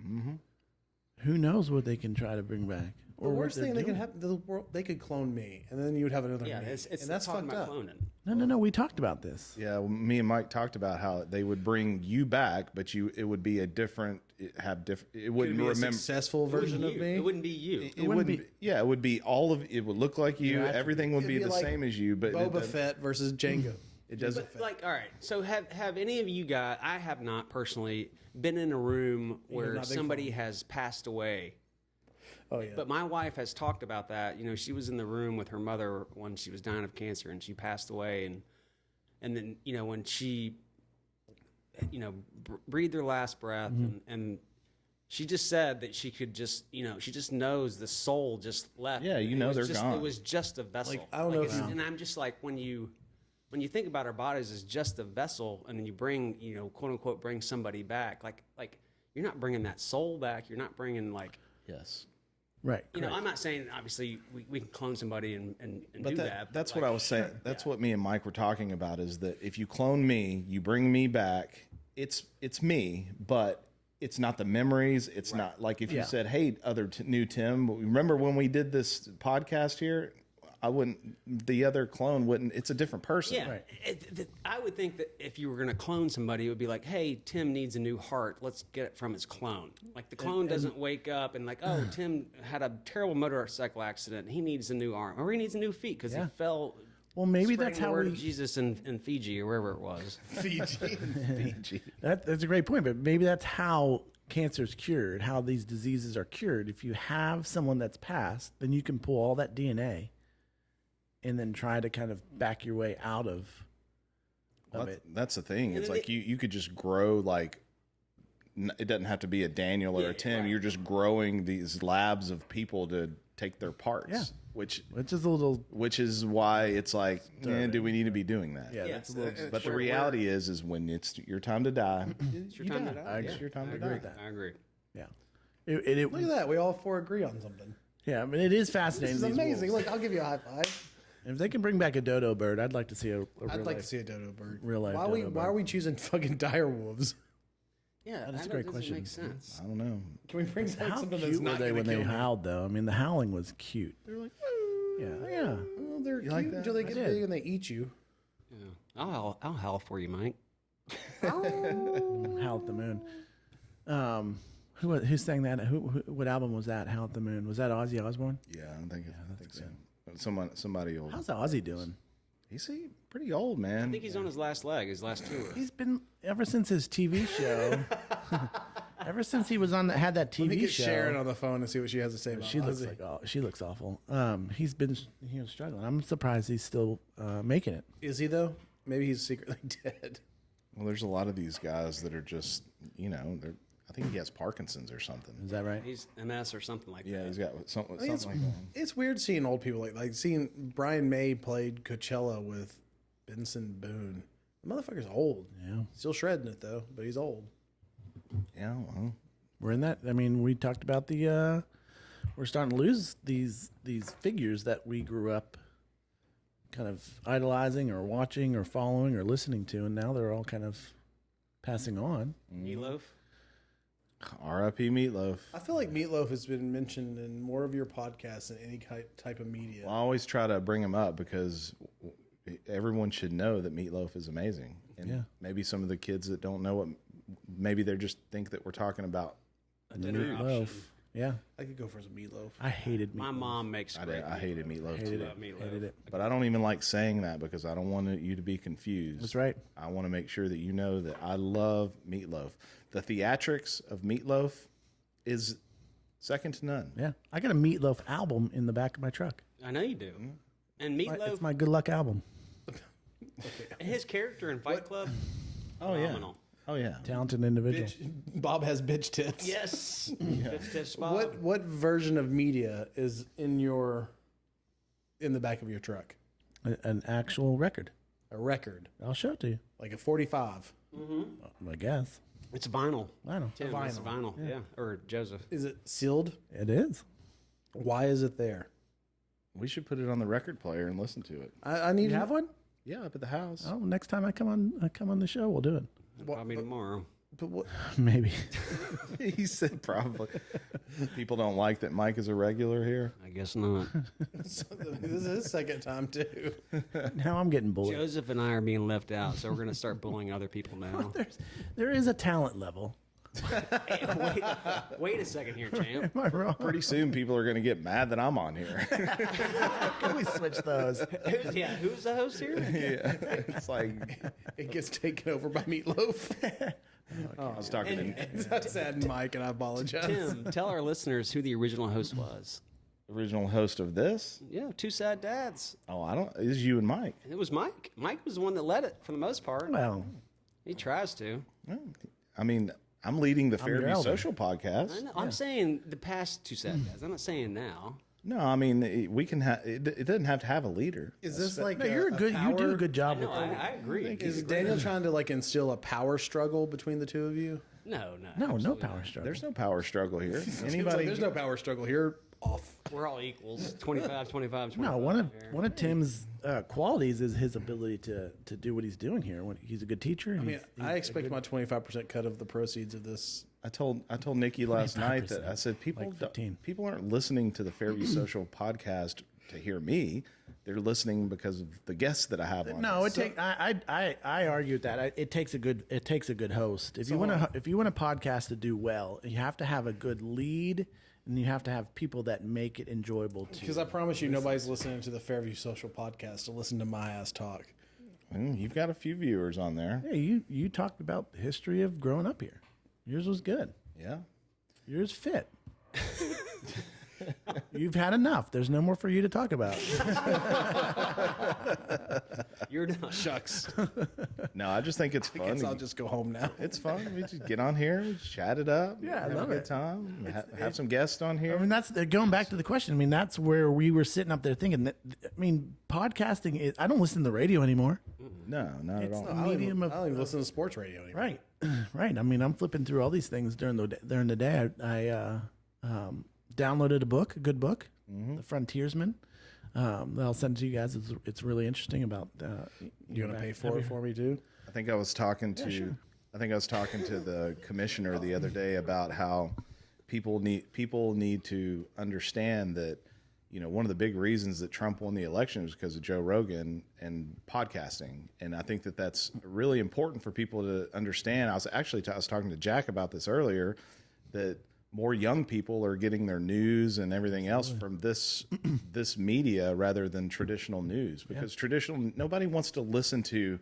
Speaker 3: who knows what they can try to bring back?
Speaker 2: The worst thing that can happen to the world, they could clone me, and then you would have another
Speaker 4: Yeah,
Speaker 2: me,
Speaker 4: it's
Speaker 2: and that's
Speaker 4: talking
Speaker 2: fucked
Speaker 4: about
Speaker 2: up.
Speaker 4: cloning.
Speaker 3: No. We talked about this.
Speaker 1: Yeah, well, me and Mike talked about how they would bring you back, but it would be a different. It
Speaker 2: Could
Speaker 1: wouldn't
Speaker 2: it be a
Speaker 1: remember.
Speaker 2: successful version of me?
Speaker 4: It wouldn't be you.
Speaker 1: It wouldn't be. Yeah, it would be all of. It would look like you.
Speaker 3: Yeah,
Speaker 1: Everything would
Speaker 2: It'd
Speaker 1: be the
Speaker 2: like
Speaker 1: same as you, but
Speaker 2: Boba Fett versus Jango.
Speaker 1: it doesn't.
Speaker 4: But like, all right. So have any of you guys? I have not personally been in a room where
Speaker 2: not big
Speaker 4: somebody has passed away.
Speaker 2: Oh yeah.
Speaker 4: But my wife has talked about that. You know, she was in the room with her mother when she was dying of cancer, and she passed away. And then, you know, when she, you know, breathed her last breath, and she just said that she could just, you know, she just knows the soul just left.
Speaker 1: Yeah, you
Speaker 4: And
Speaker 1: know
Speaker 4: it was
Speaker 1: they're
Speaker 4: just,
Speaker 1: gone.
Speaker 4: It was just a vessel.
Speaker 2: Like, I don't know if
Speaker 4: it's-
Speaker 2: you-
Speaker 4: And I'm just like, when you when you think about our bodies as just a vessel, and then you bring, quote unquote, bring somebody back, like you're not bringing that soul back. You're not bringing
Speaker 1: yes.
Speaker 3: Right.
Speaker 4: I'm not saying obviously we can clone somebody and do that.
Speaker 1: That's what I was saying. That's what me and Mike were talking about, is that if you clone me, you bring me back, it's me, but it's not the memories. It's not like if you said, hey, new Tim, remember when we did this podcast here? The other clone wouldn't, it's a different person.
Speaker 4: Yeah. Right. I would think that if you were going to clone somebody, it would be like, hey, Tim needs a new heart. Let's get it from his clone. Like the clone doesn't wake up and oh, Tim had a terrible motorcycle accident. He needs a new arm, or he needs a new feet because he fell.
Speaker 3: Well, maybe that's how
Speaker 4: we Jesus in Fiji or wherever it was.
Speaker 3: Fiji. That's a great point, but maybe that's how cancer's cured, how these diseases are cured. If you have someone that's passed, then you can pull all that DNA and then try to kind of back your way out of it.
Speaker 1: That's the thing. It's like you could just grow, it doesn't have to be a Daniel or a Tim. Right. You're just growing these labs of people to take their parts.
Speaker 3: Yeah.
Speaker 1: Which
Speaker 3: is
Speaker 1: why it's like, do we need to be doing that?
Speaker 3: Yeah, that's a little.
Speaker 1: But the reality is when it's your time to die,
Speaker 4: it's your time to die.
Speaker 1: It's your time to die.
Speaker 4: I agree.
Speaker 3: Yeah.
Speaker 2: Look at that. We all four agree on something.
Speaker 3: Yeah, I mean, it is fascinating.
Speaker 2: This is amazing. Look, I'll give you a high five.
Speaker 3: If they can bring back a dodo bird, I'd like to see
Speaker 2: I'd like to see a dodo bird.
Speaker 3: Real life.
Speaker 2: Why are we choosing fucking dire wolves?
Speaker 4: Yeah,
Speaker 3: that's a great question.
Speaker 4: Makes sense.
Speaker 1: I don't know.
Speaker 2: Can we bring back
Speaker 3: how
Speaker 2: something
Speaker 3: cute
Speaker 2: that's not
Speaker 3: were they when they howled, though? I mean, the howling was cute.
Speaker 2: They're like,
Speaker 3: yeah.
Speaker 2: Well, they're cute
Speaker 1: like that?
Speaker 2: until they get big and they eat you.
Speaker 4: Yeah, I'll howl for you, Mike.
Speaker 3: Howl at the moon. Who sang that? What album was that? Howl at the Moon. Was that Ozzy Osbourne?
Speaker 1: Yeah, I think so. Somebody old.
Speaker 3: How's Ozzy doing?
Speaker 1: He's pretty old, man.
Speaker 4: I think he's on his last leg, his last tour.
Speaker 3: He's been ever since his TV show. Ever since he was had that TV
Speaker 2: Let me get
Speaker 3: show.
Speaker 2: Sharon on the phone and see what she has to say about Ozzy.
Speaker 3: She looks awful. He was struggling. I'm surprised he's still making it.
Speaker 2: Is he though? Maybe he's secretly dead.
Speaker 1: Well, there's a lot of these guys that are just, I think he has Parkinson's or something.
Speaker 3: Is that right?
Speaker 4: He's MS or something like that.
Speaker 1: Yeah, he's got something like that.
Speaker 2: It's weird seeing old people like seeing Brian May played Coachella with Benson Boone. The motherfucker's old.
Speaker 3: Yeah.
Speaker 2: Still shredding it though, but he's old.
Speaker 1: Yeah, well.
Speaker 3: We're in that. I mean, we talked about we're starting to lose these figures that we grew up kind of idolizing or watching or following or listening to, and now they're all kind of passing on.
Speaker 4: Meatloaf.
Speaker 1: R.I.P. Meatloaf.
Speaker 2: I feel like Meatloaf has been mentioned in more of your podcasts than any type of media.
Speaker 1: Well, I always try to bring him up because everyone should know that Meatloaf is amazing. And maybe some of the kids that don't know maybe they just think that we're talking about
Speaker 3: Meatloaf. Yeah.
Speaker 2: I could go for some Meatloaf.
Speaker 3: I hated Meatloaf.
Speaker 4: My mom makes great
Speaker 1: I hated Meatloaf.
Speaker 3: Hated it.
Speaker 1: But I don't even like saying that because I don't want you to be confused.
Speaker 3: That's right.
Speaker 1: I want to make sure that you know that I love Meatloaf. The theatrics of Meatloaf is second to none.
Speaker 3: Yeah. I got a Meatloaf album in the back of my truck.
Speaker 4: I know you do. And Meatloaf,
Speaker 3: It's my good luck album.
Speaker 4: his character in Fight Club,
Speaker 1: Oh,
Speaker 4: phenomenal.
Speaker 1: yeah. Oh, yeah.
Speaker 3: Talented individual.
Speaker 2: Bob has bitch tits.
Speaker 4: Yes. Bitch tits Bob.
Speaker 2: What version of media is in the back of your truck?
Speaker 3: An actual record.
Speaker 2: A record,
Speaker 3: I'll show it to you.
Speaker 2: like a 45.
Speaker 3: I guess.
Speaker 4: It's vinyl.
Speaker 3: Vinyl.
Speaker 4: Tim, it's vinyl. Yeah. Or Joseph.
Speaker 2: Is it sealed?
Speaker 3: It is.
Speaker 2: Why is it there?
Speaker 1: We should put it on the record player and listen to it.
Speaker 2: I need
Speaker 3: You have one?
Speaker 1: Yeah, up at the house.
Speaker 3: Oh, next time I come on the show, we'll do it.
Speaker 4: Probably tomorrow.
Speaker 2: But what?
Speaker 3: Maybe.
Speaker 1: He said probably. People don't like that Mike is a regular here.
Speaker 4: I guess not.
Speaker 2: This is his second time too.
Speaker 3: Now I'm getting bullied.
Speaker 4: Joseph and I are being left out, so we're going to start bullying other people now.
Speaker 3: There is a talent level.
Speaker 4: Hey, wait a second here, champ.
Speaker 3: Am I wrong?
Speaker 1: Pretty soon people are going to get mad that I'm on here.
Speaker 3: Can we switch those?
Speaker 4: Who's the host here?
Speaker 1: Yeah. It's like,
Speaker 2: It gets taken over by Meatloaf.
Speaker 1: I was talking
Speaker 2: That's sad, Mike, and I apologize.
Speaker 4: Tim, tell our listeners who the original host was.
Speaker 1: original host of this.
Speaker 4: Yeah, Two Sad Dads.
Speaker 1: Oh, it was you and Mike.
Speaker 4: It was Mike. Mike was the one that led it for the most part.
Speaker 3: Well,
Speaker 4: He tries to.
Speaker 1: I mean, I'm leading the
Speaker 3: your
Speaker 1: Fairview
Speaker 3: elder.
Speaker 1: Social podcast.
Speaker 4: I know. I'm saying the past Two Sad Dads. I'm not saying now.
Speaker 1: No, I mean we can have. It doesn't have to have a leader.
Speaker 2: Is this like
Speaker 3: No, you're good. You do a
Speaker 2: power-
Speaker 3: good job with
Speaker 4: I agree.
Speaker 2: Is Daniel trying to like instill a power struggle between the two of you?
Speaker 4: No,
Speaker 3: No
Speaker 4: absolutely
Speaker 3: power
Speaker 4: not.
Speaker 3: struggle.
Speaker 1: There's no power struggle here.
Speaker 2: It's like,
Speaker 1: Anybody?
Speaker 2: there's no power struggle here. Off.
Speaker 4: We're all equals. 25, 25, 25.
Speaker 3: No, one
Speaker 4: here.
Speaker 3: of Tim's qualities is his ability to do what he's doing here. He's a good teacher.
Speaker 2: I mean, I expect my 25% cut of the proceeds of this.
Speaker 1: I told Nikki last night that I said
Speaker 3: like
Speaker 1: people aren't listening to the Fairview Social podcast to hear me. They're listening because of the guests that I have on.
Speaker 3: No, I argue with that. It takes a good host. If you want a podcast to do well, you have to have a good lead, and you have to have people that make it enjoyable too.
Speaker 2: Because I promise you, nobody's listening to the Fairview Social podcast to listen to my ass talk.
Speaker 1: You've got a few viewers on there.
Speaker 3: Hey, you talked about the history of growing up here. Yours was good.
Speaker 1: Yeah.
Speaker 3: Yours fit. You've had enough. There's no more for you to talk about.
Speaker 4: You're not.
Speaker 2: Shucks.
Speaker 1: No, I just think it's
Speaker 2: I
Speaker 1: fun.
Speaker 2: guess I'll just go home now.
Speaker 1: It's fun. We just get on here, we chat it up.
Speaker 3: Yeah, I
Speaker 1: have
Speaker 3: love
Speaker 1: a good
Speaker 3: it.
Speaker 1: time. Have some guests on here.
Speaker 3: I mean, that's going back to the question. I mean, that's where we were sitting up there thinking that. I mean, podcasting is. I don't listen to the radio anymore.
Speaker 1: No, not at all.
Speaker 3: a medium
Speaker 2: I
Speaker 3: of
Speaker 2: don't even listen to sports radio anymore.
Speaker 3: right, right. I mean, I'm flipping through all these things during the day. I downloaded a good book, The Frontiersman. I'll send it to you guys. It's really interesting about.
Speaker 2: You going to pay for it for me too?
Speaker 1: I think I was talking to
Speaker 3: sure.
Speaker 1: the commissioner the other day about how people need to understand that, you know, one of the big reasons that Trump won the election was because of Joe Rogan and podcasting. And I think that that's really important for people to understand. I was talking to Jack about this earlier, that more young people are getting their news and everything else from this media rather than traditional news, because nobody wants to listen to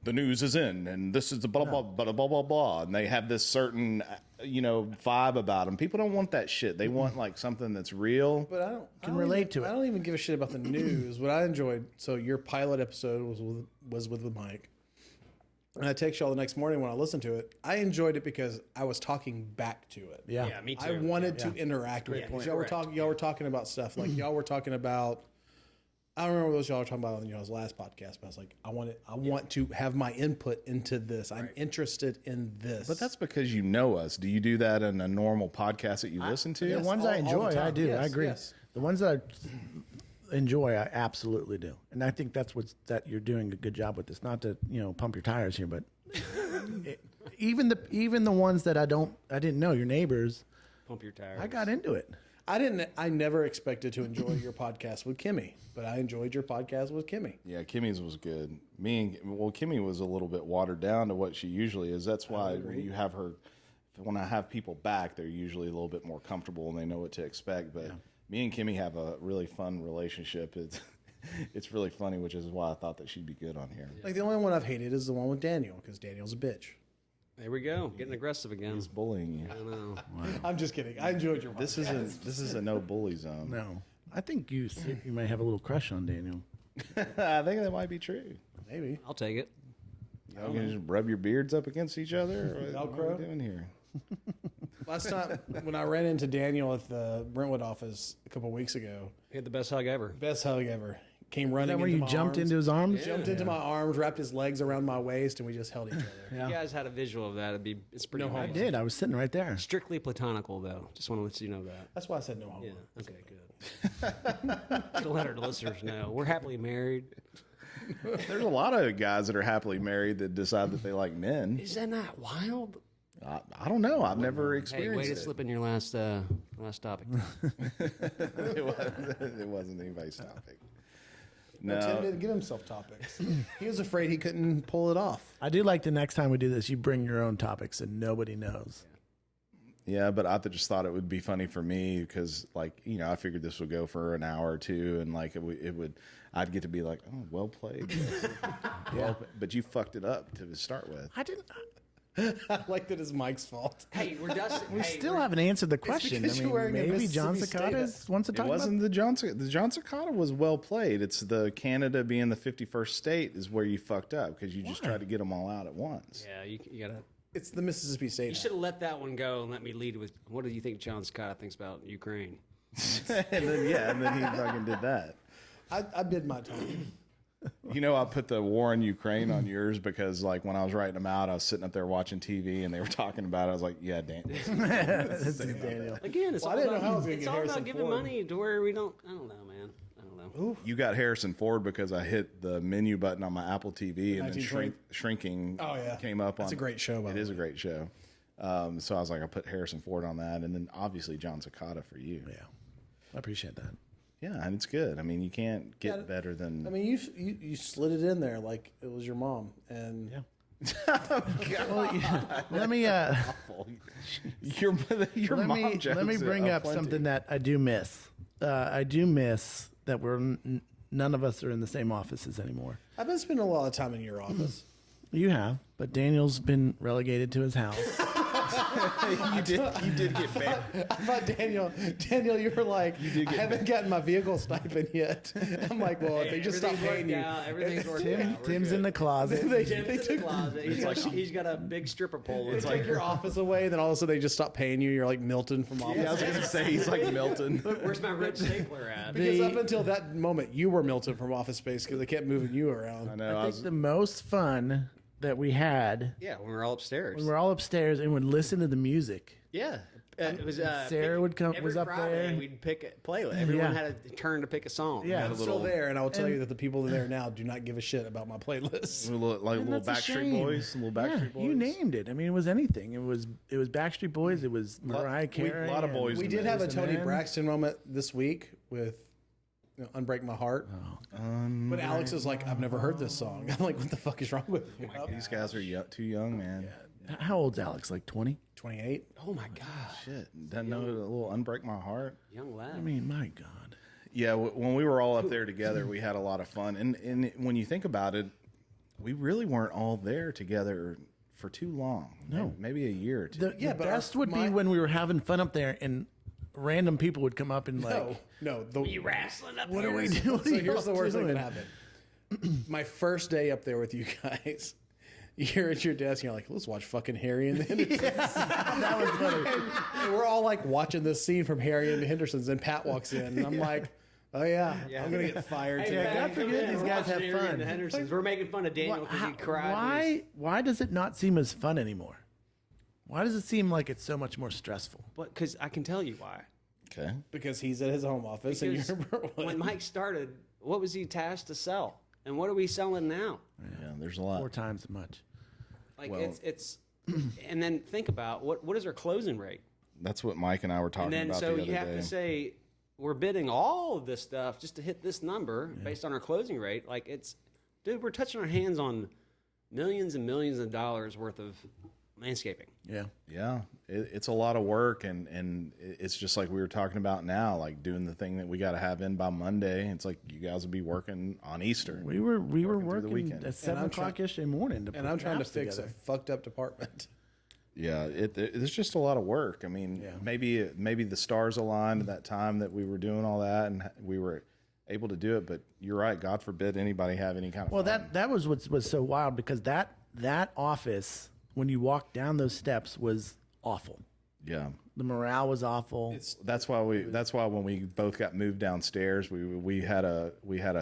Speaker 1: the news is in and this is the blah blah blah blah blah blah, and they have this certain vibe about them. People don't want that shit. They want like something that's real.
Speaker 2: But I don't
Speaker 3: relate to it.
Speaker 2: I don't even give a shit about the news. What I enjoyed. So your pilot episode was with Mike. And I text y'all the next morning when I listened to it. I enjoyed it because I was talking back to it.
Speaker 3: Yeah.
Speaker 4: Yeah, me too.
Speaker 2: I wanted to interact with it.
Speaker 4: point.
Speaker 2: Y'all were talking about stuff like y'all were talking about. I don't remember what y'all were talking about on y'all's last podcast, but I was like, I want to have my input into this. I'm interested in this.
Speaker 1: But that's because you know us. Do you do that in a normal podcast that you listen to?
Speaker 3: The ones I
Speaker 2: all the
Speaker 3: enjoy,
Speaker 2: time.
Speaker 3: I do.
Speaker 2: Yes,
Speaker 3: I agree.
Speaker 2: yes.
Speaker 3: The ones that I enjoy, I absolutely do. And I think that's that you're doing a good job with this. Not to pump your tires here, but even the ones that I didn't know, your neighbors,
Speaker 4: Pump your tires.
Speaker 3: I got into it.
Speaker 2: I never expected to enjoy your podcast with Kimmy, but I enjoyed your podcast with Kimmy.
Speaker 1: Yeah, Kimmy's was good. Kimmy was a little bit watered down to what she usually is. That's why when you have her, when I have people back, they're usually a little bit more comfortable and they know what to expect. But me and Kimmy have a really fun relationship. It's really funny, which is why I thought that she'd be good on here.
Speaker 2: Like the only one I've hated is the one with Daniel, because Daniel's a bitch.
Speaker 4: There we go. Getting aggressive again.
Speaker 1: He's bullying you.
Speaker 4: I know.
Speaker 2: I'm just kidding. I enjoyed your podcast.
Speaker 1: This is a no bully zone.
Speaker 3: No, I think you may have a little crush on Daniel.
Speaker 1: I think that might be true.
Speaker 2: Maybe.
Speaker 4: I'll take it.
Speaker 1: Y'all gonna just rub your beards up against each other? Or what are we doing here?
Speaker 2: Last time when I ran into Daniel at the Brentwood office a couple weeks ago,
Speaker 4: He had the best hug ever.
Speaker 2: best hug ever. Came running.
Speaker 3: Is that where you
Speaker 2: my
Speaker 3: jumped
Speaker 2: arms,
Speaker 3: into his arms?
Speaker 2: Jumped into my arms, wrapped his legs around my waist, and we just held each other.
Speaker 4: If you guys had a visual of that, it's pretty
Speaker 2: No
Speaker 3: I
Speaker 4: amazing.
Speaker 3: did. I was sitting right there.
Speaker 4: Strictly platonical, though. Just want to let you know that.
Speaker 2: That's why I said no homo.
Speaker 4: Yeah. Okay, good. To let our listeners know, we're happily married.
Speaker 1: There's a lot of guys that are happily married that decide that they like men.
Speaker 4: Is that not wild?
Speaker 1: I don't know. I've never
Speaker 4: Hey,
Speaker 1: experienced
Speaker 4: way to
Speaker 1: it.
Speaker 4: slip in your last topic.
Speaker 1: It wasn't anybody's topic.
Speaker 2: No. Tim
Speaker 1: No,
Speaker 2: didn't give himself topics. He was afraid he couldn't pull it off.
Speaker 3: I do like the next time we do this, you bring your own topics and nobody knows.
Speaker 1: yeah, but I just thought it would be funny for me because, like, I figured this would go for an hour or two, and like I'd get to be like, oh, well played. But you fucked it up to start with.
Speaker 3: I didn't.
Speaker 2: I like that it's Mike's fault.
Speaker 4: Hey, we're dusting.
Speaker 3: We still haven't answered the question.
Speaker 2: because you're wearing a
Speaker 3: maybe Jon
Speaker 2: Mississippi
Speaker 3: Secada
Speaker 2: State-
Speaker 3: wants to
Speaker 1: It
Speaker 3: talk
Speaker 1: wasn't the Jon Secada was well played. It's the Canada being the 51st state is where you fucked up because you just tried to get them all out at once.
Speaker 4: Yeah, you gotta.
Speaker 2: It's the Mississippi State.
Speaker 4: You should have let that one go and let me lead with what do you think Jon Secada thinks about Ukraine?
Speaker 1: and then he fucking did that.
Speaker 2: I bid my time.
Speaker 1: You know, I put the war in Ukraine on yours because, like, when I was writing them out, I was sitting up there watching TV and they were talking about it. I was like, yeah, Dan.
Speaker 3: This is Daniel.
Speaker 4: Again, it's
Speaker 2: Well,
Speaker 4: all
Speaker 2: I didn't know how I
Speaker 4: about,
Speaker 2: was gonna
Speaker 4: it's
Speaker 2: get
Speaker 4: all
Speaker 2: Harrison
Speaker 4: about giving
Speaker 2: Ford.
Speaker 4: money to where we don't. I don't know, man. I don't know.
Speaker 1: You got Harrison Ford because I hit the menu button on my Apple TV and then
Speaker 2: 1920?
Speaker 1: shrinking
Speaker 2: Oh, yeah.
Speaker 1: came up.
Speaker 2: That's a great show, by
Speaker 1: It
Speaker 2: the
Speaker 1: is a
Speaker 2: way.
Speaker 1: great show. So I was like, I put Harrison Ford on that, and then obviously Jon Secada for you.
Speaker 3: Yeah, I appreciate that.
Speaker 1: Yeah, and it's good. I mean, you can't get better than.
Speaker 2: I mean, you slid it in there like it was your mom, and
Speaker 3: Let me
Speaker 1: your
Speaker 3: let
Speaker 1: mom
Speaker 3: me
Speaker 1: jokes
Speaker 3: let me bring up
Speaker 1: aplenty.
Speaker 3: something that I do miss. I do miss that none of us are in the same offices anymore.
Speaker 2: I've been spending a lot of time in your office.
Speaker 3: You have, but Daniel's been relegated to his house.
Speaker 1: you did get banned.
Speaker 2: I thought Daniel, you were like, I haven't gotten my vehicle stipend yet. I'm like, well, if they just stop paying you.
Speaker 4: Everything's working out.
Speaker 3: Tim's in the closet.
Speaker 2: They
Speaker 4: Tim's in
Speaker 2: took
Speaker 4: the closet. He's got a big stripper pole.
Speaker 2: It's like your office away, then all of a sudden they just stop paying you. You're like Milton from Office.
Speaker 1: Yeah, I was gonna say he's like Milton.
Speaker 4: Where's my red stapler at?
Speaker 2: Because up until that moment, you were Milton from Office Space because they kept moving you around.
Speaker 1: I know.
Speaker 3: I think the most fun that we had
Speaker 4: Yeah, when we're all upstairs.
Speaker 3: when we're all upstairs and would listen to the music.
Speaker 4: Yeah. It was
Speaker 3: Sarah would come-
Speaker 4: every
Speaker 3: was up
Speaker 4: Friday,
Speaker 3: there.
Speaker 4: We'd pick a playlist. Everyone
Speaker 3: Yeah.
Speaker 4: had a turn to pick a song.
Speaker 3: Yeah.
Speaker 2: I'm still there, and I will tell you that the people there now do not give a shit about my playlist.
Speaker 3: And
Speaker 1: Little
Speaker 3: that's a
Speaker 1: Backstreet
Speaker 3: shame.
Speaker 1: Boys, little
Speaker 3: Yeah,
Speaker 1: Backstreet Boys.
Speaker 3: you named it. I mean, it was anything. It was Backstreet Boys. It was Mariah Carey.
Speaker 1: A lot of
Speaker 3: and-
Speaker 1: boys.
Speaker 2: We
Speaker 1: in
Speaker 2: did
Speaker 1: there.
Speaker 2: have a
Speaker 3: the
Speaker 2: Tony
Speaker 3: man.
Speaker 2: Braxton moment this week with Unbreak My Heart. But Alex is like, I've never heard this song. I'm like, what the fuck is wrong with you?
Speaker 1: These guys are too young, man.
Speaker 3: How old's Alex? Like 20?
Speaker 2: 28.
Speaker 4: Oh my gosh.
Speaker 1: Shit, doesn't know a little Unbreak My Heart.
Speaker 4: Young lad.
Speaker 3: I mean, my God.
Speaker 1: Yeah, when we were all up there together, we had a lot of fun. And when you think about it, we really weren't all there together for too long.
Speaker 3: No.
Speaker 1: Maybe a year or two.
Speaker 3: The
Speaker 2: but
Speaker 3: best
Speaker 2: our-
Speaker 3: would be
Speaker 2: my-
Speaker 3: when we were having fun up there and random people would come up and like,
Speaker 2: No.
Speaker 4: you wrestling up
Speaker 3: what
Speaker 4: here?
Speaker 3: are we doing?
Speaker 2: So here's the worst thing that happened. My first day up there with you guys, you're at your desk and you're like, let's watch fucking Harry and the Hendersons.
Speaker 3: That was funny.
Speaker 2: And we're all like watching this scene from Harry and the Hendersons, and Pat walks in, and I'm like, oh yeah, I'm gonna get fired
Speaker 4: Hey,
Speaker 2: today.
Speaker 4: man,
Speaker 3: God forbid
Speaker 4: come in,
Speaker 3: these
Speaker 4: we're
Speaker 3: guys
Speaker 4: watching
Speaker 3: have
Speaker 4: Harry and
Speaker 3: fun.
Speaker 4: The Hendersons. We're making fun of Daniel because he cried.
Speaker 3: Why does it not seem as fun anymore? Why does it seem like it's so much more stressful?
Speaker 4: Because I can tell you why.
Speaker 1: Okay.
Speaker 2: Because he's at his home office,
Speaker 4: Because
Speaker 2: and you're
Speaker 4: when Mike started, what was he tasked to sell? And what are we selling now?
Speaker 1: Yeah, there's a lot.
Speaker 3: 4 times as much.
Speaker 4: Like
Speaker 1: Well-
Speaker 4: it's and then think about what is our closing rate?
Speaker 1: That's what Mike and I were talking
Speaker 4: And then
Speaker 1: about
Speaker 4: so
Speaker 1: the other
Speaker 4: you have
Speaker 1: day.
Speaker 4: to say we're bidding all of this stuff just to hit this number based on our closing rate. Like dude, we're touching our hands on millions and millions of dollars worth of landscaping.
Speaker 3: Yeah.
Speaker 1: Yeah, it's a lot of work, and it's just like we were talking about now, like doing the thing that we got to have in by Monday. It's like you guys will be working on Easter.
Speaker 3: We were
Speaker 1: through the
Speaker 3: working
Speaker 1: weekend.
Speaker 3: at 7
Speaker 2: I'm
Speaker 3: o'clock yesterday morning to
Speaker 2: and
Speaker 3: put
Speaker 2: I'm trying to
Speaker 3: maps
Speaker 2: fix
Speaker 3: together.
Speaker 2: a fucked up department.
Speaker 1: Yeah, it's just a lot of work. I mean, maybe the stars aligned at that time that we were doing all that, and we were able to do it. But you're right. God forbid anybody have any kind of
Speaker 3: Well,
Speaker 1: fun.
Speaker 3: that was what was so wild because that office when you walked down those steps was awful.
Speaker 1: Yeah.
Speaker 3: The morale was awful.
Speaker 1: That's why when we both got moved downstairs, we had a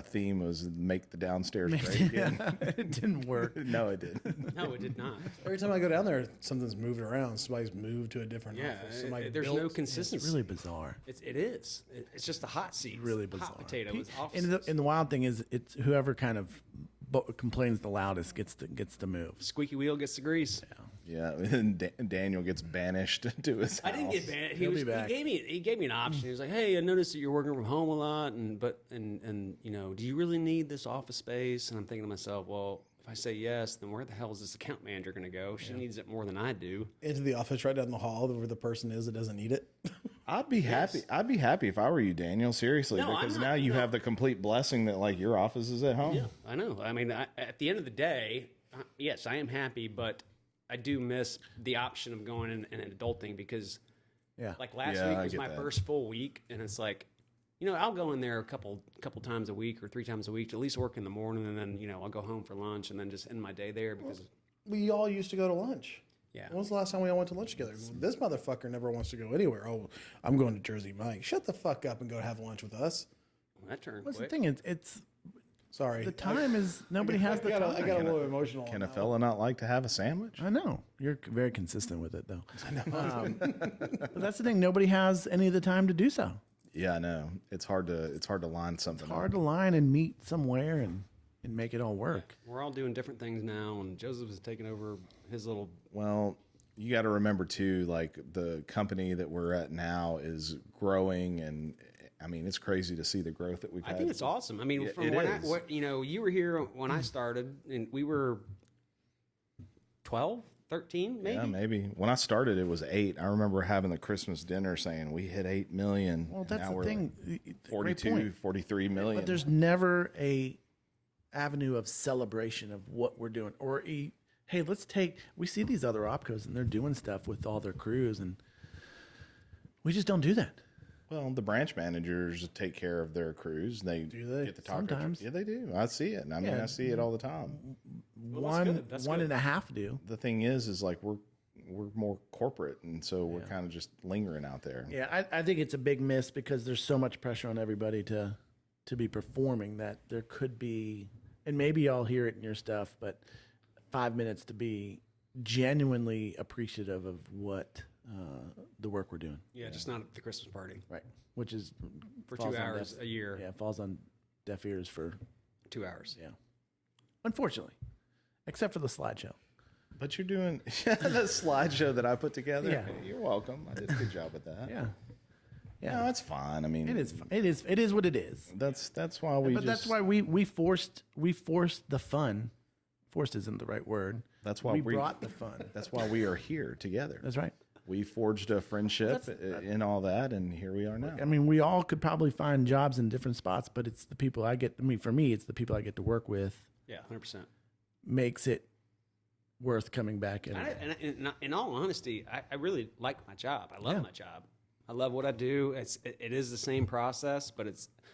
Speaker 1: theme was make the downstairs great again.
Speaker 3: It didn't work.
Speaker 1: No, it didn't.
Speaker 4: No, it did not.
Speaker 2: Every time I go down there, something's moved around. Somebody's moved to a different
Speaker 4: Yeah,
Speaker 2: office. Somebody
Speaker 4: there's
Speaker 2: built-
Speaker 4: no consistency.
Speaker 3: It's really bizarre.
Speaker 4: It is. It's just a hot seat.
Speaker 3: Really bizarre.
Speaker 4: Hot potato with
Speaker 3: And the wild thing is, it's whoever kind of complains the loudest gets to move.
Speaker 4: squeaky wheel gets the grease.
Speaker 1: Yeah, and Daniel gets banished to his house.
Speaker 4: I didn't get banned.
Speaker 3: He'll be back.
Speaker 4: He gave me an option. He was like, "Hey, I noticed that you're working from home a lot, and you know, do you really need this office space?" And I'm thinking to myself, well, if I say yes, then where the hell is this account manager going to go? She needs it more than I do.
Speaker 2: into the office right down the hall where the person is that doesn't need it.
Speaker 1: I'd be happy. I'd be happy if I were you, Daniel. Seriously,
Speaker 4: No, I'm
Speaker 1: because
Speaker 4: not-
Speaker 1: now you
Speaker 4: no.
Speaker 1: have the complete blessing that like your office is at home.
Speaker 4: Yeah, I know. I mean, at the end of the day, yes, I am happy, but I do miss the option of going and adulting because,
Speaker 3: Yeah.
Speaker 4: like last
Speaker 1: Yeah,
Speaker 4: week
Speaker 1: I
Speaker 4: was
Speaker 1: get
Speaker 4: my
Speaker 1: that.
Speaker 4: first full week, and it's like, you know, I'll go in there a couple times a week or 3 times a week to at least work in the morning, and then you know I'll go home for lunch and then just end my day there because
Speaker 2: We all used to go to lunch.
Speaker 4: Yeah.
Speaker 2: When was the last time we all went to lunch together? This motherfucker never wants to go anywhere. Oh, I'm going to Jersey Mike. Shut the fuck up and go have lunch with us.
Speaker 4: That turned
Speaker 3: What's
Speaker 4: quick.
Speaker 3: the thing? It's
Speaker 2: Sorry.
Speaker 3: the time is nobody has the time.
Speaker 2: I got a little emotional.
Speaker 1: Can a fella not like to have a sandwich?
Speaker 3: I know you're very consistent with it, though. I know. But that's the thing. Nobody has any of the time to do so.
Speaker 1: Yeah, I know. It's hard to line something.
Speaker 3: It's hard
Speaker 1: up.
Speaker 3: to line and meet somewhere and make it all work.
Speaker 4: We're all doing different things now, and Joseph is taking over his little.
Speaker 1: Well, you got to remember too, like the company that we're at now is growing, and I mean it's crazy to see the growth that we've had.
Speaker 4: I think it's awesome. I mean,
Speaker 1: Yeah,
Speaker 4: from
Speaker 1: it
Speaker 4: when
Speaker 1: is.
Speaker 4: you were here when I started, and we were 12, 13, maybe.
Speaker 1: Yeah, maybe. When I started, it was 8. I remember having the Christmas dinner saying we hit 8 million.
Speaker 3: Well,
Speaker 1: and
Speaker 3: that's
Speaker 1: now
Speaker 3: the
Speaker 1: we're
Speaker 3: thing.
Speaker 1: like
Speaker 3: Great
Speaker 1: 42,
Speaker 3: point.
Speaker 1: 43 million.
Speaker 3: But there's never a avenue of celebration of what we're doing, or hey, we see these other opcos and they're doing stuff with all their crews, and we just don't do that.
Speaker 1: Well, the branch managers take care of their crews. They get the taco.
Speaker 3: Sometimes.
Speaker 1: Yeah, they do. I see it. I mean,
Speaker 3: Yeah.
Speaker 1: I see it all the time.
Speaker 4: That's
Speaker 3: One
Speaker 4: good.
Speaker 3: and a half do.
Speaker 1: The thing is like we're more corporate, and so we're kind of just lingering out there.
Speaker 3: Yeah, I think it's a big miss because there's so much pressure on everybody to be performing that there could be, and maybe y'all hear it in your stuff, but 5 minutes to be genuinely appreciative of what the work we're doing.
Speaker 4: Yeah, just not at the Christmas party
Speaker 3: Right. Which is
Speaker 4: for
Speaker 3: falls
Speaker 4: 2
Speaker 3: on
Speaker 4: hours
Speaker 3: deaf-
Speaker 4: a year.
Speaker 3: Yeah, falls on deaf ears for
Speaker 4: 2 hours.
Speaker 3: yeah. Unfortunately, except for the slideshow.
Speaker 1: But you're doing that slideshow that I put together.
Speaker 3: Yeah.
Speaker 1: You're welcome. I did a good job with that.
Speaker 3: Yeah. Yeah.
Speaker 1: No, it's fine. I mean,
Speaker 3: It is. It is what it is.
Speaker 1: That's why we.
Speaker 3: But that's why we forced the fun. Forced isn't the right word.
Speaker 1: That's why
Speaker 3: we brought the fun.
Speaker 1: That's why we are here together.
Speaker 3: That's right.
Speaker 1: We forged a friendship in all that, and here we are now.
Speaker 3: I mean, we all could probably find jobs in different spots, but it's the people I get. I mean, for me, it's the people I get to work with.
Speaker 4: Yeah, 100%.
Speaker 3: Makes it worth coming back.
Speaker 4: And in all honesty, I really like my job. I love my job. I love what I do. It is the same process, but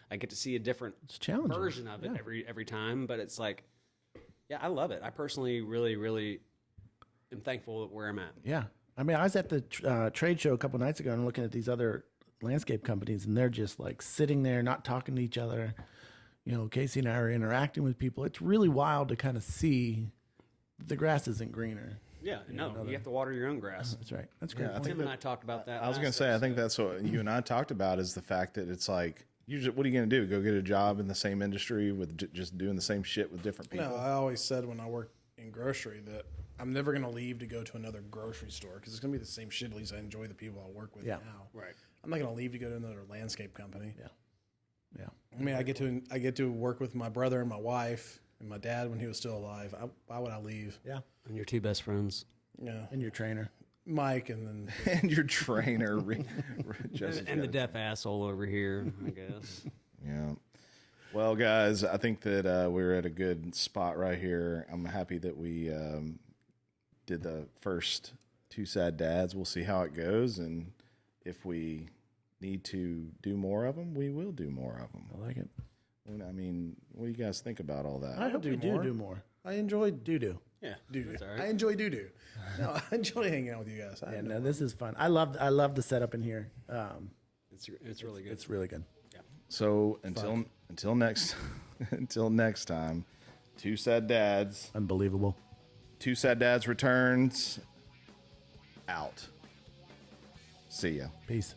Speaker 4: I get to see a different
Speaker 3: challenging.
Speaker 4: version of it every time. But it's like, yeah, I love it. I personally really, really am thankful where I'm at.
Speaker 3: Yeah. I mean, I was at the trade show a couple nights ago and looking at these other landscape companies, and they're just like sitting there, not talking to each other. You know, Casey and I are interacting with people. It's really wild to kind of see that the grass isn't greener.
Speaker 4: Yeah, no, you have to water your own grass.
Speaker 3: That's right. That's great.
Speaker 1: Yeah, I think
Speaker 4: Tim and I talked about that.
Speaker 1: I was
Speaker 4: last
Speaker 1: going to say, I think
Speaker 4: episode.
Speaker 1: that's what you and I talked about is the fact that it's like, what are you going to do? Go get a job in the same industry with just doing the same shit with different people?
Speaker 2: No, I always said when I worked in grocery that I'm never going to leave to go to another grocery store because it's going to be the same shit. At least I enjoy the people I work with now.
Speaker 4: Right.
Speaker 2: I'm not going to leave to go to another landscape company.
Speaker 3: Yeah. Yeah.
Speaker 2: I mean, I get to work with my brother and my wife and my dad when he was still alive. Why would I leave?
Speaker 3: Yeah.
Speaker 4: And your two best friends.
Speaker 2: Yeah,
Speaker 3: And your trainer.
Speaker 2: Mike, and then
Speaker 1: And your trainer,
Speaker 4: And the deaf asshole over here, I guess.
Speaker 1: Yeah. Well, guys, I think that we're at a good spot right here. I'm happy that we did the first Two Sad Dads. We'll see how it goes, and if we need to do more of them, we will do more of them.
Speaker 3: I like it.
Speaker 1: I mean, what do you guys think about all that?
Speaker 3: I hope we do more.
Speaker 2: I enjoy
Speaker 3: Do.
Speaker 4: Yeah,
Speaker 2: doo-doo.
Speaker 4: that's all right.
Speaker 2: I enjoy doo-doo. No, I enjoy hanging out with you guys.
Speaker 3: Yeah, no, this is fun. I love the setup in here.
Speaker 4: It's really good.
Speaker 3: It's really good.
Speaker 1: So until next until next time, Two Sad Dads.
Speaker 3: Unbelievable.
Speaker 1: Two Sad Dads returns. Out. See ya.
Speaker 3: Peace.